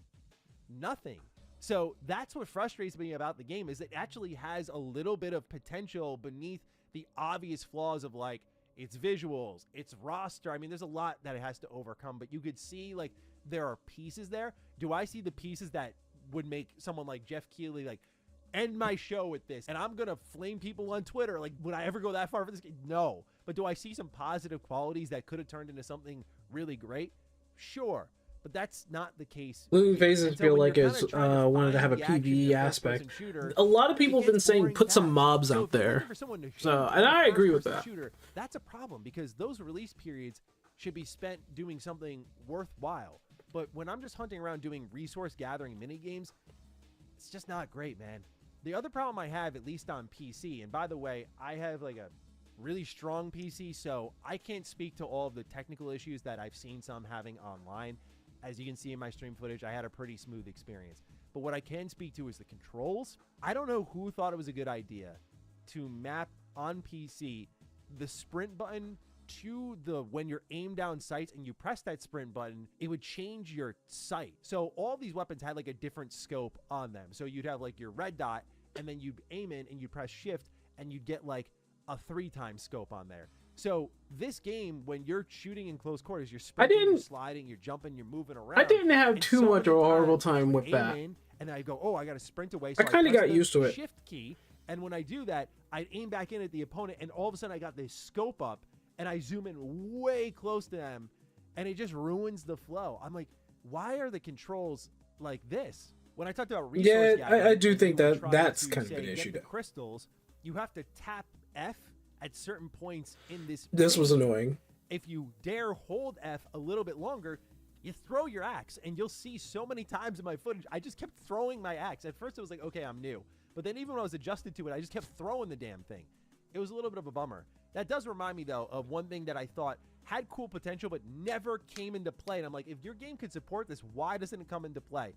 nothing. So that's what frustrates me about the game, is it actually has a little bit of potential beneath the obvious flaws of like its visuals, its roster. I mean, there's a lot that it has to overcome, but you could see like there are pieces there. Do I see the pieces that would make someone like Jeff Keighley like end my show with this and I'm gonna flame people on Twitter? Like, would I ever go that far for this game? No. But do I see some positive qualities that could have turned into something really great? Sure. But that's not the case. Moving here. Phases And so feel when like you're it's kinda trying to wanted to find have a the action in PvE a aspect. first-person shooter, A lot of it people have been gets saying boring put some fast. mobs So out if you're there. looking for someone to shoot So, in and a I agree with first-person that. shooter, that's a problem because those release periods should be spent doing something worthwhile. But when I'm just hunting around doing resource gathering mini games, it's just not great, man. The other problem I have, at least on PC, and by the way, I have like a really strong PC, so I can't speak to all of the technical issues that I've seen some having online. As you can see in my stream footage, I had a pretty smooth experience. But what I can speak to is the controls. I don't know who thought it was a good idea to map on PC the sprint button to the when you're aimed down sights and you press that sprint button, it would change your sight. So all these weapons had like a different scope on them. So you'd have like your red dot and then you'd aim in and you press shift and you'd get like a 3x scope on there. So this game, when you're shooting in close quarters, you're sprinting, you're sliding, you're jumping, you're moving around. I didn't have And too so much of a many horrible times I time would with aim that. in, and I go, oh, I got to sprint away. I So kinda press got the used to it. Shift key, and when I do that, I'd aim back in at the opponent, and all of a sudden I got this scope up, and I zoom in way close to them, and it just ruins the flow. I'm like, why are the controls like this? When I talked about resource Yeah, gathering, I do and think you were that trying that's to, kind of say, an get issue, the though. crystals, you have to tap F at certain points in this. This was frame. annoying. If you dare hold F a little bit longer, you throw your axe, and you'll see so many times in my footage, I just kept throwing my axe. At first, it was like, okay, I'm new. But then even when I was adjusted to it, I just kept throwing the damn thing. It was a little bit of a bummer. That does remind me, though, of one thing that I thought had cool potential but never came into play. And I'm like, if your game could support this, why doesn't it come into play?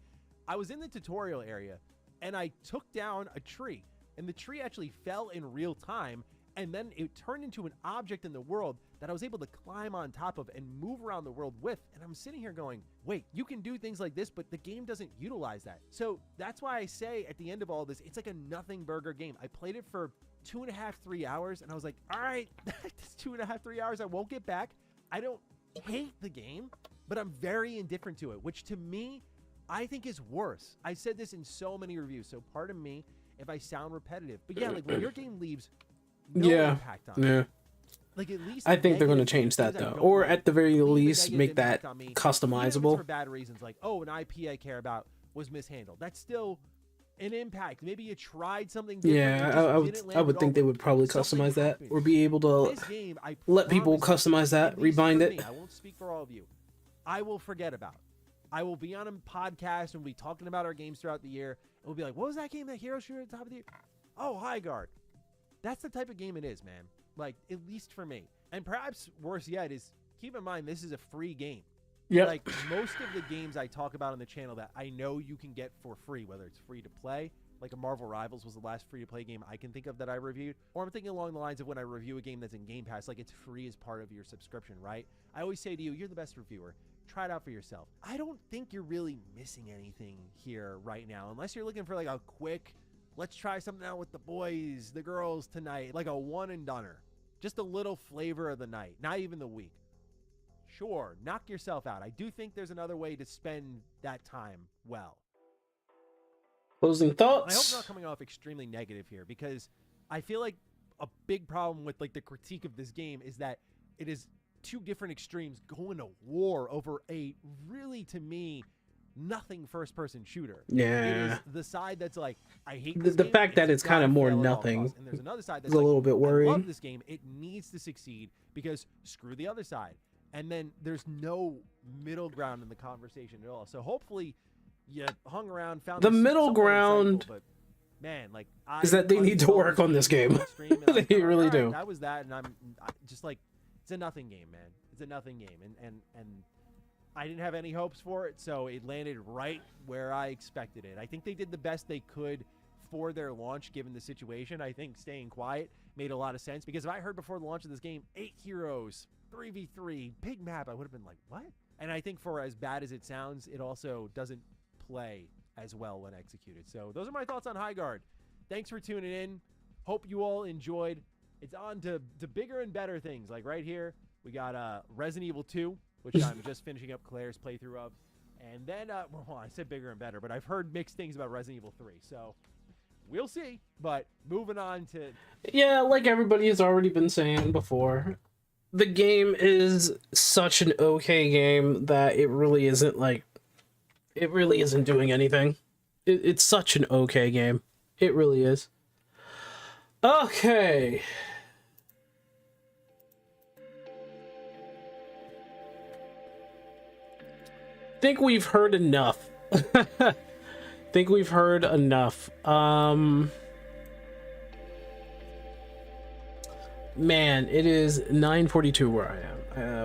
I was in the tutorial area, and I took down a tree. And the tree actually fell in real time, and then it turned into an object in the world that I was able to climb on top of and move around the world with. And I'm sitting here going, wait, you can do things like this, but the game doesn't utilize that. So that's why I say at the end of all this, it's like a nothing burger game. I played it for 2.5, 3 hours, and I was like, all right, that's 2.5, 3 hours I won't get back. I don't hate the game, but I'm very indifferent to it, which to me, I think is worse. I said this in so many reviews, so pardon me if I sound repetitive. But yeah, like when your game leaves no impact on me. Like at least I think they're going to negative change that things I though, don't or like, at the very leave a least negative make that impact on me, even if it's customizable. for bad reasons, like oh, an IP I care about was mishandled. That's still an impact. Maybe you tried something different. Yeah, I would think they would probably customize that or be able to This game, I let people promise you, customize that, at least rebind for it. me, I won't speak for all of you. I will forget about. I will be on a podcast and we'll be talking about our games throughout the year. And we'll be like, what was that game, that hero shooter at the top of the year? Oh, HIGHGUARD. That's the type of game it is, man. Like, at least for me. And perhaps worse yet is, keep in mind, this is a free game. Yeah. Like, most of the games I talk about on the channel that I know you can get for free, whether it's free to play, like a Marvel Rivals was the last free-to-play game I can think of that I reviewed, or I'm thinking along the lines of when I review a game that's in Game Pass, like it's free as part of your subscription, right? I always say to you, you're the best reviewer. Try it out for yourself. I don't think you're really missing anything here right now, unless you're looking for like a quick, let's try something out with the boys, the girls tonight, like a one-and-doneer. Just a little flavor of the night, not even the week. Sure, knock yourself out. I do think there's another way to spend that time well. Closing I hope I'm thoughts. not coming off extremely negative here, because I feel like a big problem with like the critique of this game is that it is two different extremes going to war over a really, to me, nothing first-person shooter. It Yeah. is the side that's like, I hate The this game, fact that it's gotta kinda more fail at all nothing costs. And there's another side that's is a like, little bit I worrying. love this game. It needs to succeed because screw the other side. And then there's no middle ground in the conversation at all. So hopefully you hung around, found The this middle somewhat ground insightful, but man, like is that they need to work on this game. They really do. That was that, and I'm just like, it's a nothing game, man. It's a nothing game, and I didn't have any hopes for it, so it landed right where I expected it. I think they did the best they could for their launch given the situation. I think staying quiet made a lot of sense, because if I heard before the launch of this game 8 heroes, 3v3, big map, I would have been like, what? And I think for as bad as it sounds, it also doesn't play as well when executed. So those are my thoughts on HIGHGUARD. Thanks for tuning in. Hope you all enjoyed. It's on to bigger and better things. Like right here, we got Resident Evil 2, which I'm just finishing up Claire's playthrough of. And then, well, I said bigger and better, but I've heard mixed things about Resident Evil 3. So we'll see. But moving on to... Yeah, like everybody has already been saying before, the game is such an okay game that it really isn't like... It really isn't doing anything. It's such an okay game. It really is. Okay. Think we've heard enough. Think we've heard enough. Man, it is 9:42 where I am.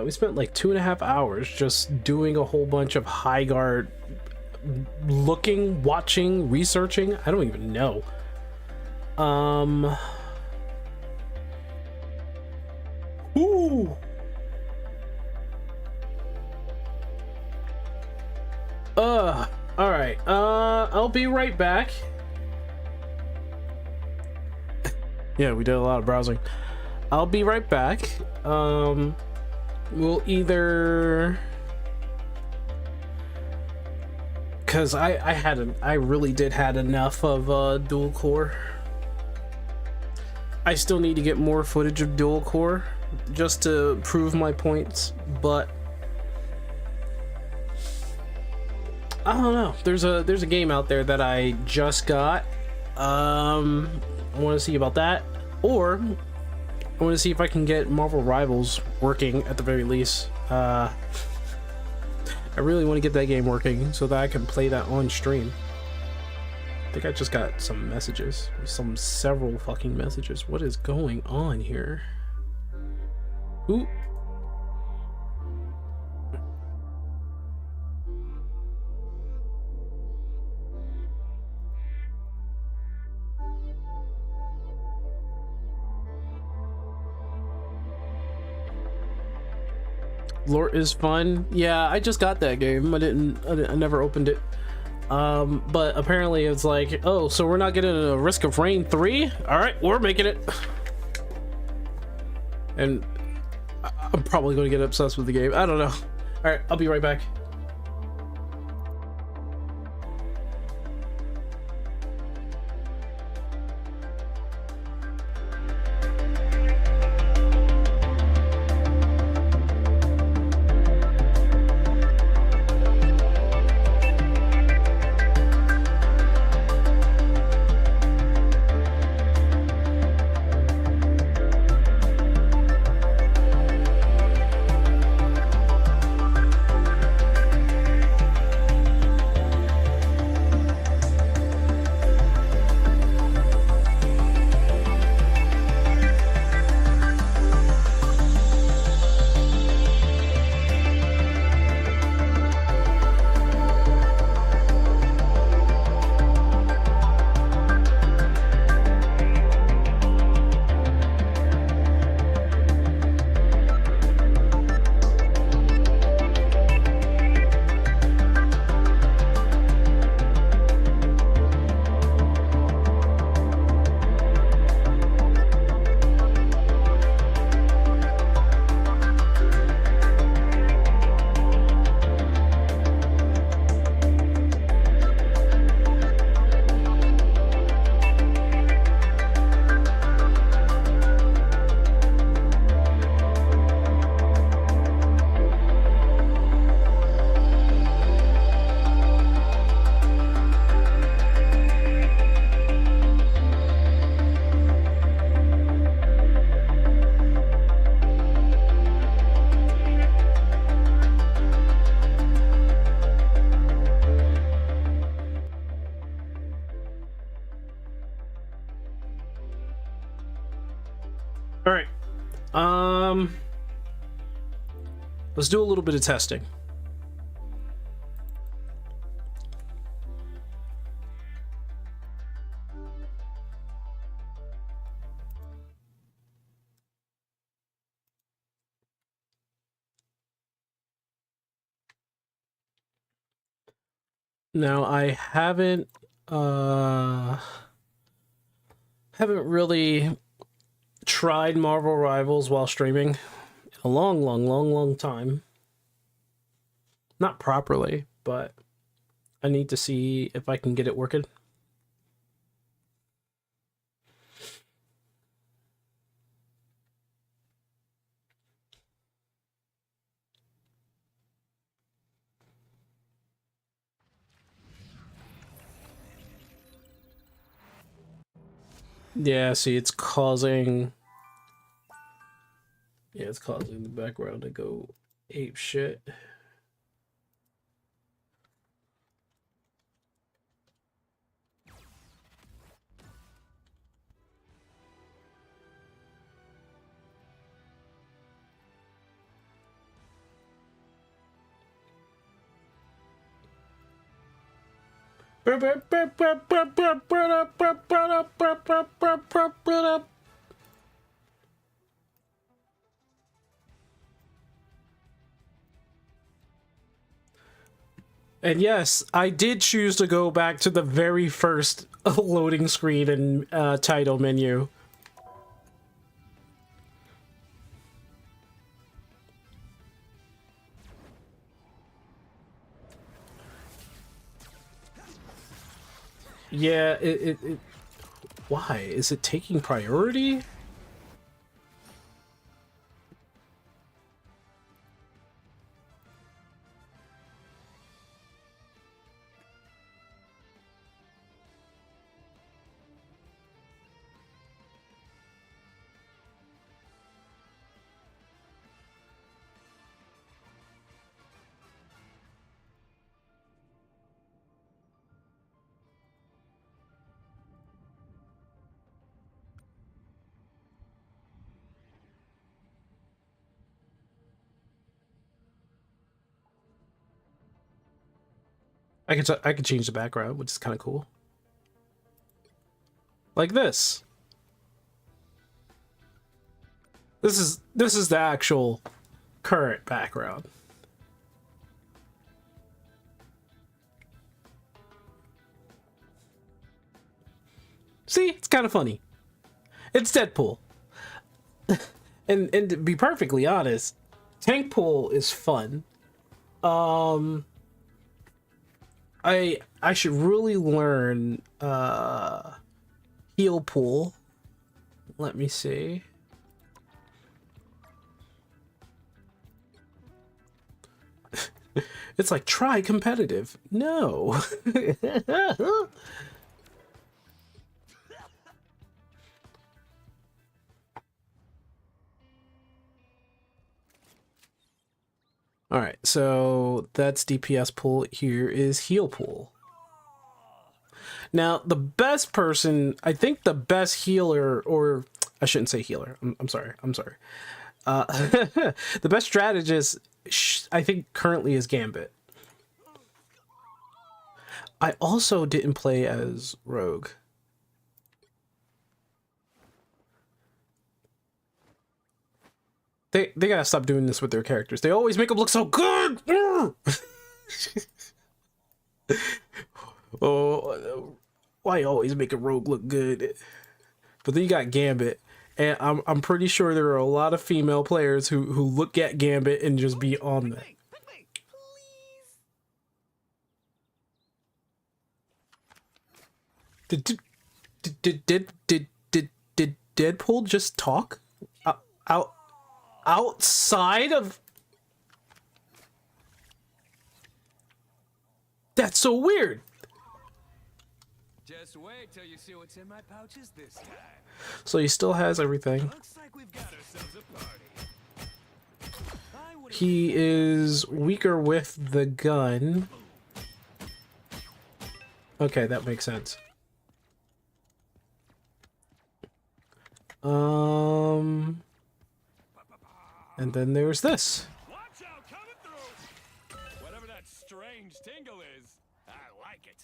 We spent like 2.5 hours just doing a whole bunch of HIGHGUARD looking, watching, researching. I don't even know. Ooh. All right. I'll be right back. Yeah, we did a lot of browsing. I'll be right back. We'll either... Because I really did had enough of dual core. I still need to get more footage of dual core just to prove my points, but I don't know. There's a game out there that I just got. I want to see about that, or I want to see if I can get Marvel Rivals working at the very least. I really want to get that game working so that I can play that on stream. I think I just got some messages. Several fucking messages. What is going on here? Ooh. LORT is fun. Yeah, I just got that game. I never opened it. But apparently it's like, oh, so we're not getting a Risk of Rain 3? All right, we're making it. And I'm probably going to get obsessed with the game. I don't know. All right, I'll be right back. All right. Let's do a little bit of testing. Now I haven't really tried Marvel Rivals while streaming in a long time. Not properly, but I need to see if I can get it working. Yeah, see, it's causing the background to go ape shit. And yes, I did choose to go back to the very first loading screen and title menu. Yeah, it why? Is it taking priority? I could change the background, which is kind of cool. Like this. This is the actual current background. See, it's kind of funny. It's Deadpool. and to be perfectly honest, tank pool is fun. I should really learn heal pool. Let me see. It's like try competitive. No. All right, so that's DPS pool. Here is heal pool. Now, the best person, I think the best healer, or I shouldn't say healer. I'm sorry. The best strategist, I think, currently is Gambit. I also didn't play as Rogue. They gotta stop doing this with their characters. They always make them look so good. Oh, why always make a Rogue look good? But then you got Gambit, and I'm pretty sure there are a lot of female players who look at Gambit and just be on that. Did Deadpool just talk outside of? That's so weird. Just wait till you see what's in my pouches this time. So he still has everything. Looks like we've got ourselves a party. He is weaker with the gun. Okay, that makes sense. And then there's this. Watch out, coming through. Whatever that strange tingle is, I like it.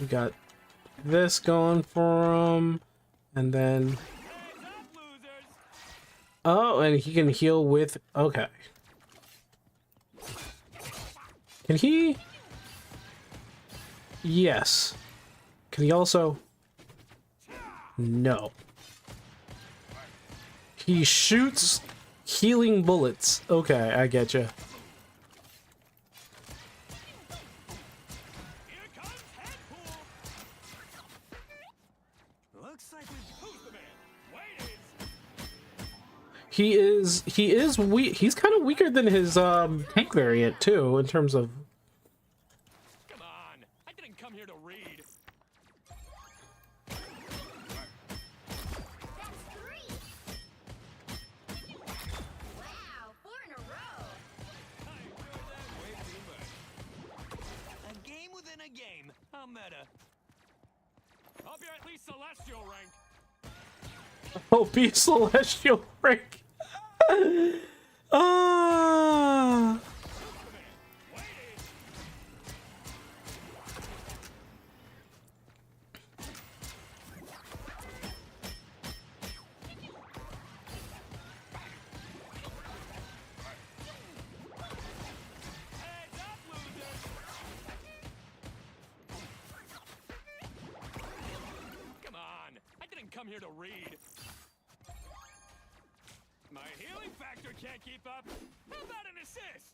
We got this going for him, and then Hands up, losers. oh, and he can heal with okay. Can he? Yes. Can he also? No. He shoots healing bullets. Okay, I get you. Here comes Headpool. Looks like who's the man? Wait, He is weak. He's kind of weaker than his tank variant too, in terms of. come on. I didn't come here to read. Wow, 4 in a row. I enjoyed that way too much. A game within a game. How meta. Hope you're at least celestial rank. Oh, be celestial rank. Ah. Heads up, loser. Come on. I didn't come here to read. My healing factor can't keep up. How about an assist?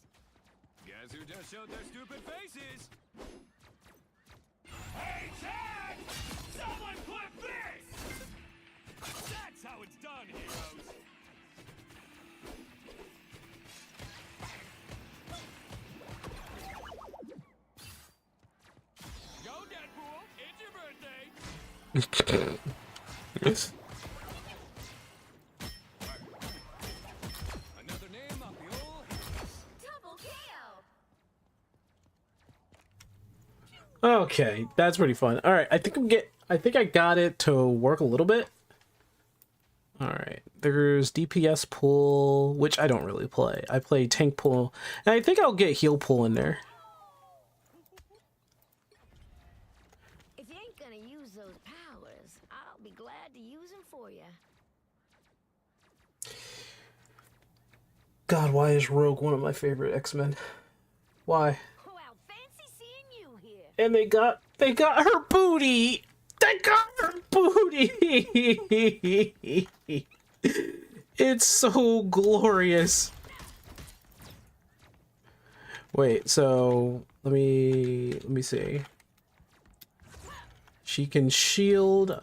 Guess who just showed their stupid faces? Hey, Chad! Someone clip this! That's how it's done, heroes. Go, Deadpool! It's your birthday! Yes. Another name off the old house. Double kill. Okay, that's pretty fun. All right, I think I got it to work a little bit. All right, there's DPS pool, which I don't really play. I play tank pool, and I think I'll get heal pool in there. If you ain't gonna use those powers, I'll be glad to use them for you. God, why is Rogue one of my favorite X-Men? Why? Well, fancy seeing you here. And they got her booty. They got her booty. It's so glorious. Wait, so let me see. She can shield.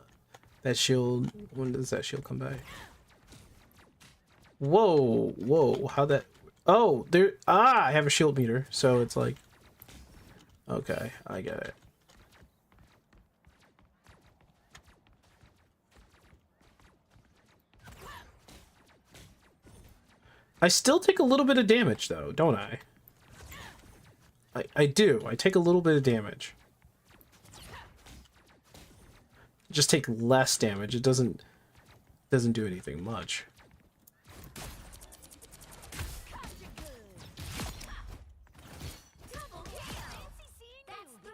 That shield. When does that shield come back? Whoa, whoa! How that? Oh, there. Ah, I have a shield meter, so it's like. Okay, I get it. I still take a little bit of damage though, don't I? I do. I take a little bit of damage. Just take less damage. It doesn't do anything much. Double kill. Fancy seeing That's you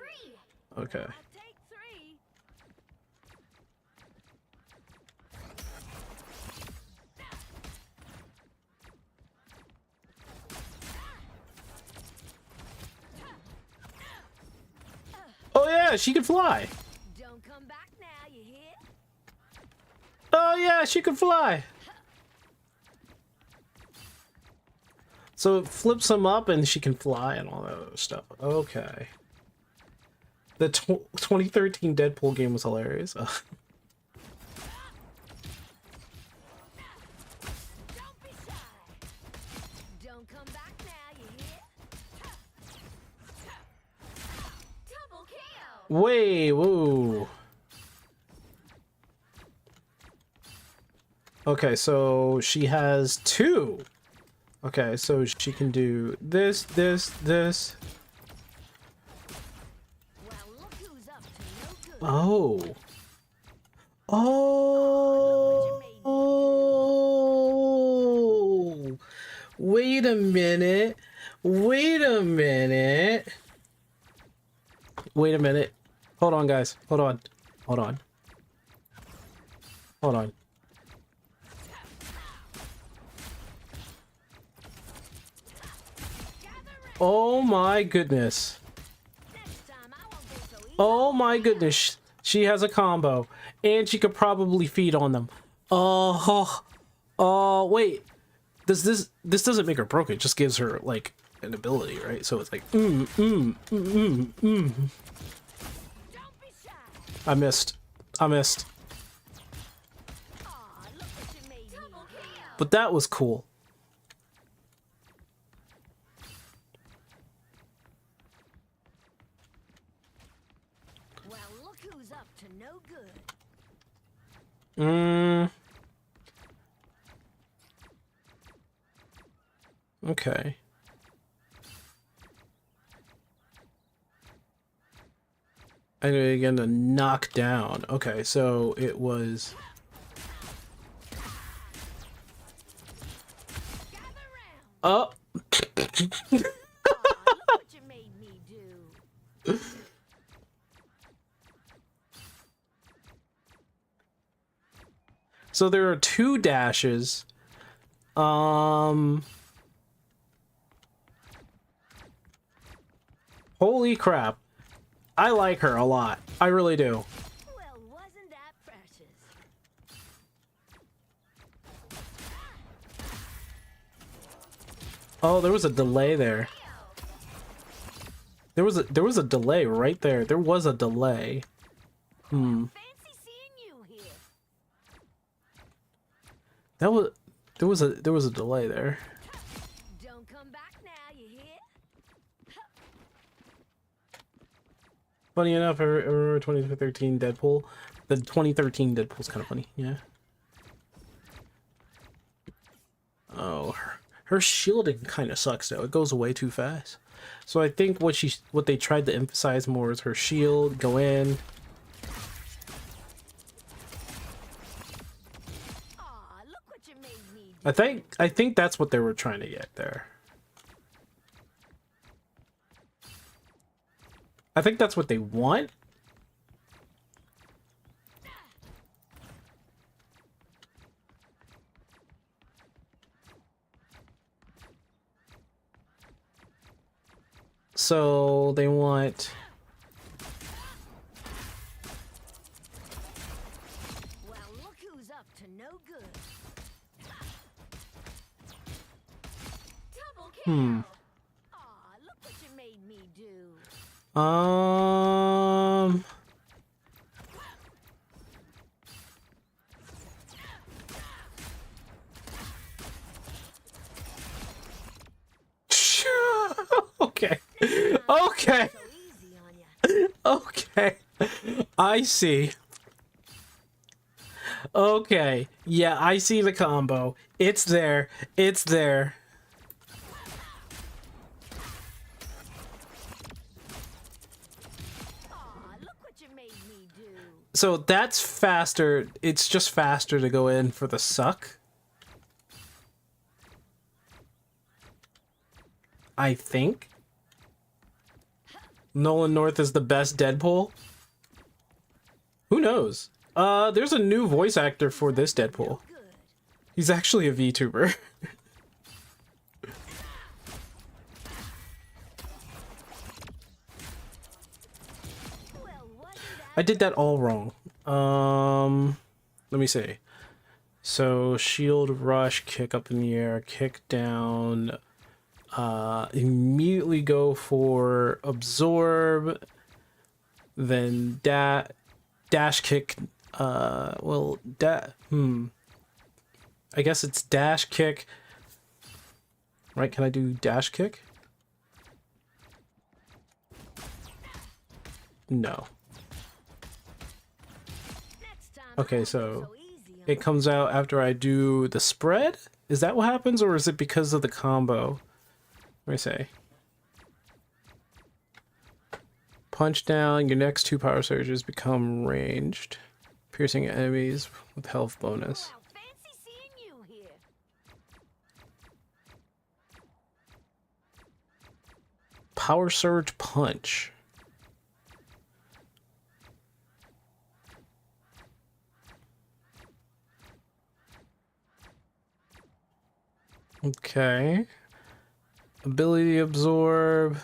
3. Okay. I'll take 3. Oh yeah, she can fly. Don't come back now, you hear? Oh yeah, she can fly. So it flips them up and she can fly and all that other stuff. Okay. The 2013 Deadpool game was hilarious. Don't be shy. Don't come back now, you hear? Double kill. Wait, whoa. Okay, so she has 2. Okay, so she can do this. Well, look who's up to no good. Oh. Oh. Wait a minute. Wait a minute. Wait a minute. Hold on, guys. Hold on. Hold on. Hold on. Gather round. Oh my goodness. Next time I won't go so easy. Oh my goodness. She has a combo. And she could probably feed on them. Oh, wait. This doesn't make her broken. It just gives her, like, an ability, right? So it's like, Don't be shy. I missed. Aw, look what you made me. Double kill. But that was cool. Well, look who's up to no good. Okay. And again, to knock down. Okay, so it was... Gather round. Oh! Aw, look what you made me do. So there are 2 dashes. Holy crap. I like her a lot. I really do. Well, wasn't that precious? Oh, there was a delay there. There was a delay right there. There was a delay. Fancy seeing you here. There was a delay there. Don't come back now, you hear? Funny enough, I remember 2013 Deadpool. The 2013 Deadpool's kind of funny, yeah. Oh, her shielding kind of sucks though. It goes away too fast. So I think what they tried to emphasize more is her shield, go in. Aw, look what you made me do. I think that's what they were trying to get there. I think that's what they want. So they want... Well, look who's up to no good. Double kill. Aw, look what you made me do. Okay. Okay. So easy on ya. Okay. I see. Okay. Yeah, I see the combo. It's there. It's there. Aw, look what you made me do. So that's faster. It's just faster to go in for the suck. I think. Nolan North is the best Deadpool. Who knows? There's a new voice actor for this Deadpool. Good. He's actually a VTuber. Well, wasn't that I did that all wrong. Let me see. So shield, rush, kick up in the air, kick down, immediately go for absorb, then dash kick, I guess it's dash kick. Right, can I do dash kick? No. next time? Okay, I won't so go so easy on it comes out after I do the spread? Is that what happens, or is it because of the combo? Let me say. Punch down, your next 2 power surges become ranged, piercing enemies with health bonus. Wow, fancy seeing you here. Power surge punch. Okay. Ability absorb.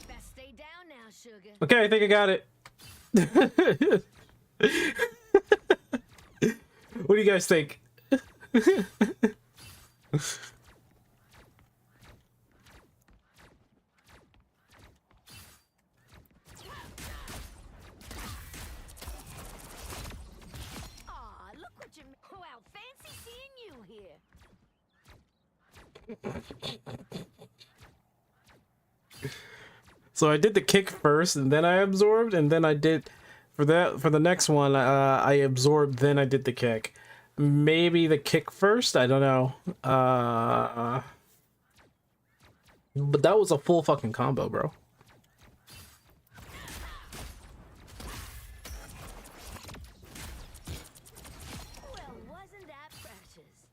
Best stay down now, sugar. Okay, I think I got it. What do you guys think? Aw, look what you. Wow, fancy seeing you here. So I did the kick first, and then I absorbed, and then I did for the next one. I absorbed, then I did the kick. Maybe the kick first. I don't know. But that was a full fucking combo, bro. Well, wasn't that precious?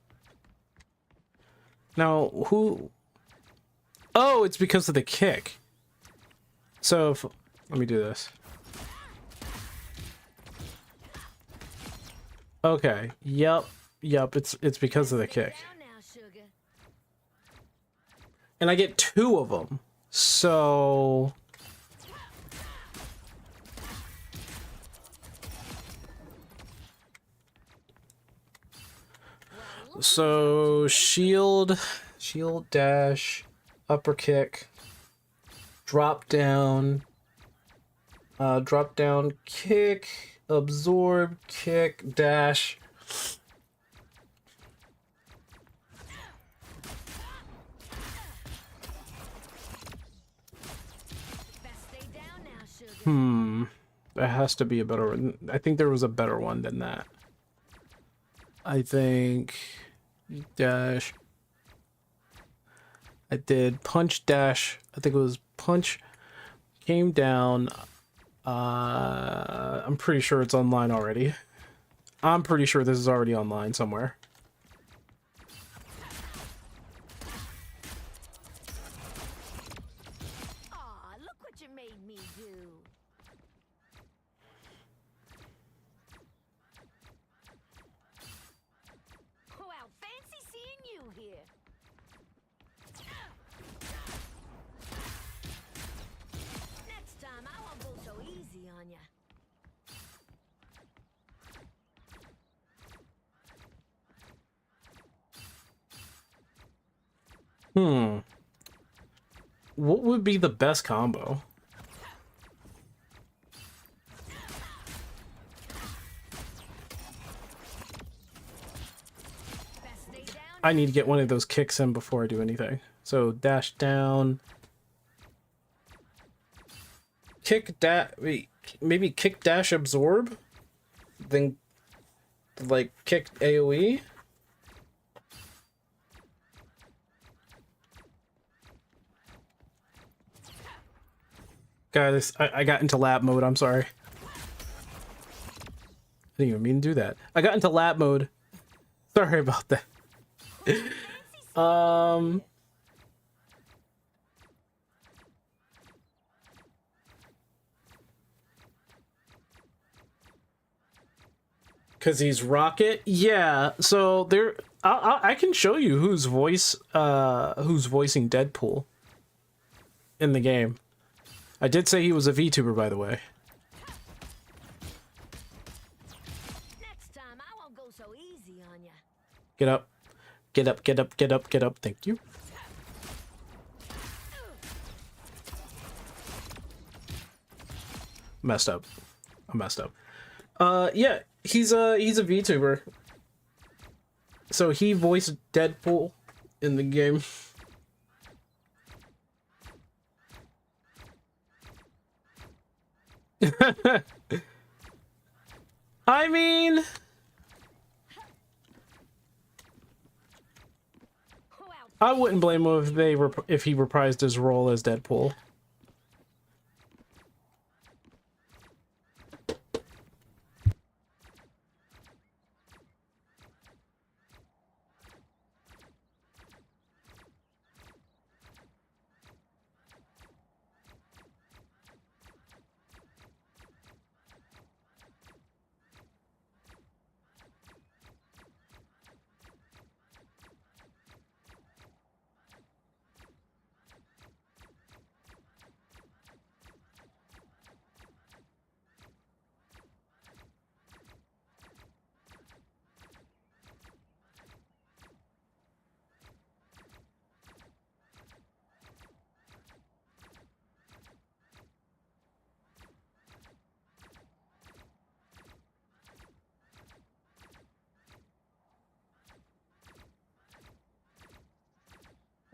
Now who? Oh, it's because of the kick. So let me do this. Okay. Yep. It's because of the kick. Down now, sugar. And I get 2 of them. So shield dash, upper kick, drop down, kick, absorb, kick, dash. Best stay down now, sugar. There has to be a better one. I think there was a better one than that. I think dash. I did punch dash. I think it was punch, came down. I'm pretty sure it's online already. I'm pretty sure this is already online somewhere. Aw, look what you made me do. Wow, fancy seeing you here. Next time, I won't go so easy on ya. What would be the best combo? Best stay down. I need to get one of those kicks in before I do anything. So dash down. Kick dash. Wait, maybe kick dash absorb? Then, like, kick AoE? Guys, I got into lab mode. I'm sorry. I didn't even mean to do that. I got into lab mode. Sorry about that. Because he's Rocket? Yeah, so there... I can show you who's voicing Deadpool in the game. I did say he was a VTuber, by the way. Next time, I won't go so easy on ya. Get up. Get up, get up, get up, get up. Thank you. Messed up. I messed up. Yeah, he's a VTuber. So he voiced Deadpool in the game. I mean, I wouldn't blame him if he reprised his role as Deadpool.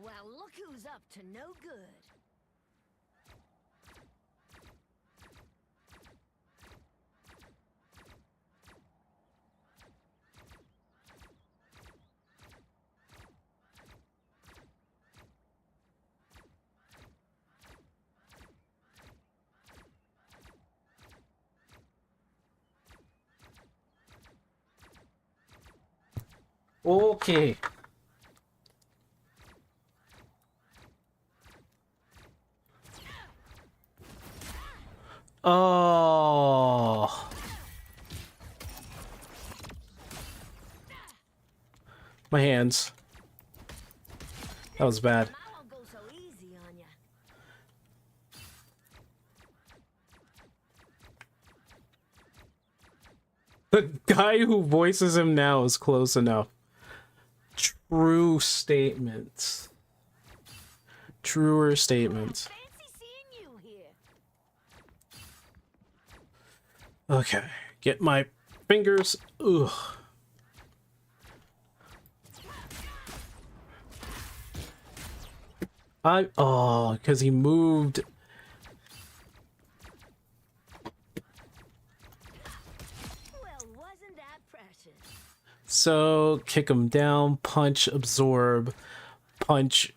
Well, look who's up to no good. Okay. Oh. My hands. That was bad. I won't go so easy on ya. The guy who voices him now is close enough. True statements. Truer statements. Fancy seeing you here. Okay, get my fingers. Ugh. Because he moved. Well, wasn't that precious? So kick him down, punch, absorb, punch.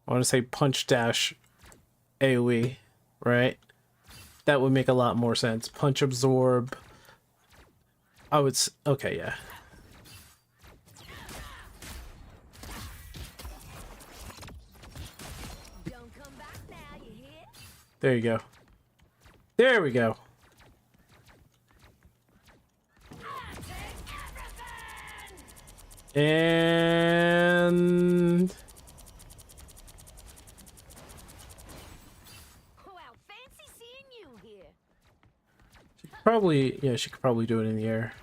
I want to say punch dash AoE, right? That would make a lot more sense. Punch, absorb. I would. Okay, yeah. Don't come back now, you hear? There you go. There we go. And Well, fancy seeing you here. probably, yeah, she could probably do it in the air.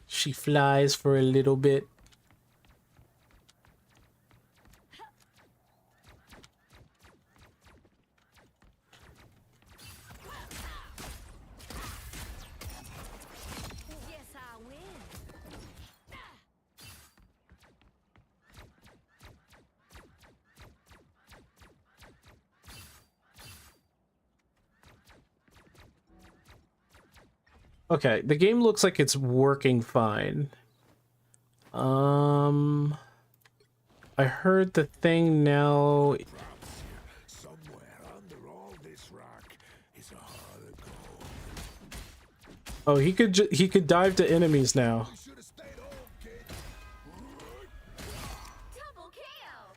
She flies for a little bit. Guess I win. Okay, the game looks like it's working fine. I heard the thing now. Somewhere under all this rock is a heart of gold. Oh, he could dive to enemies now. You should have stayed home, kid. Double kill.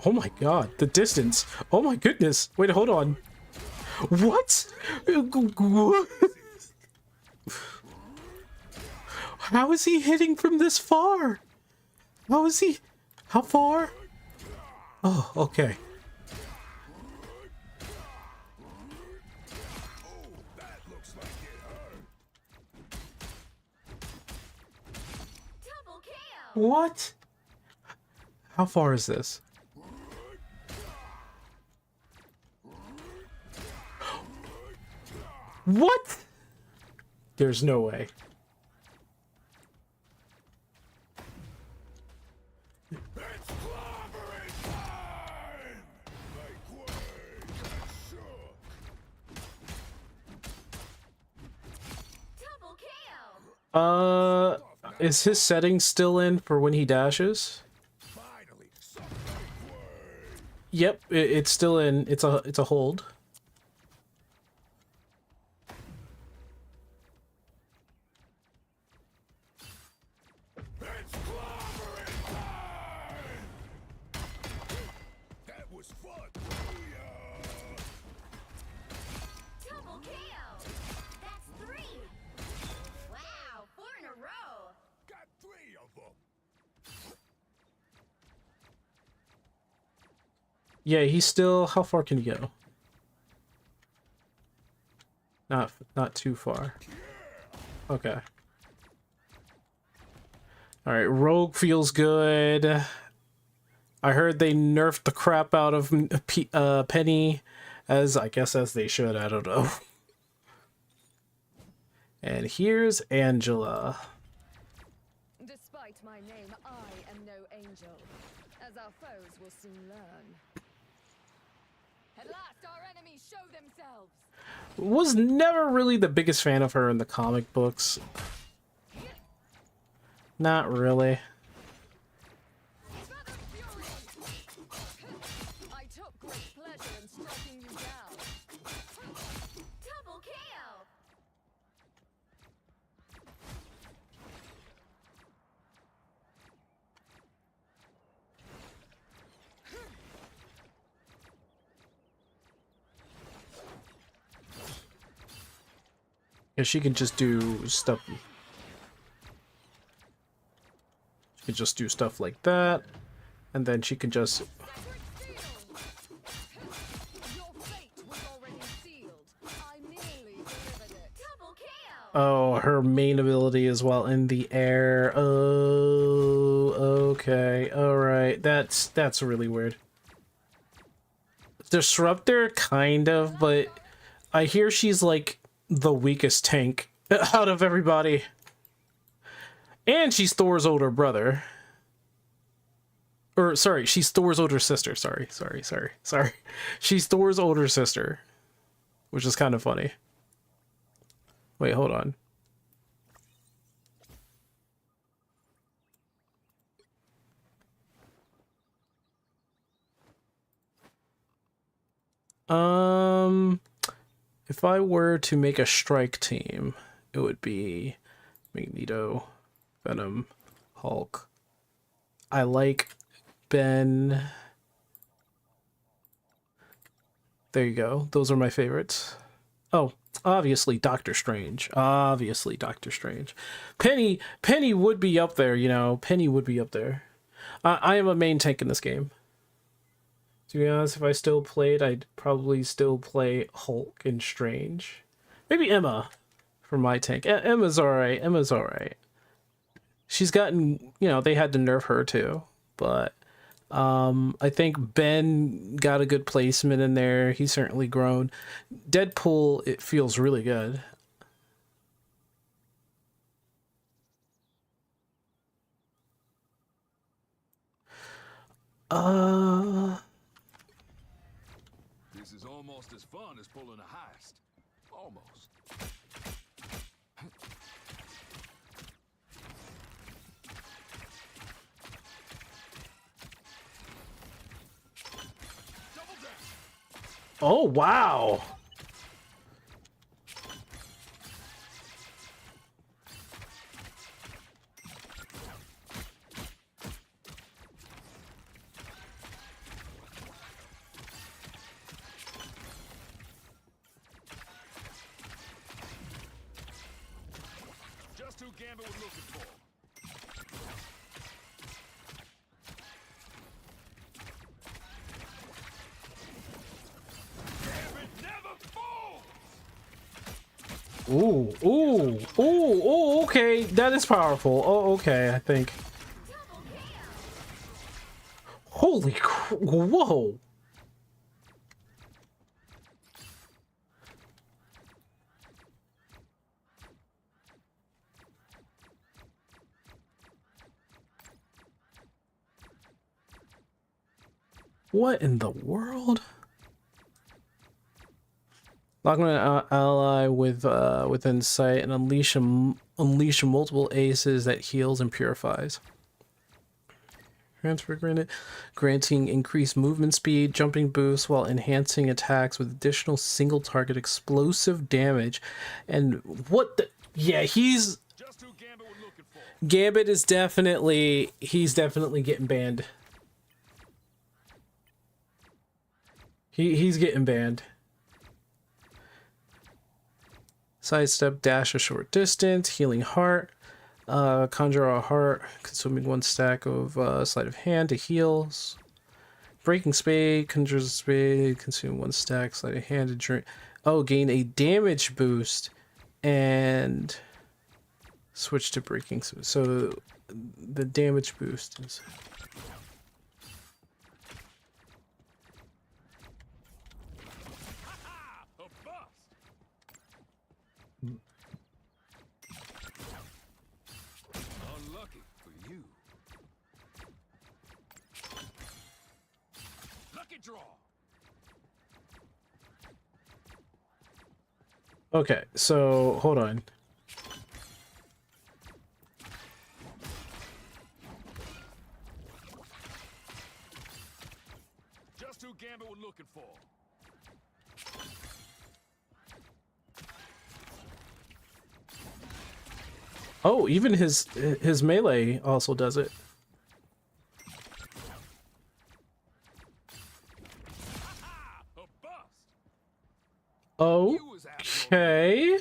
Oh my god, the distance. Oh my goodness. Wait, hold on. What? How is he hitting from this far? How is he? How far? Oh, okay. That looks like it hurt. Double kill. What? How far is this? What? There's no way. It's clobbering time! Make way, get shook. Double kill. Is his setting still in for when he dashes? Finally, some make way. Yep, it's still in. It's a hold. It's clobbering time! That was fun. Booyah! Double kill. That's 3. Wow, 4 in a row. Got 3 of them. Yeah, he's still. How far can he go? Not too far. Okay. All right, Rogue feels good. I heard they nerfed the crap out of Penny, as I guess as they should. I don't know. And here's Angela. Despite my name, I am no angel, as our foes will soon learn. At last, our enemies show themselves. Was never really the biggest fan of her in the comic books. Not really. I took great pleasure in striking you down. Double kill! Yeah, she can just do stuff. She can just do stuff like that, and then she can just. Your fate was already sealed. I merely delivered it. Double kill! Oh, her main ability is while in the air. Oh, okay, all right. That's really weird. Disruptor, kind of, but I hear she's like the weakest tank out of everybody. And she's Thor's older brother. Or, sorry, she's Thor's older sister. Sorry. She's Thor's older sister. Which is kind of funny. Wait, hold on. If I were to make a strike team, it would be Magneto, Venom, Hulk. I like Ben. There you go. Those are my favorites. Oh, obviously Doctor Strange. Obviously Doctor Strange. Penny would be up there, you know. Penny would be up there. I am a main tank in this game. To be honest, if I still played, I'd probably still play Hulk and Strange. Maybe Emma for my tank. Emma's alright. Emma's alright. She's gotten, you know, they had to nerf her too. But I think Ben got a good placement in there. He's certainly grown. Deadpool, it feels really good. This is almost as fun as pulling a heist. Almost. Oh, wow. Just who Gambit was looking for. Gambit never falls! Ooh, okay. That is powerful. Oh, okay, I think. Holy whoa. What in the world? Lock on an ally with insight and unleash multiple aces that heals and purifies. Transfer granting increased movement speed, jumping boost while enhancing attacks with additional single target explosive damage. And what the, yeah, he's Just who Gambit was looking for. Gambit is definitely, he's definitely getting banned. He's getting banned. Sidestep, dash a short distance, healing heart, conjure a heart, consuming one stack of sleight of hand to heals. Breaking spade, conjures a spade, consume one stack, sleight of hand to drink. Oh, gain a damage boost and switch to breaking. So the damage boost is. draw. Okay, so hold on. Just who Gambit we're looking for. Oh, even his melee also does it. A bust. Okay.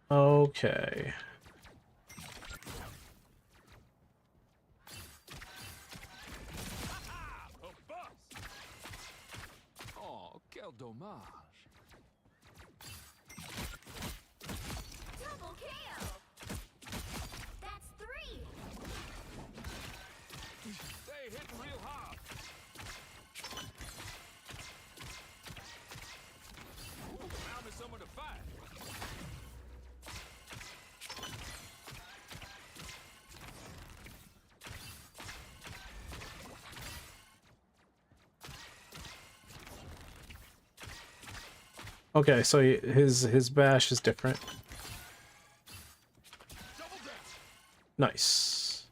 Okay. A bust. Oh, quel dommage. Double kill! That's 3! They hitting real hard. Ooh, found me someone to fight. Okay, so his bash is different. Double down. Nice.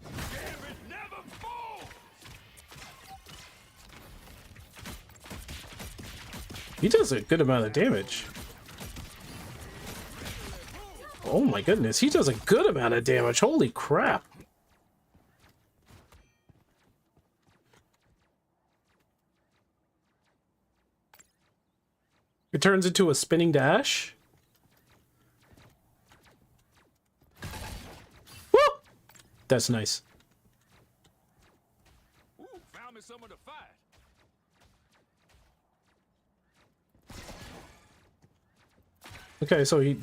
Gambit never falls. He does a good amount of damage. Oh my goodness, he does a good amount of damage. Holy crap. It turns into a spinning dash. Woo! That's nice. Ooh, found me someone to fight. Okay, so he...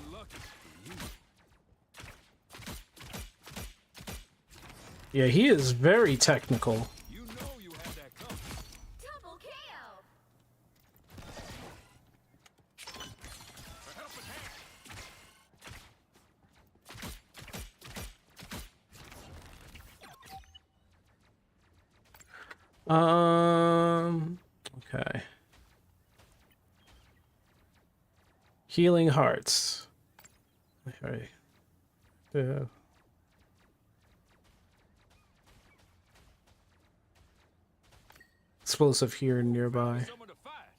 Unlucky for you. Yeah, he is very technical. You know you had that coming. Double kill! A helping hand. Okay. Healing hearts. Okay. Yeah. Explosive here and nearby. Someone to fight.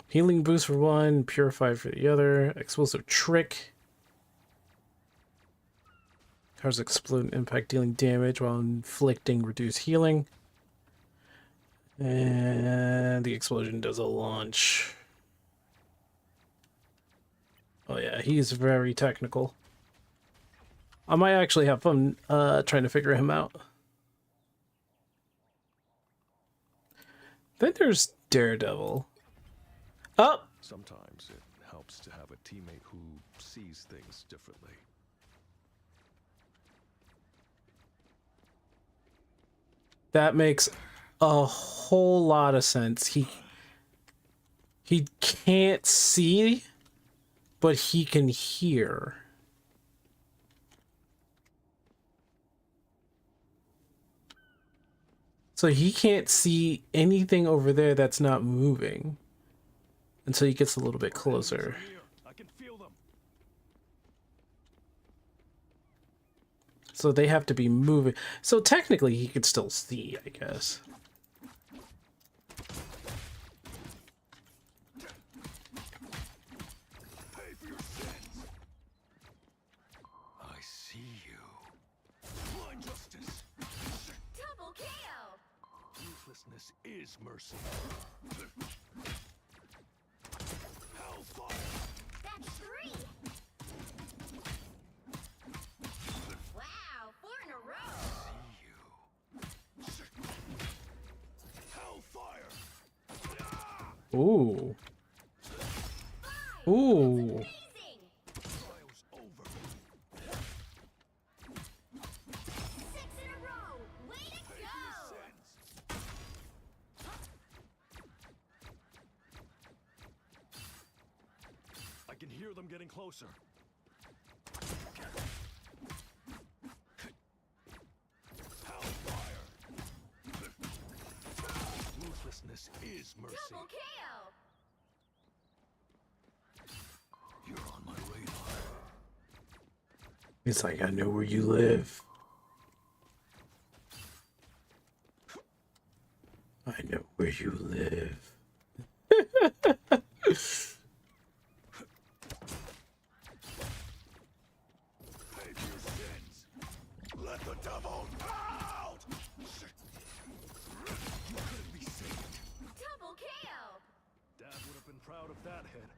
Healing boost for one, purify for the other. Explosive trick. Cars explode and impact, dealing damage while inflicting reduced healing. And the explosion does a launch. Oh yeah, he's very technical. I might actually have fun trying to figure him out. Then there's Daredevil. Oh! Sometimes it helps to have a teammate who sees things differently. That makes a whole lot of sense. He can't see, but he can hear. So he can't see anything over there that's not moving until he gets a little bit closer. I can feel them. So they have to be moving. So technically he could still see, I guess. Pay for your sins. I see you. Blind justice. Double kill! Ruthlessness is mercy. Hellfire. That's 3! Wow, 4 in a row! See you. Ooh. Ooh. I can hear them getting closer. Hellfire. Ruthlessness is mercy. Double kill! You're on my radar. It's like, I know where you live. I know where you live. Pay for your sins. Let the devil out! You couldn't be saved. Double kill! Dad would have been proud of that head.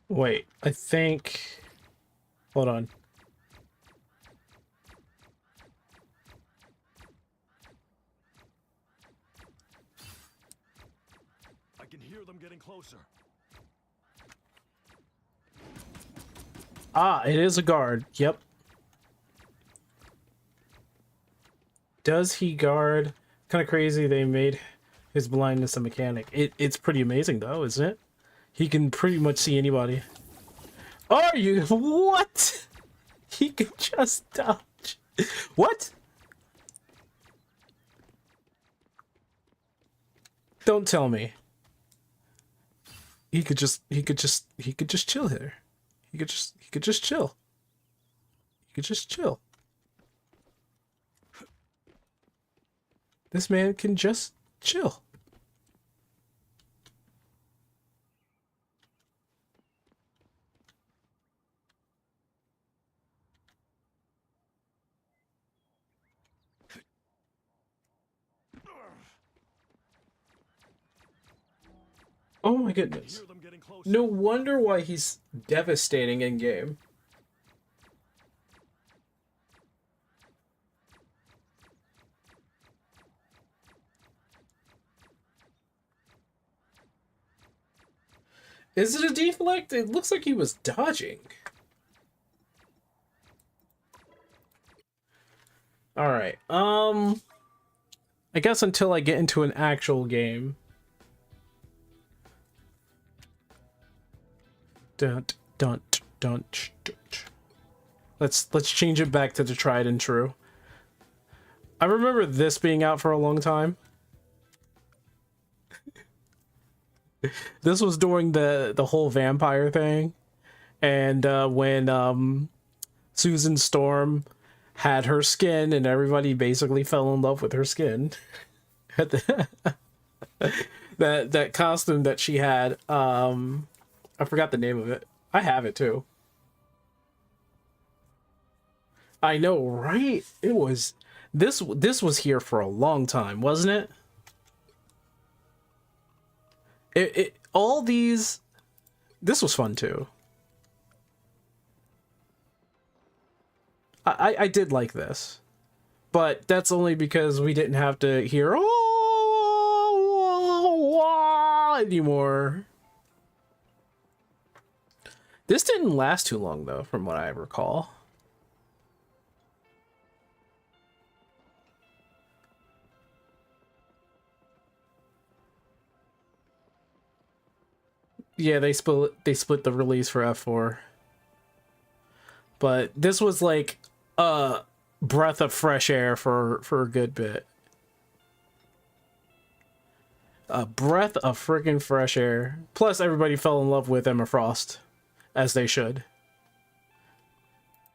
Wait, I think... Hold on. I can hear them getting closer. Ah, it is a guard. Yep. Does he guard? Kind of crazy they made his blindness a mechanic. It's pretty amazing though, isn't it? He can pretty much see anybody. Are you? What? He could just dodge. What? Don't tell me. He could just chill here. He could just chill. He could just chill. This man can just chill. Oh my goodness. No wonder why he's devastating in game. Is it a deflect? It looks like he was dodging. Alright, I guess until I get into an actual game. Let's change it back to the tried and true. I remember this being out for a long time. This was during the whole vampire thing, and when Susan Storm had her skin, and everybody basically fell in love with her skin. that costume that she had, I forgot the name of it. I have it too. I know, right? It was this was here for a long time, wasn't it? All these, this was fun too. I did like this, but that's only because we didn't have to hear anymore. This didn't last too long though, from what I recall. Yeah, they split the release for F4. But this was like a breath of fresh air for a good bit. A breath of freaking fresh air. Plus everybody fell in love with Emma Frost, as they should.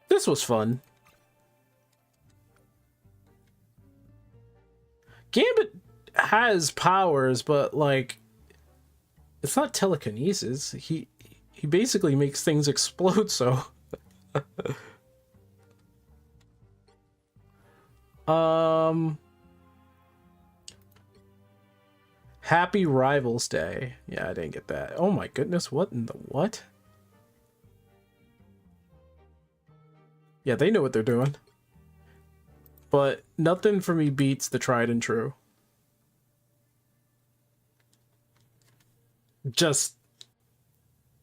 This was fun. Gambit has powers, but like, it's not telekinesis. He basically makes things explode, so. Happy Rivals Day. Yeah, I didn't get that. Oh my goodness, what in the what? Yeah, they know what they're doing. But nothing for me beats the tried and true. just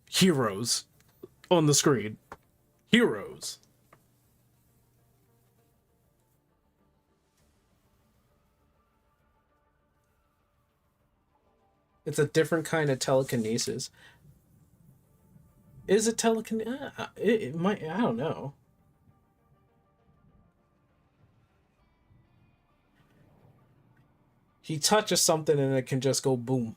heroes on the screen. Heroes. It's a different kind of telekinesis. Is it telekinesis? It might, I don't know. He touches something and it can just go boom.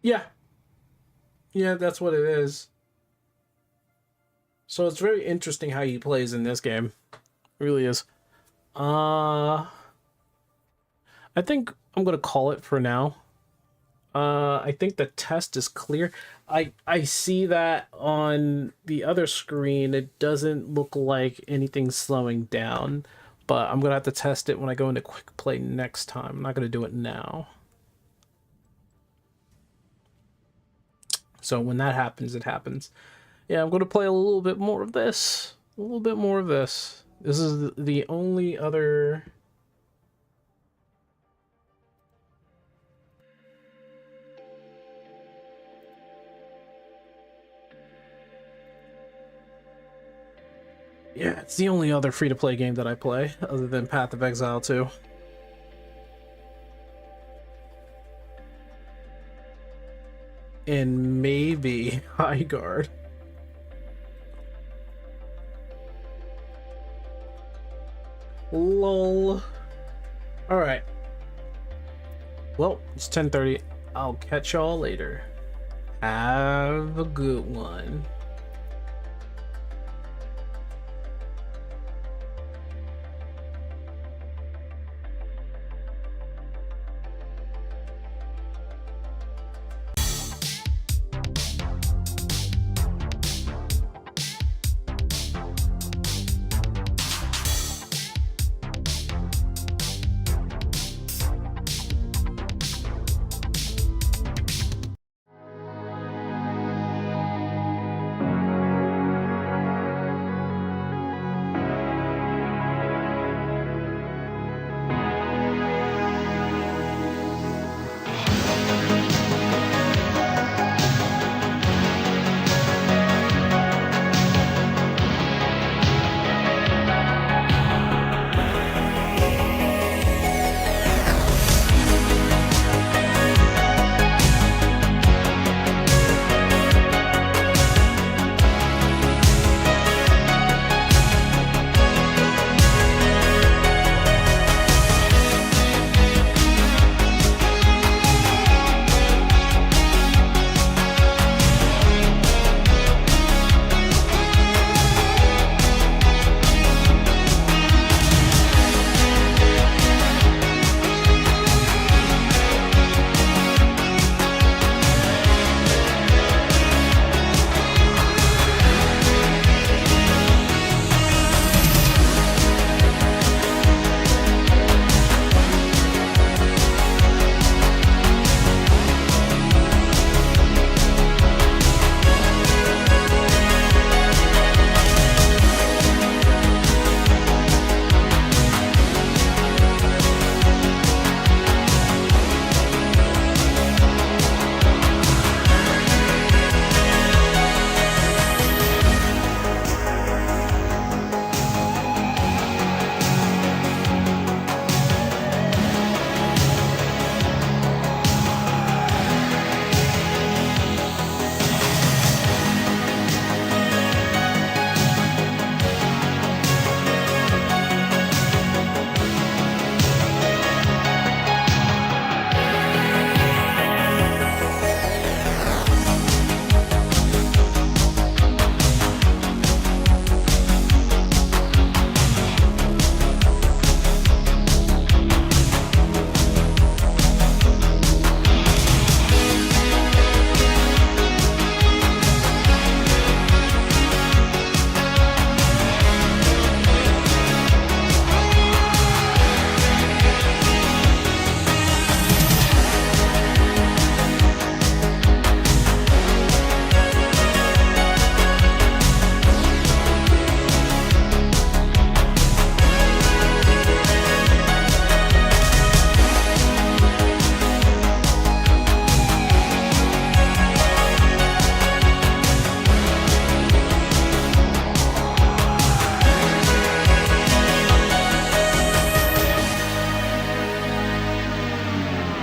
Yeah. Yeah, that's what it is. So it's very interesting how he plays in this game. It really is. I think I'm gonna call it for now. I think the test is clear. I see that on the other screen it doesn't look like anything's slowing down, but I'm gonna have to test it when I go into quick play next time. I'm not gonna do it now. So when that happens, it happens. Yeah, I'm gonna play a little bit more of this. A little bit more of this. This is the only other... Yeah, it's the only other free-to-play game that I play, other than Path of Exile 2. And maybe HIGHGUARD. Lol. Alright. Well, it's 10:30. I'll catch y'all later. Have a good one.